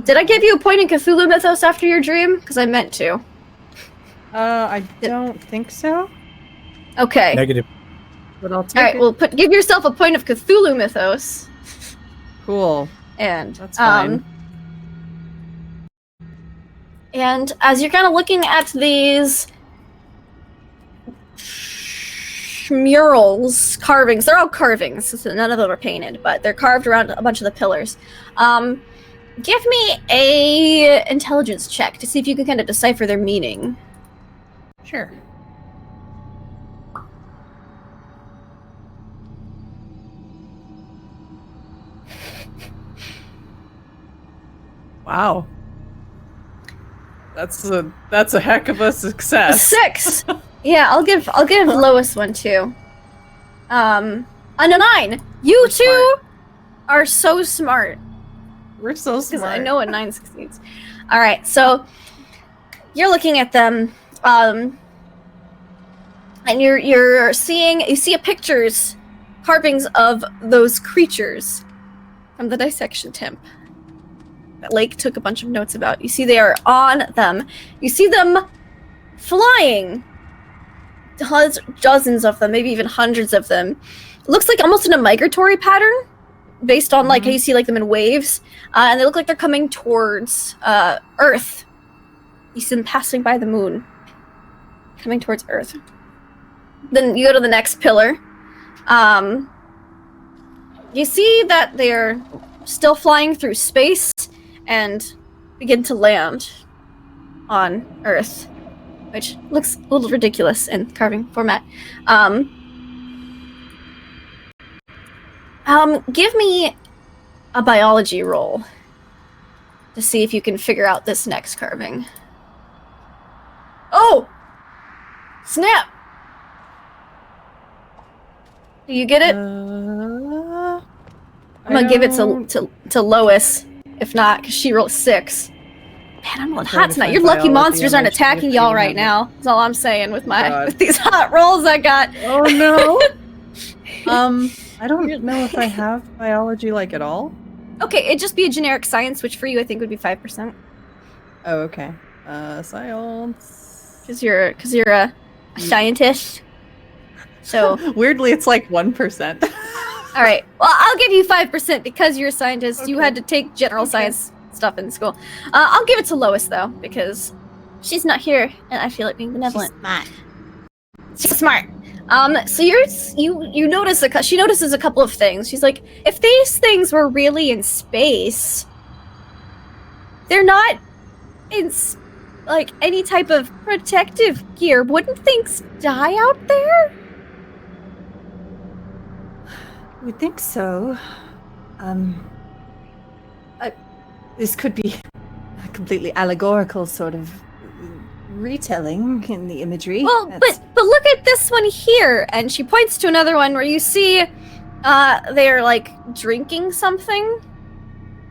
Did I give you a point in Cthulhu mythos after your dream? Because I meant to. I don't think so, Okay. Negative. but I'll take All right. it. Well, give yourself a point of Cthulhu mythos, Cool. and That's fine. And as you're kind of looking at these murals, carvings. They're all carvings, so none of them are painted, but they're carved around a bunch of the pillars. Give me a intelligence check to see if you can kind of decipher their meaning. Sure. Wow. That's a heck of a A success. 6. Yeah, I'll give Lois one too. And a 9. You We're two smart. are so smart. We're so Because smart. I know a 9 succeeds. All right, so you're looking at them, and you see pictures, carvings of those creatures from the dissection temp that Lake took a bunch of notes about. You see they are on them. You see them flying. Dozens of them, maybe even hundreds of them. It looks like almost in a migratory pattern, based on like how you see like them in waves, and they look like they're coming towards Earth. You see them passing by the moon, coming towards Earth. Then you go to the next pillar. You see that they're still flying through space and begin to land on Earth, which looks a little ridiculous in carving format. Give me a biology roll to see if you can figure out this next carving. Oh! Snap! Do you get it? I'm gonna give it to Lois, if not, because she rolled 6. Man, I'm rolling hot tonight. Your lucky monsters aren't attacking y'all right now. That's all I'm saying with with these hot rolls I got. Oh no. I don't know if I have biology like at all. Okay, it'd just be a generic science, which for you I think would be 5%. Oh, okay. Science. Because you're a scientist. So Weirdly, it's like 1%. all right. Well, I'll give you 5% because you're a scientist. Okay. You had to take general science stuff in school. I'll give it to Lois though because she's not here, and I feel like being benevolent. She's smart. So you notice she notices a couple of things. She's like, if these things were really in space, they're not in like any type of protective gear. Wouldn't things die out there? We think so. This could be a completely allegorical sort of retelling in the imagery. Well, but look at this one here, and she points to another one where you see they're like drinking something,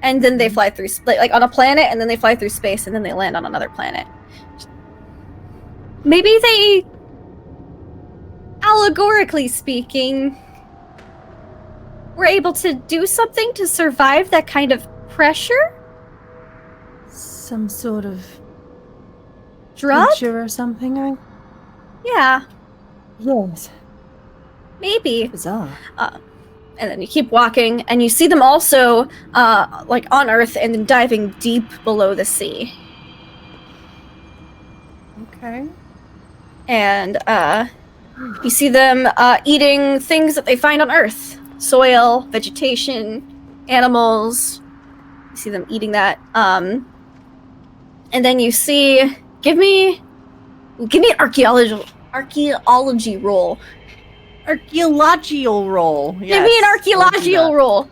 and then they fly through like on a planet, and then they fly through space, and then they land on another planet. Maybe they, allegorically speaking, were able to do something to survive that kind of pressure? Some sort of Drug? creature or something. Yeah, Yes. maybe. Bizarre. And then you keep walking, and you see them also, like on Earth, and then diving deep below the sea. Okay. And you see them eating things that they find on Earth: soil, vegetation, animals. You see them eating that. And then you see, give me an archaeology roll. Archaeological roll. Give me an archaeological roll.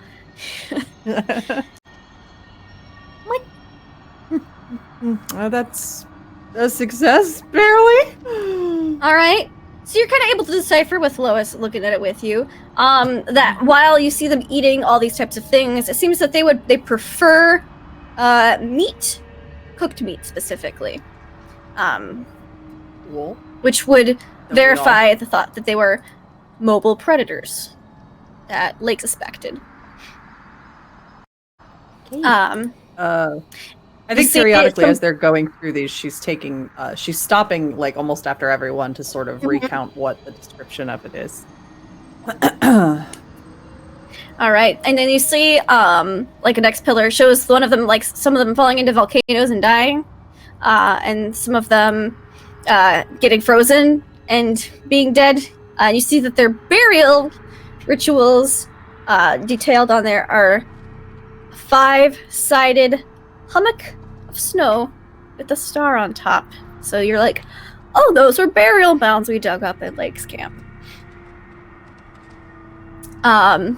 That's a success, barely. All right. So you're kind of able to decipher with Lois looking at it with you, that while you see them eating all these types of things, it seems that they prefer meat, cooked meat specifically, Cool. which would we verify the thought that they were mobile predators that Lake suspected. I think see it periodically from- as they're going through these, she's stopping like almost after everyone to sort of recount what the description of it is. All right, and then you see, like a next pillar shows one of them, like some of them falling into volcanoes and dying, and some of them getting frozen and being dead You see that their burial rituals detailed on there are a 5-sided hummock of snow with a star on top. So you're like, oh, those were burial mounds we dug up at Lakes Camp.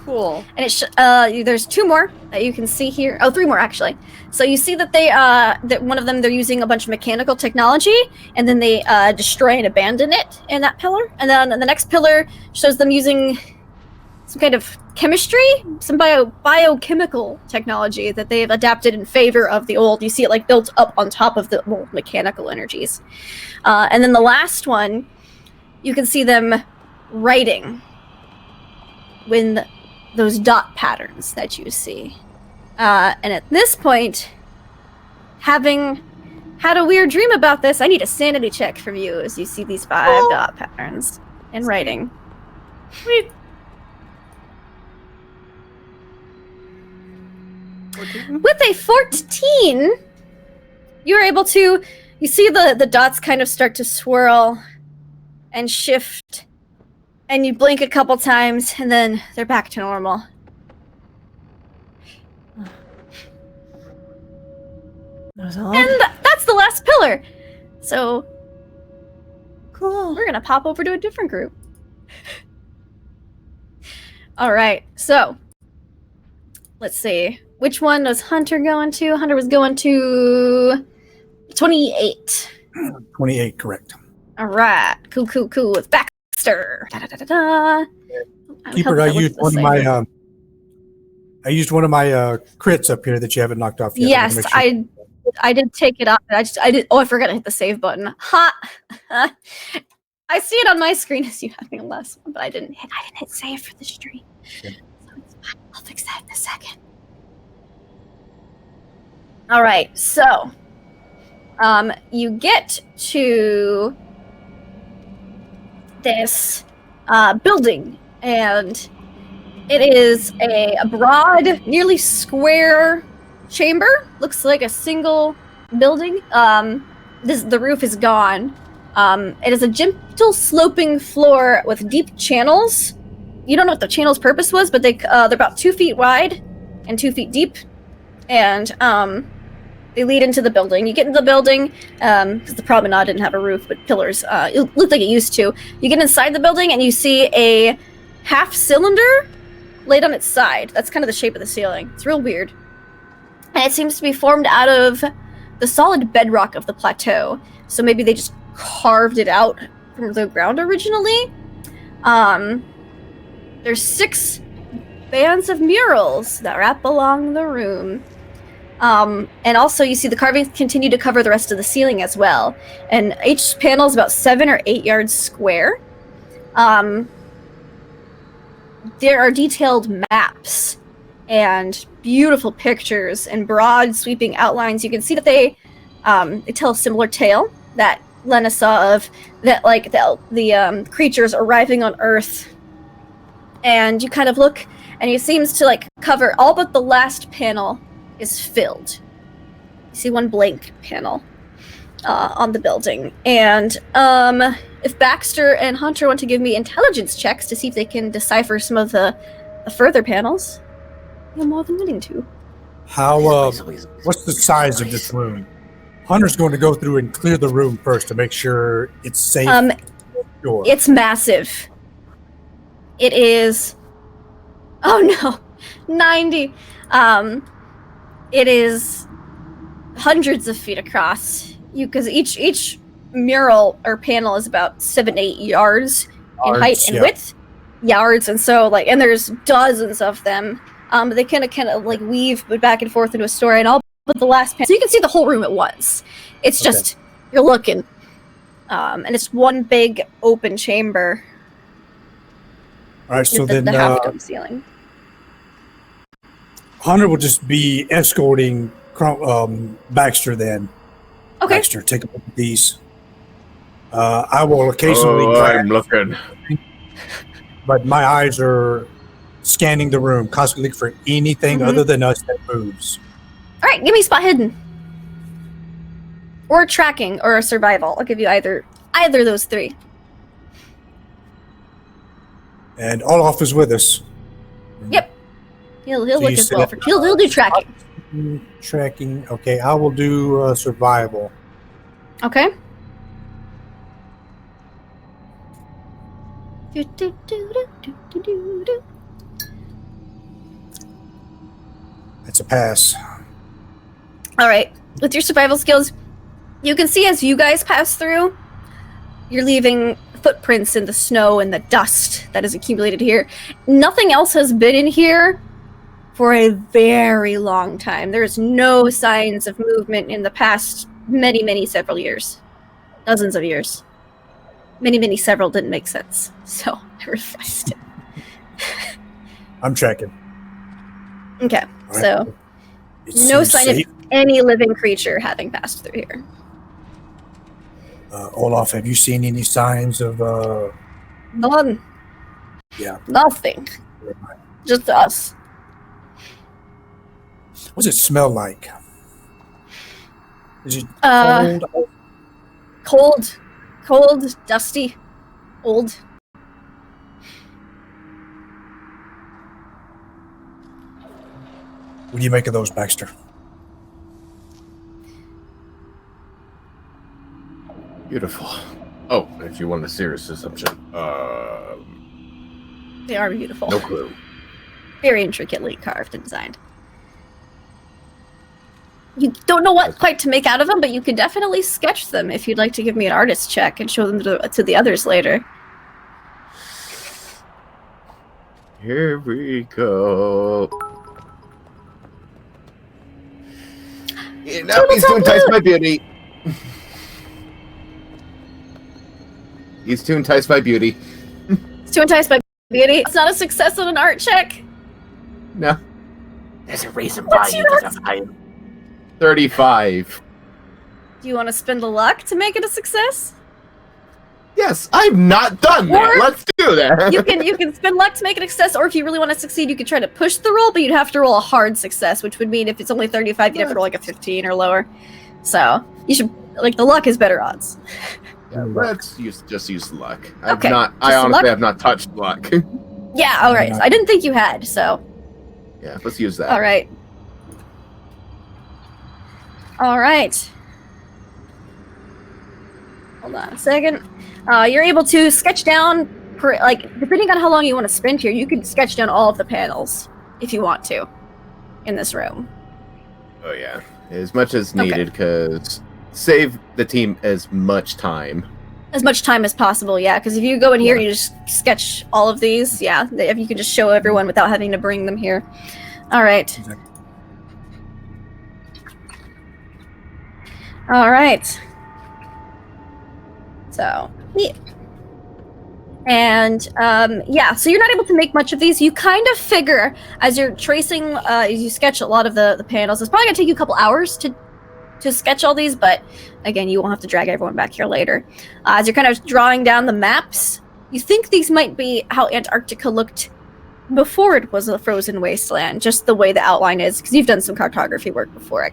Cool. And there's 2 more that you can see here. Oh, 3 more actually. So you see that that one of them, they're using a bunch of mechanical technology, and then they destroy and abandon it in that pillar. And then the next pillar shows them using some kind of chemistry, some biochemical technology that they've adapted in favor of the old. You see it like built up on top of the old mechanical energies. And then the last one, you can see them writing with those dot patterns that you see. And at this point, having had a weird dream about this, I need a sanity check from you as you see these 5 dot patterns in writing. Wait. With a 14, you're able to, you see the dots kind of start to swirl and shift, and you blink a couple times, and then they're back to normal. And that's the last pillar. So, Cool. we're gonna pop over to a different group. All right, so let's see. Which one was Hunter going to? Hunter was going to 28. 28, correct. All right, cool. It's Baxter. Da-da-da-da-da. Keeper, I used one of my crits up here that you haven't knocked off yet. Yes, Make sure. I did take it off. I did. Oh, I forgot to hit the save button. Ha! I see it on my screen as you having a last one, but I didn't hit save for the stream. Okay. So it's fine. I'll fix that in a second. All right, so you get to this building, and it is a broad, nearly square chamber. Looks like a single building. The roof is gone. It is a gentle sloping floor with deep channels. You don't know what the channel's purpose was, but they're about 2 feet wide and 2 feet deep, and they lead into the building. You get into the building because the promenade didn't have a roof, but pillars. It looked like it used to. You get inside the building and you see a half cylinder laid on its side. That's kind of the shape of the ceiling. It's real weird. And it seems to be formed out of the solid bedrock of the plateau. So maybe they just carved it out from the ground originally. There's 6 bands of murals that wrap along the room. And also you see the carvings continue to cover the rest of the ceiling as well. And each panel is about 7 or 8 yards square. There are detailed maps and beautiful pictures and broad sweeping outlines. You can see that they tell a similar tale that Lena saw of that, like the creatures arriving on Earth. And you kind of look, and it seems to like cover all but the last panel is filled. You see one blank panel on the building. And if Baxter and Hunter want to give me intelligence checks to see if they can decipher some of the further panels, you're more than willing to. How, what's the size of this room? Hunter's going to go through and clear the room first to make sure it's safe. Sure. It's massive. It is... Oh no! 90! It is hundreds of feet across. Because each mural or panel is about 7-8 yards in height and width. Yards, and so and there's dozens of them. They kind of like weave back and forth into a story, and all but the last panel, so you can see the whole room at once. It's just you're looking, and it's one big open chamber. All right, so the half dome ceiling. Hunter will just be escorting Baxter then. Okay. Baxter, take a look at these. I will occasionally. I'm looking. But my eyes are scanning the room, constantly looking for anything other than us that moves. All right, give me spot hidden, or tracking, or survival. I'll give you either of those 3. And Olaf is with us. Yep. He'll So look you as said, well. He'll do tracking. Tracking. Okay, I will do survival. Okay. That's a pass. All right. With your survival skills, you can see as you guys pass through, you're leaving footprints in the snow and the dust that is accumulated here. Nothing else has been in here for a very long time. There's no signs of movement in the past many, several years. Dozens of years. Many, several didn't make sense. So I revised it. I'm tracking. Okay. All right. So It no seems sign safe. of any living creature having passed through here. Olaf, have you seen any signs of None. Yeah. Nothing. Just us. What's it smell like? Is it cold? Cold, dusty, old. What do you make of those, Baxter? Beautiful. Oh, if you want a serious assumption, They are beautiful. no clue. Very intricately carved and designed. You don't know what quite to make out of them, but you could definitely sketch them if you'd like to give me an artist check and show them to the others later. Here we go. Yeah, no, he's too enticed by beauty. He's too enticed by beauty. It's too enticed by beauty. It's not a success on an art check. No. There's a reason What's why your he art- doesn't hire. 35. Do you want to spend the luck to make it a success? Yes, I've not done that. Or- Let's do that. You can spend luck to make it a success, or if you really want to succeed, you could try to push the roll, but you'd have to roll a hard success, which would mean if it's only 35, you'd have to roll like a 15 or lower. So you should the luck is better odds. Yeah, let's just use luck. I've Okay, not. I just honestly luck? have not touched luck. Yeah, all right. I didn't think you had, so Yeah, let's use that. all right. All right. Hold on a second. You're able to sketch down, depending on how long you want to spend here, you can sketch down all of the panels if you want to in this room. Oh yeah, as much as needed, because save the team as much time. As much time as possible, yeah, because if you go in here and you just sketch all of these, yeah, if you can just show everyone without having to bring them here. All right. All right. So, yeah. And, so you're not able to make much of these. You kind of figure, as you're tracing, as you sketch a lot of the panels, it's probably going to take you a couple hours to sketch all these, but again, you won't have to drag everyone back here later. As you're kind of drawing down the maps, you think these might be how Antarctica looked before it was a frozen wasteland, just the way the outline is, because you've done some cartography work before.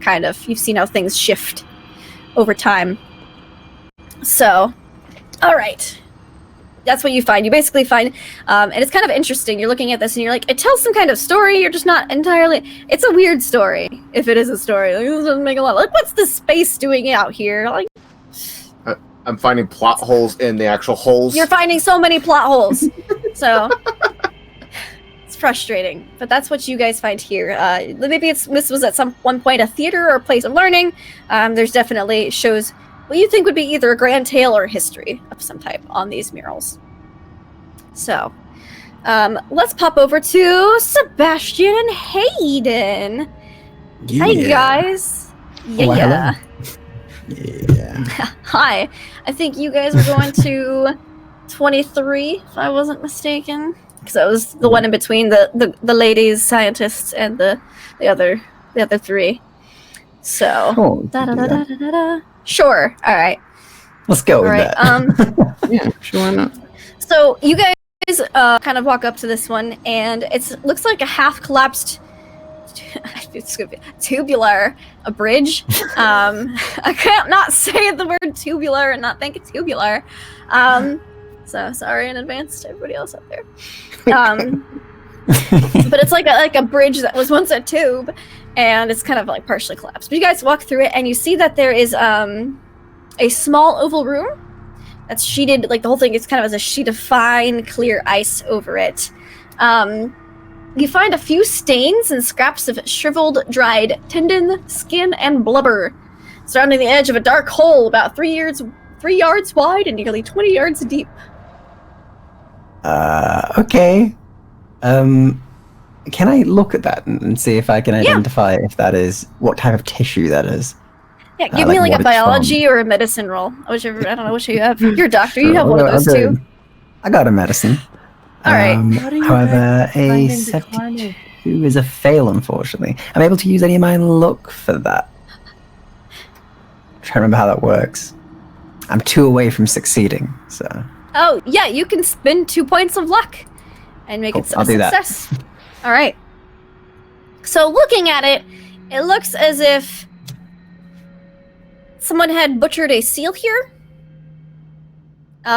You've seen how things shift over time. So, all right. That's what you find. You basically find, and it's kind of interesting. You're looking at this and you're like, it tells some kind of story. You're just not entirely. It's a weird story, if it is a story. Like, this doesn't make a lot. Like, what's the space doing out here? Like, I'm finding plot holes in the actual holes. you're finding so many plot holes. So it's frustrating, but that's what you guys find here. Maybe this was at one point a theater or a place of learning. There's definitely shows what you think would be either a grand tale or a history of some type on these murals. So, let's pop over to Sebastian and Hayden. Hey guys. Hello, hello. Yeah. Hi. I think you guys were going to 23, if I wasn't mistaken, because I was the one in between the ladies scientists and the other three. So. Oh, Da-da-da-da-da-da. Sure. All right. let's go All with right. that. Yeah, sure, why not? So you guys kind of walk up to this one, and it looks like a half collapsed. It's gonna be a bridge. I can't not say the word tubular and not think it's tubular. So sorry in advance to everybody else out there. But it's like a bridge that was once a tube, and it's kind of like partially collapsed. But you guys walk through it, and you see that there is a small oval room that's sheeted. Like the whole thing is kind of as a sheet of fine, clear ice over it. You find a few stains and scraps of shriveled, dried tendon, skin, and blubber surrounding the edge of a dark hole about 3 yards wide and nearly 20 yards deep. Okay. Can I look at that and see if I can identify if that is what type of tissue that is? Yeah, give me like a biology or a medicine roll. Whichever, I don't know which you have. You're a doctor. You have one of those too. I got a medicine. All right. However, a 72 is a fail, unfortunately. I'm able to use any of my luck for that. I'm trying to remember how that works. I'm 2 away from succeeding, so. Oh, yeah, you can spend 2 points of luck and make it a I'll do success. All right. So looking at it, it looks as if someone had butchered a seal here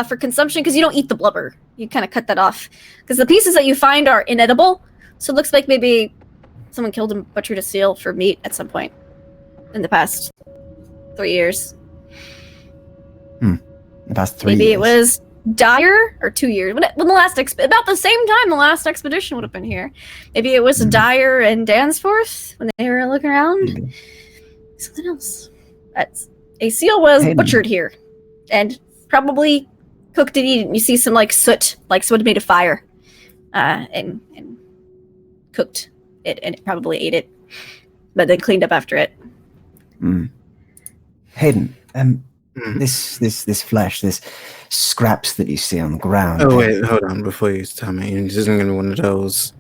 for consumption, because you don't eat the blubber. You kind of cut that off. Because the pieces that you find are inedible, so it looks like maybe someone killed and butchered a seal for meat at some point in the past 3 years. The past 3 Maybe years. it was Dyer, or 2 years. When the last about the same time the last expedition would have been here. Maybe it was Dyer and Dansforth when they were looking around. Something else. A seal was butchered here, and probably cooked and eaten. You see some like soot, like someone made a fire, and cooked it, and it probably ate it, but then cleaned up after it. Hayden, this flesh, this scraps that you see on the ground. Oh wait, hold on. Before you tell me, this isn't going to be one of those.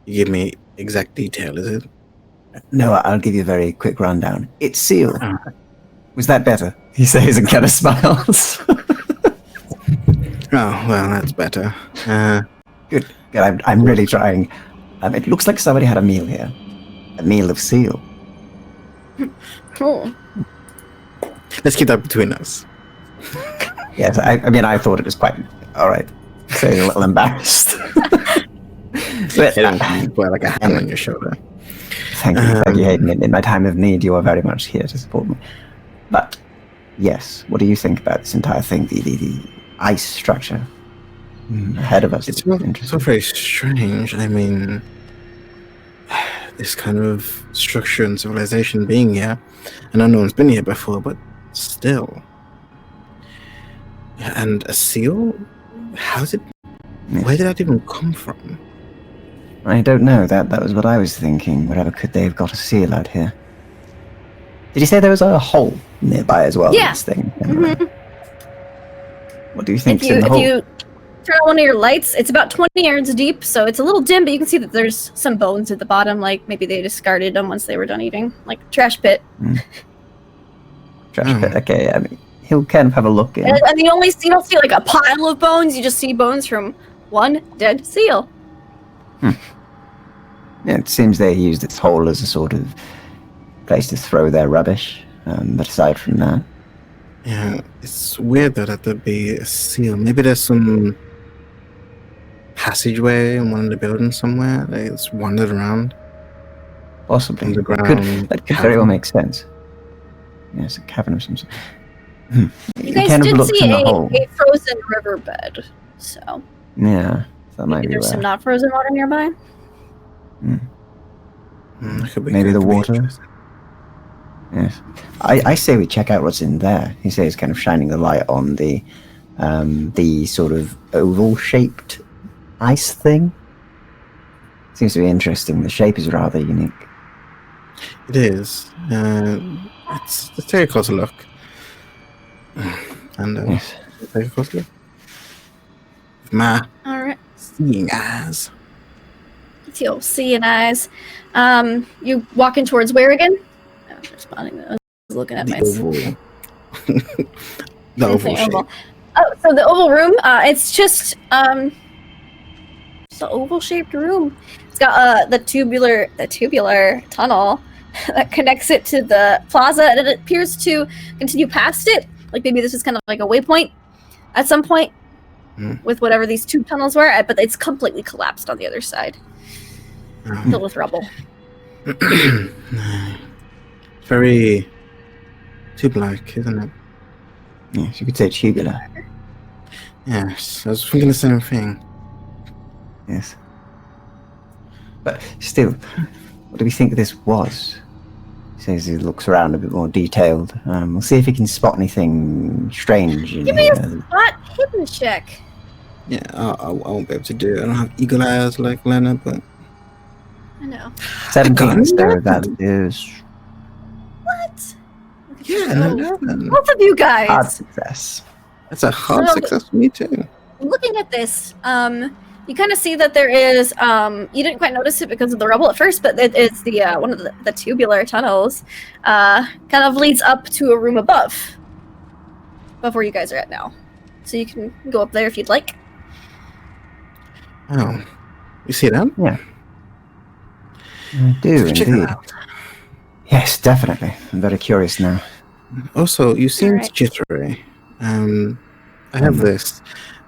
You give me exact detail, is it? No, I'll give you a very quick rundown. It's seal. Was that better? He says and kind of smiles. Oh well, that's better. Good. I'm really trying. It looks like somebody had a meal here. A meal of seal. Cool. Let's keep that between us. Yes, I mean, I thought it was quite all right. So a little embarrassed. But, Well, like a hand on your shoulder. Thank you, Hayden. In my time of need, you are very much here to support me. But yes, what do you think about this entire thing? The ice structure ahead of us. It's so very strange. I mean, this kind of structure and civilization being here. I know no one's been here before, but still. And a seal? How's it? Where did that even come from? I don't know. That was what I was thinking. Wherever could they have got a seal out here? Did you say there was a hole nearby as well? Yeah. This thing. Mm-hmm. What do you think? If you turn on one of your lights, it's about 20 yards deep, so it's a little dim, but you can see that there's some bones at the bottom, like maybe they discarded them once they were done eating, like trash pit. Trash pit. Okay, I mean, he'll kind of have a look in. And you don't see like a pile of bones. You just see bones from one dead seal. Yeah, it seems they used its hole as a sort of place to throw their rubbish. But aside from that, yeah, it's weird that there'd be a seal. Maybe there's some passageway in one of the buildings somewhere. It's wandered around. Possibly. Underground. That could very well make sense. Yes, a cavern of some sort. You guys did see a frozen riverbed, so yeah, that might be there's where. some not frozen water nearby. Maybe the water. Yes, I say we check out what's in there. He says, kind of shining the light on the sort of oval-shaped ice thing. Seems to be interesting. The shape is rather unique. It is. Let's take a closer look. And Yes. take a closer look. With my All right. seeing eyes. It's your seeing eyes. You walking towards where again? I was responding. I was looking at myself. The oval shape. Oh, so the oval room. It's just it's an oval-shaped room. It's got the tubular tunnel that connects it to the plaza, and it appears to continue past it. Like maybe this is kind of like a waypoint at some point. with whatever these tube tunnels were, but it's completely collapsed on the other side, filled with rubble. Very tube-like, isn't it? Yes, you could say tubular. Yes, I was thinking the same thing. Yes. But still, what do we think this was? He says he looks around a bit more detailed. We'll see if he can spot anything strange in Give me here. a spot hidden check. Yeah, I won't be able to do it. I don't have eagle eyes like Leonard, but... I know. 17, so that is What? Yeah, no. Both of you guys. hard success. That's a hard So- success for me too. Looking at this, you kind of see that there is. You didn't quite notice it because of the rubble at first, but it is the one of the tubular tunnels. Kind of leads up to a room above where you guys are at now. So you can go up there if you'd like. Oh, you see that? Yeah. I do, Check it indeed. out. Yes, definitely. I'm very curious now. Also, you seem Alright. jittery. I have this.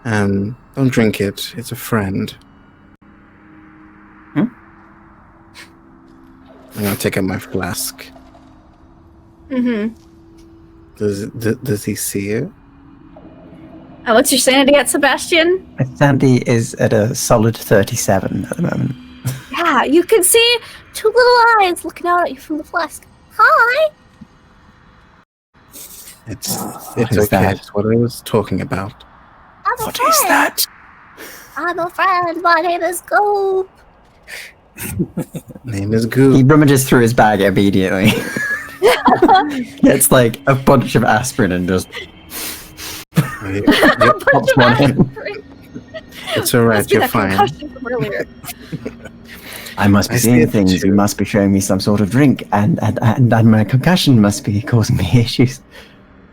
Don't drink it. It's a friend. Hmm? I'm gonna take out my flask. Mm-hmm. Does he see it? What's your sanity at, Sebastian? My sanity is at a solid 37 at the moment. Yeah, you can see two little eyes looking out at you from the flask. Hi. It's is okay. that? It's what I was talking about. I'm a What friend. is that? I'm a friend. My name is Goop. Name is He Goo. rummages through his bag immediately. Gets like a bunch of aspirin and just pops one in. It's alright. Must be You're that fine. concussion from earlier. I must be I seeing see it things. too. You must be showing me some sort of drink, and my concussion must be causing me issues.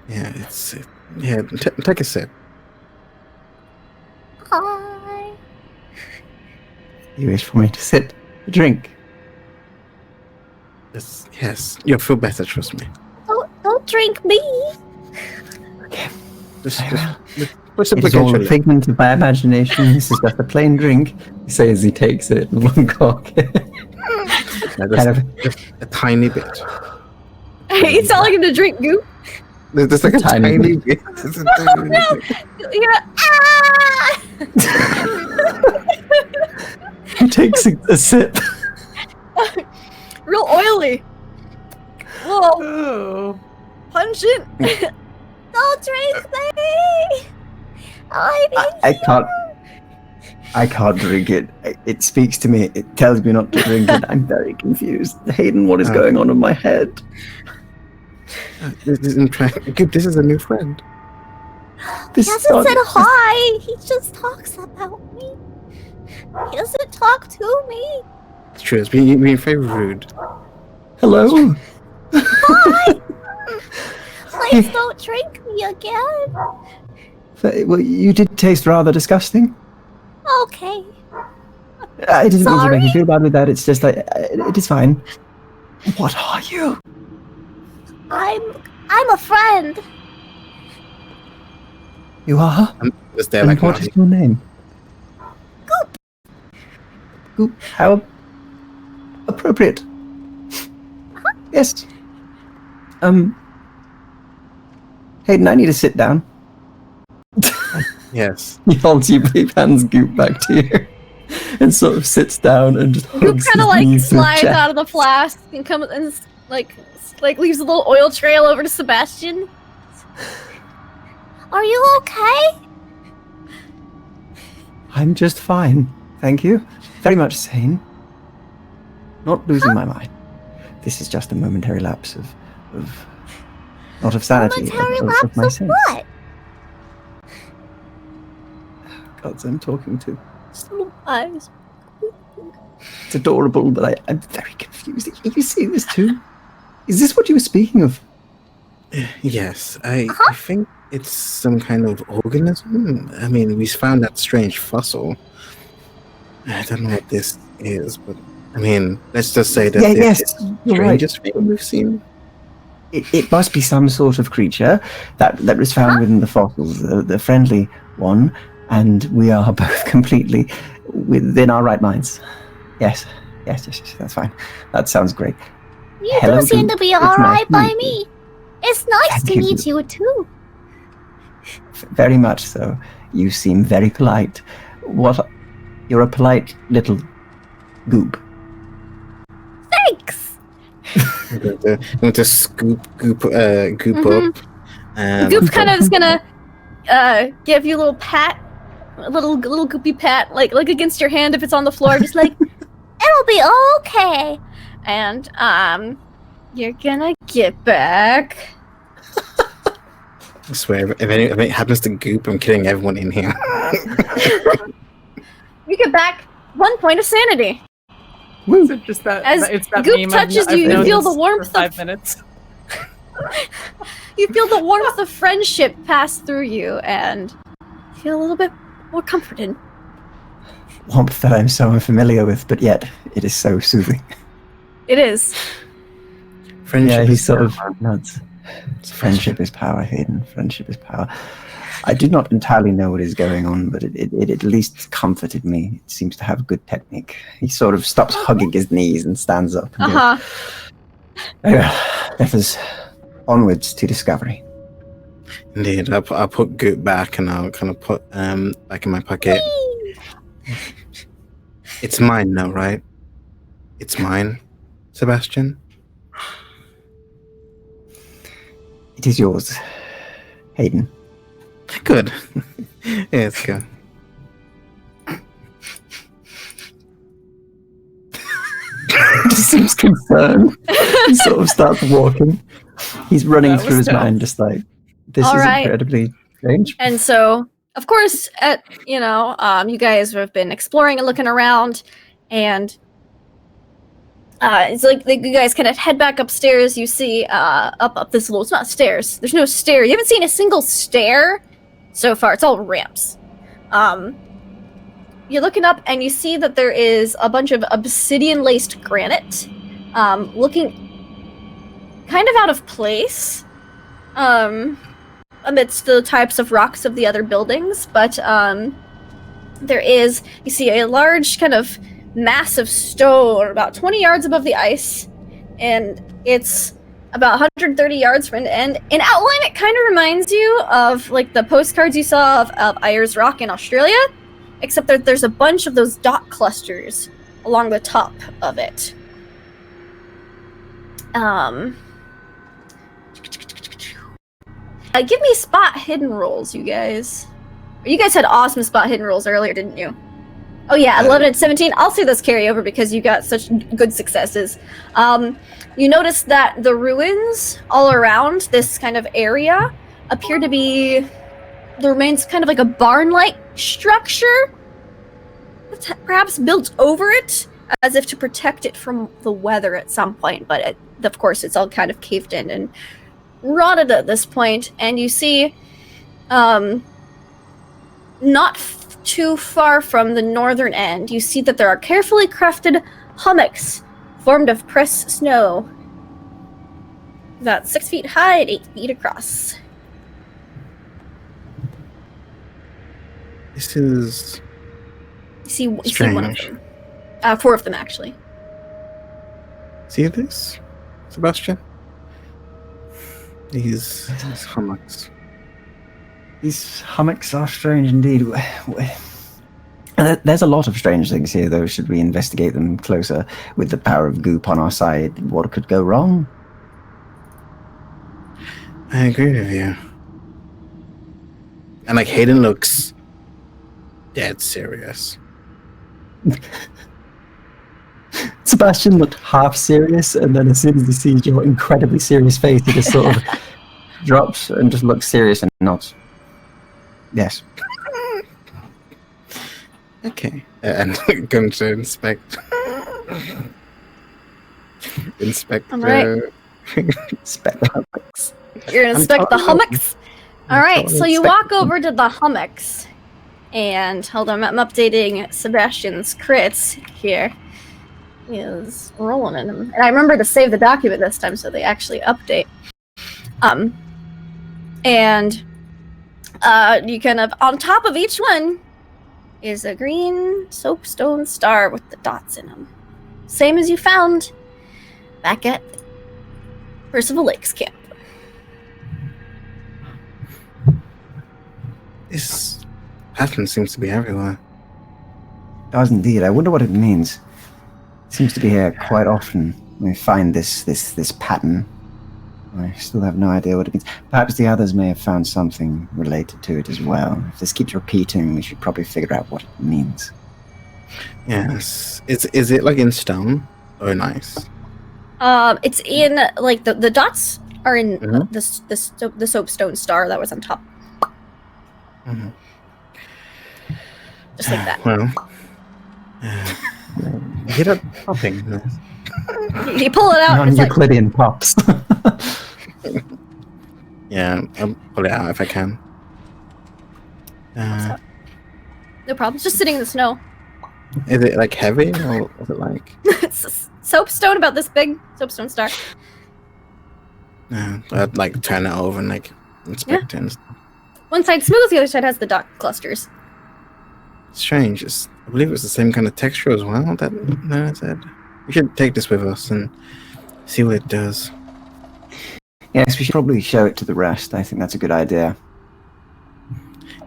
Yeah, take a sip. Hi. You wish for me to sip a drink? Yes, you'll feel better. Trust me. Don't drink me. Okay. Just It is all a figment of my imagination. This is just a plain drink. He says he takes it in one cock. Just a tiny bit. He's telling him to drink Goop. There's like a Tiny tiny bit. There's a tiny No. bit. You're ah! He takes a sip. Real oily. Whoa, Oh. pungent. Don't drink me. I can't drink it. It speaks to me. It tells me not to drink it. I'm very confused. Hayden, what is going on in my head? This is a new friend. This He hasn't said started- hi. He just talks about me. He doesn't talk to me. It's true. It's being very rude. Hello? Please don't drink me again. Well, you did taste rather disgusting. Okay. I didn't mean to make you Sorry. feel bad with that. It's just like, it is fine. What are you? I'm a friend. You are? Was there And like what is your name? Goop. Goop. How appropriate. Yes. Hayden, I need to sit down. Yes. He holds you, he hands Goop back to you, and sort of sits down and just Goop hugs kind of his like knees to his slides chest. out of the flask and comes and like leaves a little oil trail over to Sebastian. Are you okay? I'm just fine, thank you. Very much sane. Not losing my mind. This is just a momentary lapse of not of sanity, Momentary of lapse my of sense. what? Gods, I'm talking to. Little eyes. It's adorable, but I'm very confused. Are you seeing this too? Is this what you were speaking of? Yes. I think it's some kind of organism. I mean, we found that strange fossil. I don't know what this is, but I mean, let's just say that Yes, it's the you're right. strangest thing we've seen. It must be some sort of creature that was found within the fossils. The friendly one and we are both completely within our right minds. Yes, that's fine. That sounds great. You Hello, do seem Goop. to be It's all nice right to by meet me. you. It's nice Thank to you, meet Goop. you too. Very much so. You seem very polite. You're a polite little goop. Thanks. I'm going to scoop Goop up. Goop kind of is gonna give you a little pat, a little goopy pat, like against your hand if it's on the floor, just like, It'll be okay. and you're gonna get back. I swear, if it happens to Goop, I'm killing everyone in here. You get back 1 point of sanity. Is it just that? As it's that Goop meme touches I've you, you feel noticed the warmth for 5 of- minutes. You feel the warmth of friendship pass through you, and feel a little bit more comforted. Warmth that I'm so unfamiliar with, but yet it is so soothing. It is. Friendship Yeah, is he's sort of power. nods. Friendship is power, Hayden. Friendship is power. I do not entirely know what is going on, but it at least comforted me. It seems to have good technique. He sort of stops hugging his knees and stands up. And goes, "Anyway, let us onwards to discovery." Indeed, I'll put Goop back and I'll kind of put back in my pocket. It's mine now, right? It's mine, Sebastian. It is yours, Hayden. Good. Yeah, let's go. Just seems concerned. He sort of starts walking. He's running That through was his stealth. mind, just like, this All is right. incredibly strange. And so, of course, you guys have been exploring and looking around, and it's like you guys kind of head back upstairs. You see up this little, it's not stairs. There's no stair. You haven't seen a single stair so far. It's all ramps. You're looking up and you see that there is a bunch of obsidian-laced granite, looking kind of out of place amidst the types of rocks of the other buildings. But you see a large kind of massive stone about 20 yards above the ice, and it's about 130 yards from end to end. In outline, it kind of reminds you of like the postcards you saw of Ayers Rock in Australia, except that there's a bunch of those dot clusters along the top of it. Give me spot hidden rolls, you guys. You guys had awesome spot hidden rolls earlier, didn't you? Oh yeah, 11 and 17. I'll see those carry over because you got such good successes. You notice that the ruins all around this kind of area appear to be the remains kind of like a barn-like structure, perhaps built over it as if to protect it from the weather at some point. But of course, it's all kind of caved in and rotted at this point. And you see, not too far from the northern end, you see that there are carefully crafted hummocks formed of pressed snow, about 6 feet high and 8 feet across. This is You see one of strange. them. 4 of them, actually. See this, Sebastian? These hummocks. These hummocks are strange indeed. There's a lot of strange things here, though. Should we investigate them closer with the power of Goop on our side? What could go wrong? I agree with you. And like Hayden looks dead serious. Sebastian looked half serious, and then as soon as he sees your incredibly serious face, he just sort of drops and just looks serious and nods. Yes. Okay. And going to inspect. Inspect. Alright. Inspect the hummocks. You're gonna inspect the hummocks? Alright, so you walk inspecting over to the hummocks. And hold on, I'm updating Sebastian's crits here. He is rolling in them. And I remember to save the document this time so they actually update. And You kind of on top of each one is a green soapstone star with the dots in them, same as you found back at Percival Lake's camp. This pattern seems to be everywhere. It does indeed. I wonder what it means. It seems to be here quite often. We find this pattern. I still have no idea what it means. Perhaps the others may have found something related to it as well. If this keeps repeating, we should probably figure out what it means. Yes. Is it like in stone or nice? It's in like the dots are in the soapstone star that was on top. Mm-hmm. Just like that. Well, get up popping. You pull it out. And it's like, Non-Euclidean pops. Yeah, I'll pull it out if I can. no problem. It's just sitting in the snow. Is it like heavy or is it like? It's a soapstone about this big. Soapstone star. I'd like turn it over and like inspect it. And stuff. One side smooth, the other side has the dot clusters. Strange. I believe it's the same kind of texture as well. That I said. We should take this with us and see what it does. Yes, we should probably show it to the rest. I think that's a good idea.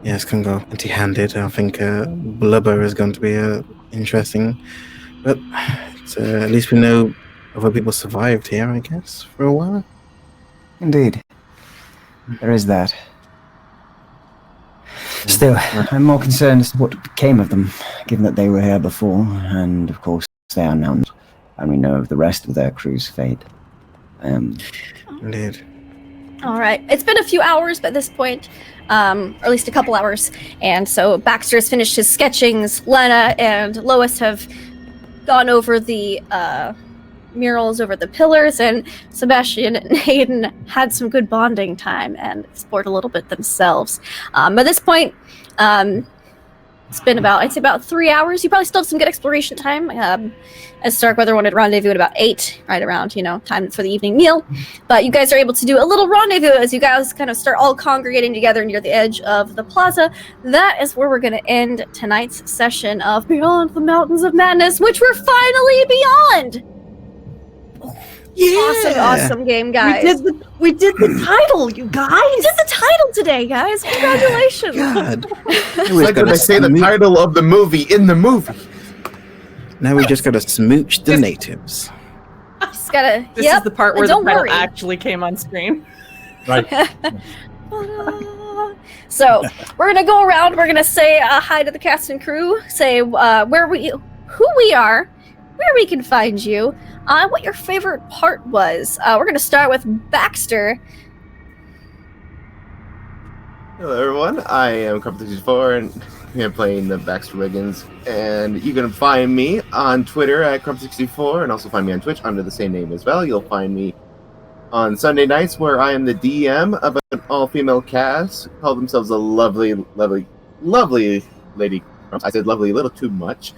Yes, can go empty-handed. I think blubber is going to be interesting. But at least we know other people survived here, I guess, for a while. Indeed. There is that. Still, I'm more concerned as to what became of them, given that they were here before, and of course they are now, and we know of the rest of their crew's fate. Indeed. All right. It's been a few hours by this point, or at least a couple hours, and so Baxter has finished his sketchings. Lena and Lois have gone over the murals over the pillars, and Sebastian and Hayden had some good bonding time and explored a little bit themselves. By this point, it's been about 3 hours. You probably still have some good exploration time, as Starkweather wanted rendezvous at about 8, right around, time for the evening meal. But you guys are able to do a little rendezvous as you guys kind of start all congregating together near the edge of the plaza. That is where we're going to end tonight's session of Beyond the Mountains of Madness, which we're finally beyond. Yeah. Awesome game, guys. We did the title, you guys. We did the title today, guys. Congratulations. God. It's like when they say the title of the movie in the movie. Now we just gotta smooch the natives. Just gotta. This is the part where the don't title worry. actually came on screen. Right. So we're gonna go around. We're gonna say hi to the cast and crew. Say who we are, where we can find you, what your favorite part was. We're gonna start with Baxter. Hello, everyone. I am Crumpler64, and I'm playing the Baxter Wiggins. And you can find me on Twitter at Crumpler64, and also find me on Twitch under the same name as well. You'll find me on Sunday nights, where I am the DM of an all-female cast. Call themselves a lovely, lovely, lovely lady. I said lovely a little too much.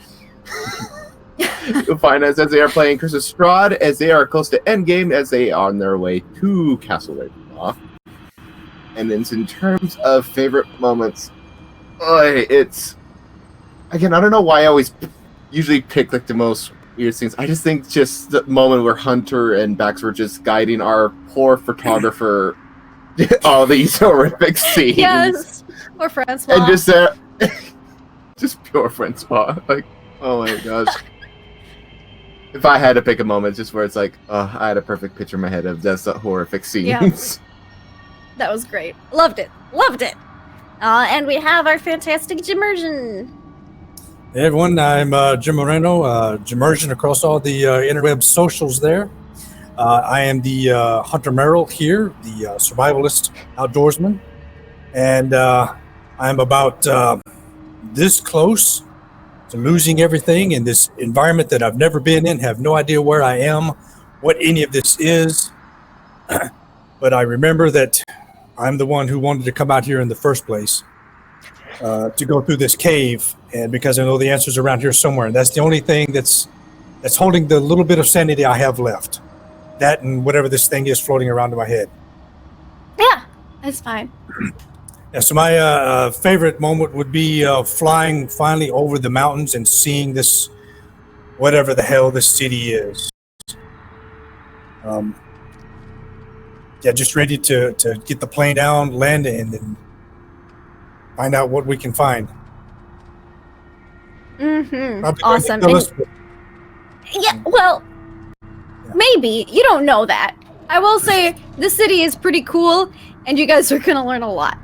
You'll find us as they are playing Curse of Strahd, as they are close to endgame, as they are on their way to Castle Ravenloft. And then in terms of favorite moments, it's... Again, I don't know why I always usually pick like the most weird things. I just think just the moment where Hunter and Bax were just guiding our poor photographer all these horrific scenes. Yes, or Francois. And just pure Francois. Like, oh my gosh. If I had to pick a moment just where it's like, I had a perfect picture in my head of just horrific scenes. Yeah. That was great. Loved it. And we have our fantastic Jimmersion. Hey everyone, I'm Jim Moreno, Jimmersion across all the interweb socials there. I am the Hunter Merrill here, the survivalist outdoorsman. And I'm about this close to losing everything in this environment that I've never been in, have no idea where I am, what any of this is. But I remember that I'm the one who wanted to come out here in the first place, to go through this cave, and because I know the answer's around here somewhere. And that's the only thing that's holding the little bit of sanity I have left. That and whatever this thing is floating around in my head. Yeah, that's fine. Yeah, so my favorite moment would be flying finally over the mountains and seeing this, whatever the hell this city is. Yeah, just ready to get the plane down, land it, and then find out what we can find. Mm-hmm. Probably Awesome. going to kill us, Yeah, well, maybe. You don't know that. I will say the city is pretty cool, and you guys are gonna learn a lot.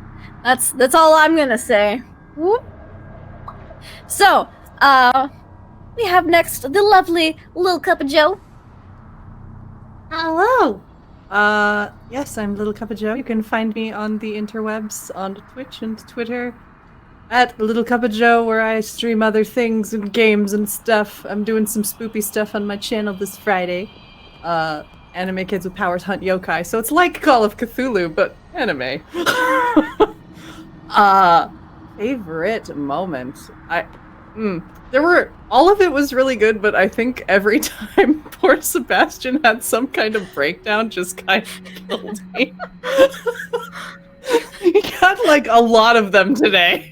That's all I'm gonna say. Whoop. So, we have next the lovely Little Cup of Joe. Hello. Yes, I'm Little Cup of Joe. You can find me on the interwebs, on Twitch and Twitter, at Little Cup of Joe, where I stream other things and games and stuff. I'm doing some spoopy stuff on my channel this Friday. Anime Kids with Powers Hunt Yokai, so it's like Call of Cthulhu, but anime. Favorite moment. There were, all of it was really good, but I think every time poor Sebastian had some kind of breakdown just kind of killed me. He got like a lot of them today.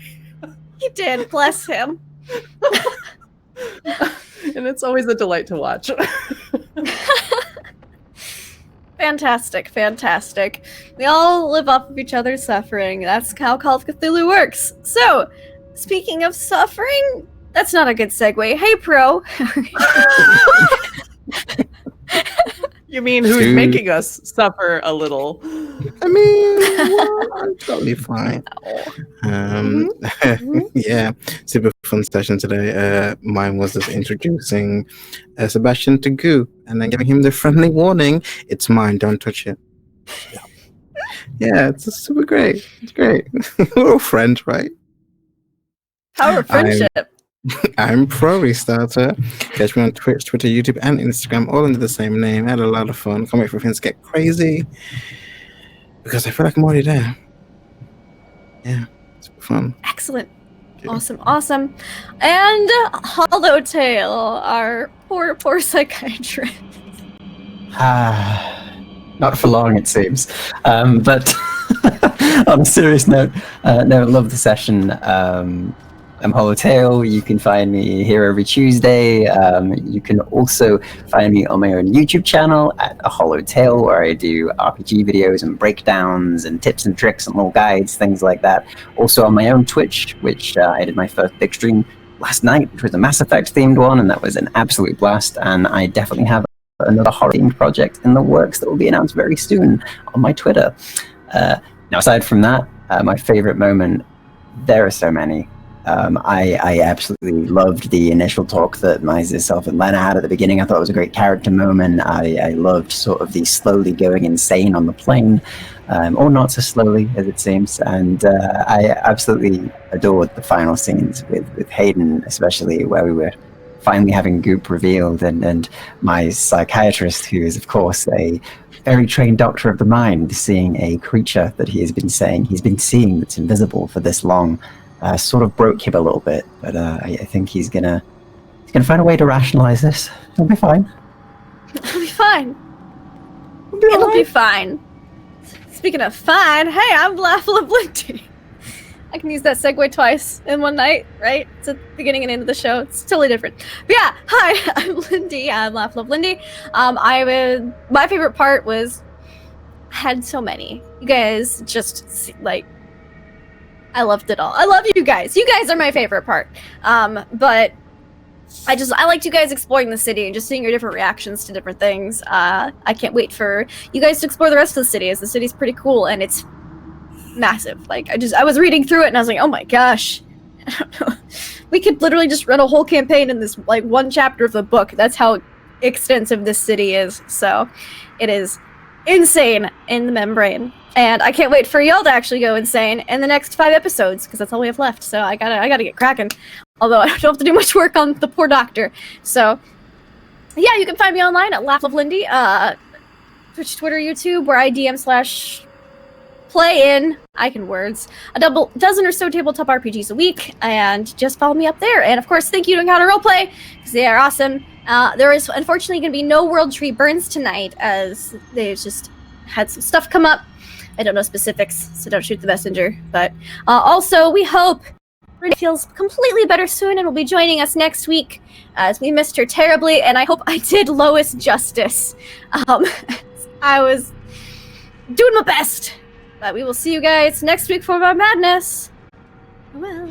He did, bless him. And it's always a delight to watch. Fantastic, fantastic. We all live off of each other's suffering. That's how Call of Cthulhu works. So, speaking of suffering, that's not a good segue. Hey, Pro. You mean who's Dude. making us suffer a little? I mean, I'm totally fine. Yeah, super fun session today. Mine was just introducing Sebastian to Goo and then giving him the friendly warning, it's mine, don't touch it. Yeah, it's super great. It's great. We're all friends, right? Power of friendship. I'm Pro Restarter. Catch me on Twitch, Twitter, YouTube, and Instagram, all under the same name. I had a lot of fun. Can't wait for things to get crazy. Because I feel like I'm already there. Yeah, it's fun. Excellent. Yeah. Awesome. And Hollowtail, our poor psychiatrist. Not for long, it seems. But on a serious note, no, love the session. I'm Hollowtail. You can find me here every Tuesday. You can also find me on my own YouTube channel at A Hollowtail, where I do RPG videos and breakdowns and tips and tricks and little guides, things like that. Also on my own Twitch, which I did my first big stream last night, which was a Mass Effect themed one, and that was an absolute blast. And I definitely have another horror themed project in the works that will be announced very soon on my Twitter. Now, aside from that, my favorite moment, there are so many. I absolutely loved the initial talk that myself and Lena had at the beginning. I thought it was a great character moment. I loved sort of the slowly going insane on the plane, or not so slowly as it seems. And I absolutely adored the final scenes with Hayden, especially where we were finally having Goop revealed, and my psychiatrist, who is of course a very trained doctor of the mind, seeing a creature that he's been seeing that's invisible for this long. Sort of broke him a little bit, but I think he's gonna find a way to rationalize this. It'll be fine. It'll be fine. It'll be fine. Speaking of fine, hey, I'm Laughable of Lindy. I can use that segue twice in one night, right? It's at the beginning and end of the show. It's totally different. But yeah, hi, I'm Lindy. I'm Laughable of Lindy. My favorite part was, I had so many. You guys just like, I loved it all. I love you guys. You guys are my favorite part. But I liked you guys exploring the city and just seeing your different reactions to different things. I can't wait for you guys to explore the rest of the city, as the city's pretty cool and it's massive. Like I was reading through it and I was like, oh my gosh. I don't know. We could literally just run a whole campaign in this like one chapter of the book. That's how extensive this city is. So it is insane in the membrane. And I can't wait for y'all to actually go insane in the next 5 episodes, because that's all we have left. So I gotta get cracking. Although I don't have to do much work on the poor doctor. So yeah, you can find me online at Laugh of Lindy, Twitch, Twitter, YouTube, where I DM/play in, I can words, a dozen or so tabletop RPGs a week, and just follow me up there. And of course, thank you to Encounter Roleplay, because they are awesome. There is unfortunately going to be no World Tree Burns tonight, as they just had some stuff come up. I don't know specifics, so don't shoot the messenger. But also, we hope Renee feels completely better soon and will be joining us next week, as we missed her terribly, and I hope I did Lois justice. I was doing my best. But we will see you guys next week for more madness. Well.